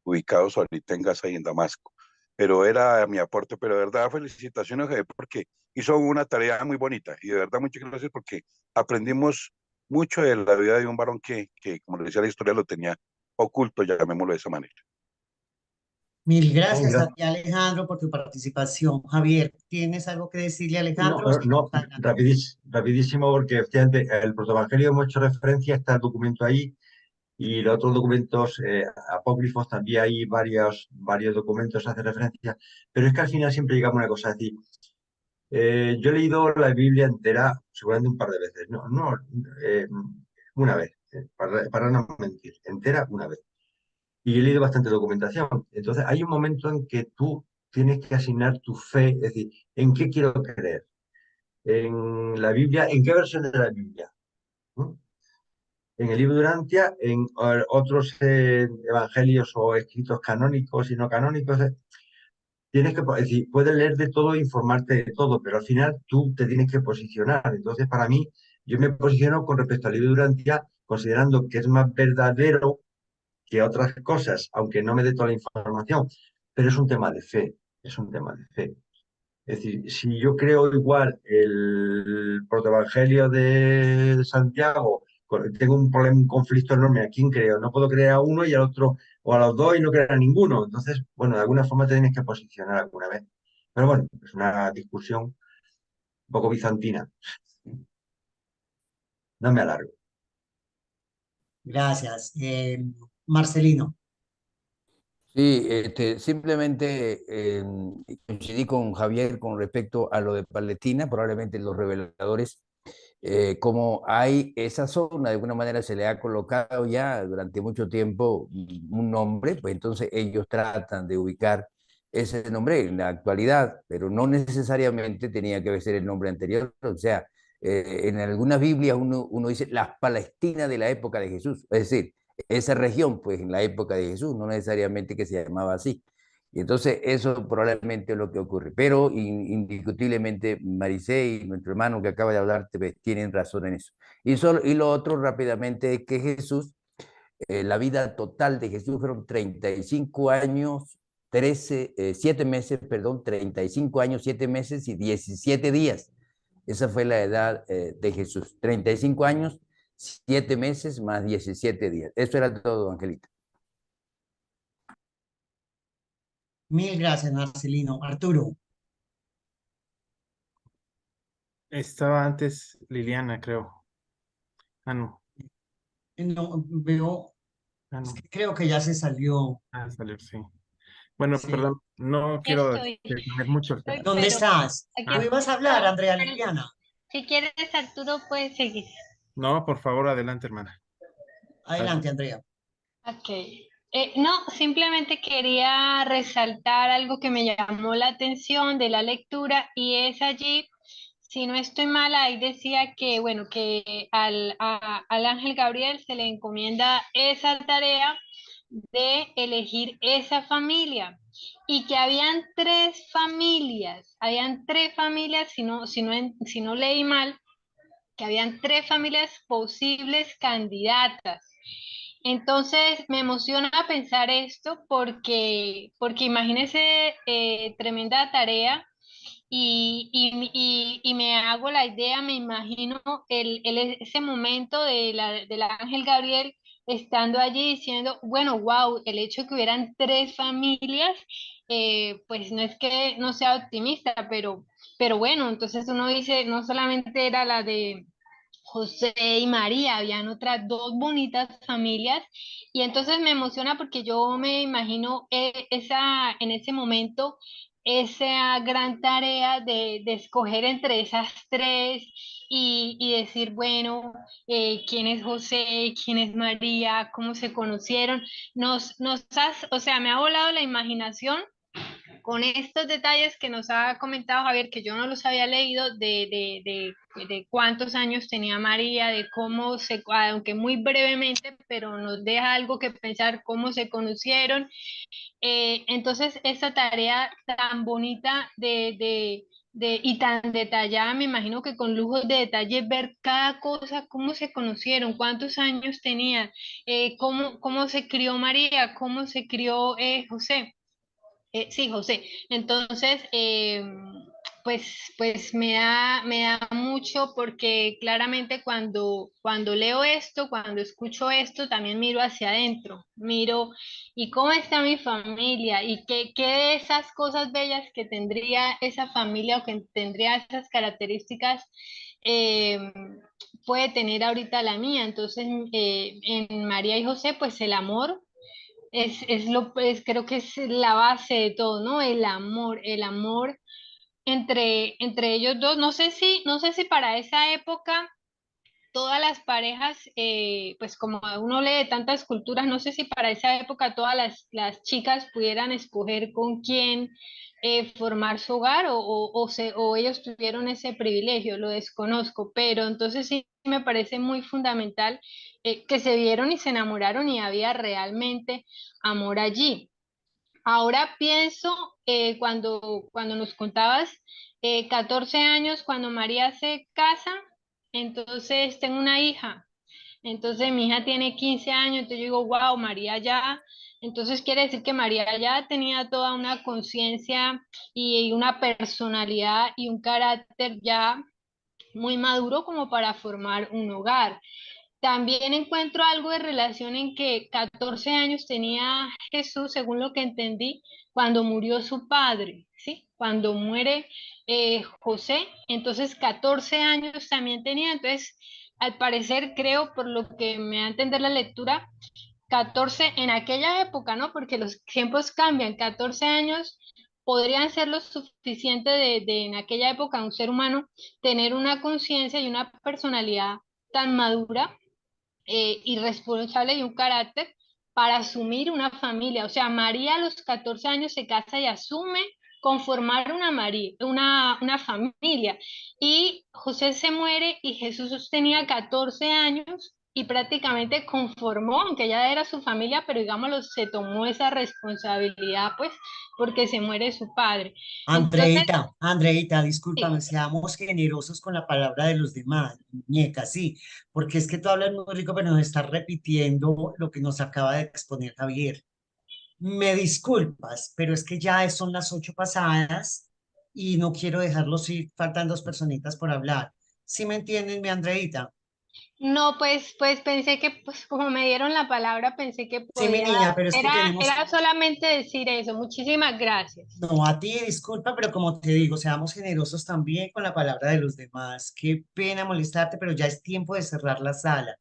I: ubicados ahorita en Gaza y en Damasco. Pero era mi aporte, pero de verdad felicitaciones, porque hizo una tarea muy bonita y de verdad muchas gracias porque aprendimos mucho de la vida de un varón que como le decía la historia, lo tenía oculto, llamémoslo de esa manera.
A: Mil
C: Bien,
A: gracias a
C: gracias.
A: ti, Alejandro, por tu participación. Javier, ¿tienes algo que decirle a
C: No,
A: Alejandro? O seguimos
C: no,
A: adelante?
C: rapidísimo, porque efectivamente el protoevangelio hemos hecho referencia, está el documento ahí, y los otros documentos apócrifos también hay varios documentos que hacen referencia, pero es que al final siempre llegamos a una cosa, es decir, yo he leído la Biblia entera seguramente un par de veces, eh, una vez, para no mentir, entera una vez. Y he leído bastante documentación. Entonces hay un momento en que tú tienes que asignar tu fe, es decir, ¿en qué quiero creer? ¿En la Biblia? ¿En qué versión de la Biblia? ¿No? En el libro de Urantia, en otros evangelios o escritos canónicos y no canónicos. Tienes que, es decir, puedes leer de todo e informarte de todo, pero al final tú te tienes que posicionar. Entonces, para mí, yo me posiciono con respecto al libro de Urantia, considerando que es más verdadero que otras cosas, aunque no me dé toda la información, pero es un tema de fe, es un tema de fe. Es decir, si yo creo igual el protoevangelio de Santiago, tengo un problema, un conflicto enorme. ¿A quién creo? No puedo creer a uno y al otro, o a los dos y no creer a ninguno. Entonces, bueno, de alguna forma te tienes que posicionar alguna vez. Pero bueno, es una discusión un poco bizantina. No me alargo.
A: Gracias. Marcelino.
B: Sí, simplemente coincidí con Javier con respecto a lo de Palestina, probablemente los reveladores, como hay esa zona, de alguna manera se le ha colocado ya durante mucho tiempo un nombre, pues entonces ellos tratan de ubicar ese nombre en la actualidad, pero no necesariamente tenía que ser el nombre anterior, o sea, en algunas Biblias uno dice las Palestinas de la época de Jesús, es decir, esa región, pues en la época de Jesús, no necesariamente que se llamaba así. Y entonces eso probablemente es lo que ocurre. Pero indiscutiblemente Maricé y nuestro hermano que acaba de hablar tienen razón en eso. Y lo otro rápidamente es que Jesús, la vida total de Jesús fueron 35 años, 7 meses, perdón, 35 años, 7 meses y 17 días. Esa fue la edad de Jesús. 35 años, 7 meses más 17 días. Eso era todo, Angelita.
A: Mil gracias, Marcelino. Arturo.
D: Estaba antes Liliana, creo. Ah, no.
A: No, veo,
D: Ah,
A: es
D: no.
A: que creo que ya se salió.
D: Ah, salió, sí. Bueno,
A: Sí.
D: perdón, no quiero extender mucho el tema.
A: ¿Dónde
J: Pero
A: estás?
J: aquí
A: Tú ibas a hablar,
J: estoy.
A: Andrea
J: Pero
A: Liliana.
J: si quieres, Arturo, puedes seguir.
D: No, por favor, adelante, hermana.
A: Adelante, Andrea.
J: Ok. No, simplemente quería resaltar algo que me llamó la atención de la lectura y es allí, si no estoy mal, ahí decía que, bueno, que al ángel Gabriel se le encomienda esa tarea de elegir esa familia y que habían tres familias, si no leí mal, que habían tres familias posibles candidatas. Entonces me emociona pensar esto porque imagínese tremenda tarea y me hago la idea, me imagino ese momento del ángel Gabriel estando allí diciendo, bueno, wow, el hecho de que hubieran tres familias, pues no es que no sea optimista, pero bueno, entonces uno dice, no solamente era la de José y María, habían otras dos bonitas familias y entonces me emociona porque yo me imagino en ese momento esa gran tarea de escoger entre esas tres y decir, bueno, quién es José, quién es María, cómo se conocieron, o sea, me ha volado la imaginación con estos detalles que nos ha comentado Javier, que yo no los había leído, de cuántos años tenía María, de cómo aunque muy brevemente, pero nos deja algo que pensar, cómo se conocieron. Entonces, esta tarea tan bonita y tan detallada, me imagino que con lujos de detalle, ver cada cosa, cómo se conocieron, cuántos años tenían, cómo se crió María, cómo se crió José. Sí, José. Entonces, pues me da mucho porque claramente cuando leo esto, cuando escucho esto, también miro hacia adentro, miro y cómo está mi familia y qué de esas cosas bellas que tendría esa familia o que tendría esas características eh, puede tener ahorita la mía. Entonces, en María y José, pues el amor creo que es la base de todo, ¿no? El amor entre ellos dos. No sé si para esa época todas las parejas, pues como uno lee tantas culturas, no sé si para esa época todas las chicas pudieran escoger con quién formar su hogar o ellos tuvieron ese privilegio, lo desconozco, pero entonces sí me parece muy fundamental que se vieron y se enamoraron y había realmente amor allí. Ahora pienso, cuando nos contabas, 14 años, cuando María se casa, entonces tengo una hija. Entonces mi hija tiene 15 años, entonces yo digo, wow, María ya. Entonces quiere decir que María ya tenía toda una conciencia y una personalidad y un carácter ya muy maduro como para formar un hogar. También encuentro algo de relación en que 14 años tenía Jesús, según lo que entendí, cuando murió su padre, ¿sí? Cuando muere José, entonces 14 años también tenía. Entonces, al parecer, creo, por lo que me da a entender la lectura, 14 en aquella época, ¿no? Porque los tiempos cambian, 14 años podrían ser lo suficiente de en aquella época un ser humano tener una conciencia y una personalidad tan madura y responsable y un carácter para asumir una familia. O sea, María a los 14 años se casa y asume conformar una familia. Y José se muere y Jesús tenía 14 años y prácticamente conformó, aunque ya era su familia, pero digámoslo, se tomó esa responsabilidad, pues, porque se muere su padre. Entonces,
A: Andreita, discúlpame,
J: sí.
A: seamos generosos con la palabra de los demás, muñeca, sí, porque es que tú hablas muy rico, pero nos estás repitiendo lo que nos acaba de exponer Javier. Me disculpas, pero es que ya son las 8 pasadas y no quiero dejarlos ir, faltan dos personitas por hablar. ¿Sí me entienden, mi Andreita?
J: No, pues pensé que, pues como me dieron la palabra, pensé que
A: Sí, mi
J: podía,
A: niña, pero es que tenemos.
J: era solamente decir eso. Muchísimas gracias.
A: No, a ti, disculpa, pero como te digo, seamos generosos también con la palabra de los demás. Qué pena molestarte, pero ya es tiempo de cerrar la sala.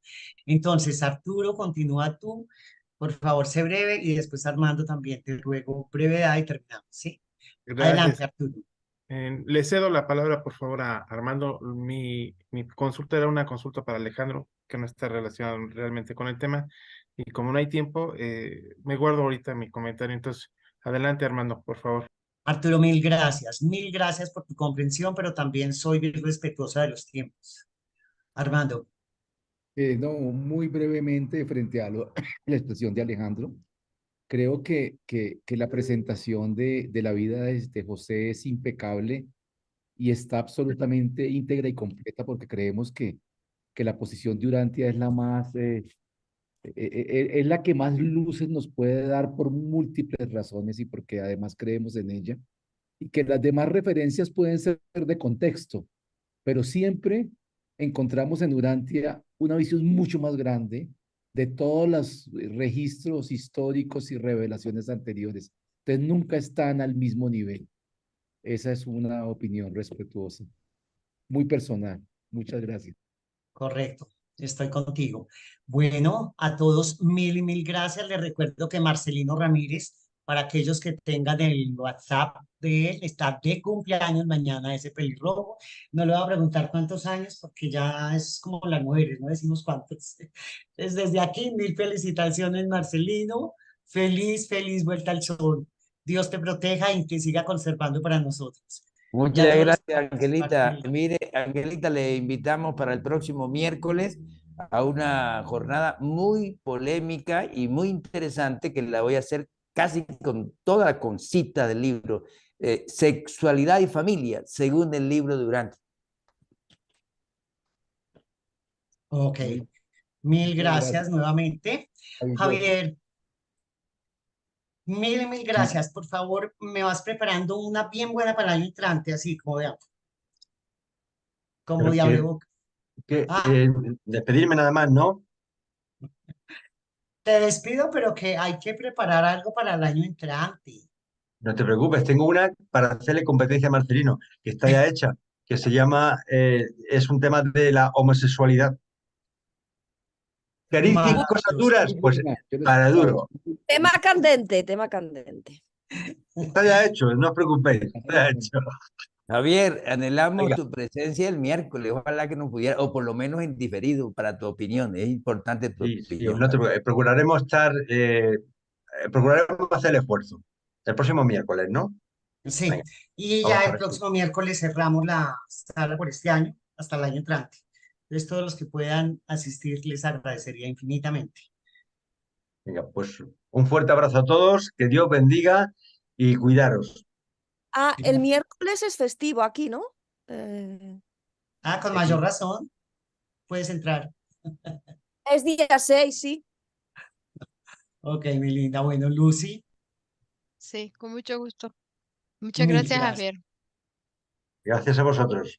A: Entonces, Arturo, continúa tú. Por favor, sé breve y después Armando también te ruego brevedad y terminamos, ¿sí? Adelante,
D: Gracias.
A: Arturo.
D: Le cedo la palabra, por favor, a Armando. Mi consulta era una consulta para Alejandro, que no está relacionado realmente con el tema. Y como no hay tiempo, me guardo ahorita mi comentario. Entonces, adelante, Armando, por favor.
A: Arturo, mil gracias por tu comprensión, pero también soy bien respetuosa de los tiempos. Armando,
F: No, muy brevemente frente a la expresión de Alejandro, creo que la presentación de la vida de José es impecable y está absolutamente íntegra y completa porque creemos que la posición de Urantia es la más, es la que más luces nos puede dar por múltiples razones y porque además creemos en ella y que las demás referencias pueden ser de contexto, pero siempre encontramos en Urantia una visión mucho más grande de todos los registros históricos y revelaciones anteriores. Entonces nunca están al mismo nivel. Esa es una opinión respetuosa, muy personal. Muchas gracias.
A: correcto, estoy contigo. Bueno, a todos mil y mil gracias. Les recuerdo que Marcelino Ramírez, para aquellos que tengan el WhatsApp de él, está de cumpleaños mañana, ese pelirrojo. No le voy a preguntar cuántos años, porque ya es como las mujeres, no decimos cuántos. Entonces, desde aquí, mil felicitaciones, Marcelino. Feliz, feliz vuelta al sol. Dios te proteja y te siga conservando para nosotros. Y
B: Muchas
A: a todos los que
B: gracias, Angelita.
A: participaron.
B: Mire, Angelita, le invitamos para el próximo miércoles a una jornada muy polémica y muy interesante que la voy a hacer casi con toda la concita del libro, Sexualidad y Familia, según el libro de Durante.
A: Ok,
F: Muy,
A: mil
F: muchas gracias.
A: gracias nuevamente.
F: Maravilloso.
A: Javier, Mil gracias. Por favor, me vas preparando una bien buena para el año entrante, así como
C: Pero
A: de abrebocas. Ah,
C: despedirme nada más, ¿no?
A: te despido, pero que hay que preparar algo para el año entrante.
C: No te preocupes, tengo una para hacerle competencia a Marcelino, que está ya hecha, que se llama, es un tema de la homosexualidad. Caricias y cosas
A: Maravilloso.
C: duras,
F: Muy
C: pues
F: buena, yo lo he
C: para
F: escuchado.
C: duro.
H: Tema candente, tema candente.
C: Está ya hecho, no os preocupéis, está ya hecho.
B: Javier, anhelamos
C: Venga,
B: tu presencia el miércoles, ojalá que nos pudiera, o por lo menos en diferido, para tu opinión. Es importante tu
C: sí, sí,
B: opinión,
C: no te
B: Javier.
C: preocupes, procuraremos hacer el esfuerzo. El próximo miércoles, ¿no?
A: Sí,
C: Venga,
A: y
C: vamos
A: ya
C: a
A: el
C: ver.
A: próximo miércoles cerramos la sala por este año, hasta el año entrante. Entonces, todos los que puedan asistir, les agradecería infinitamente.
C: Venga, pues un fuerte abrazo a todos, que Dios bendiga y cuidaros.
H: Ah, el miércoles es festivo aquí, ¿no?
A: Con mayor razón, puedes entrar.
H: Es día 6, sí.
A: Ok, mi linda. Bueno, Lucy,
J: Sí, con mucho gusto. Muchas
A: mil
J: gracias,
A: gracias.
J: Javier.
C: Gracias a vosotros.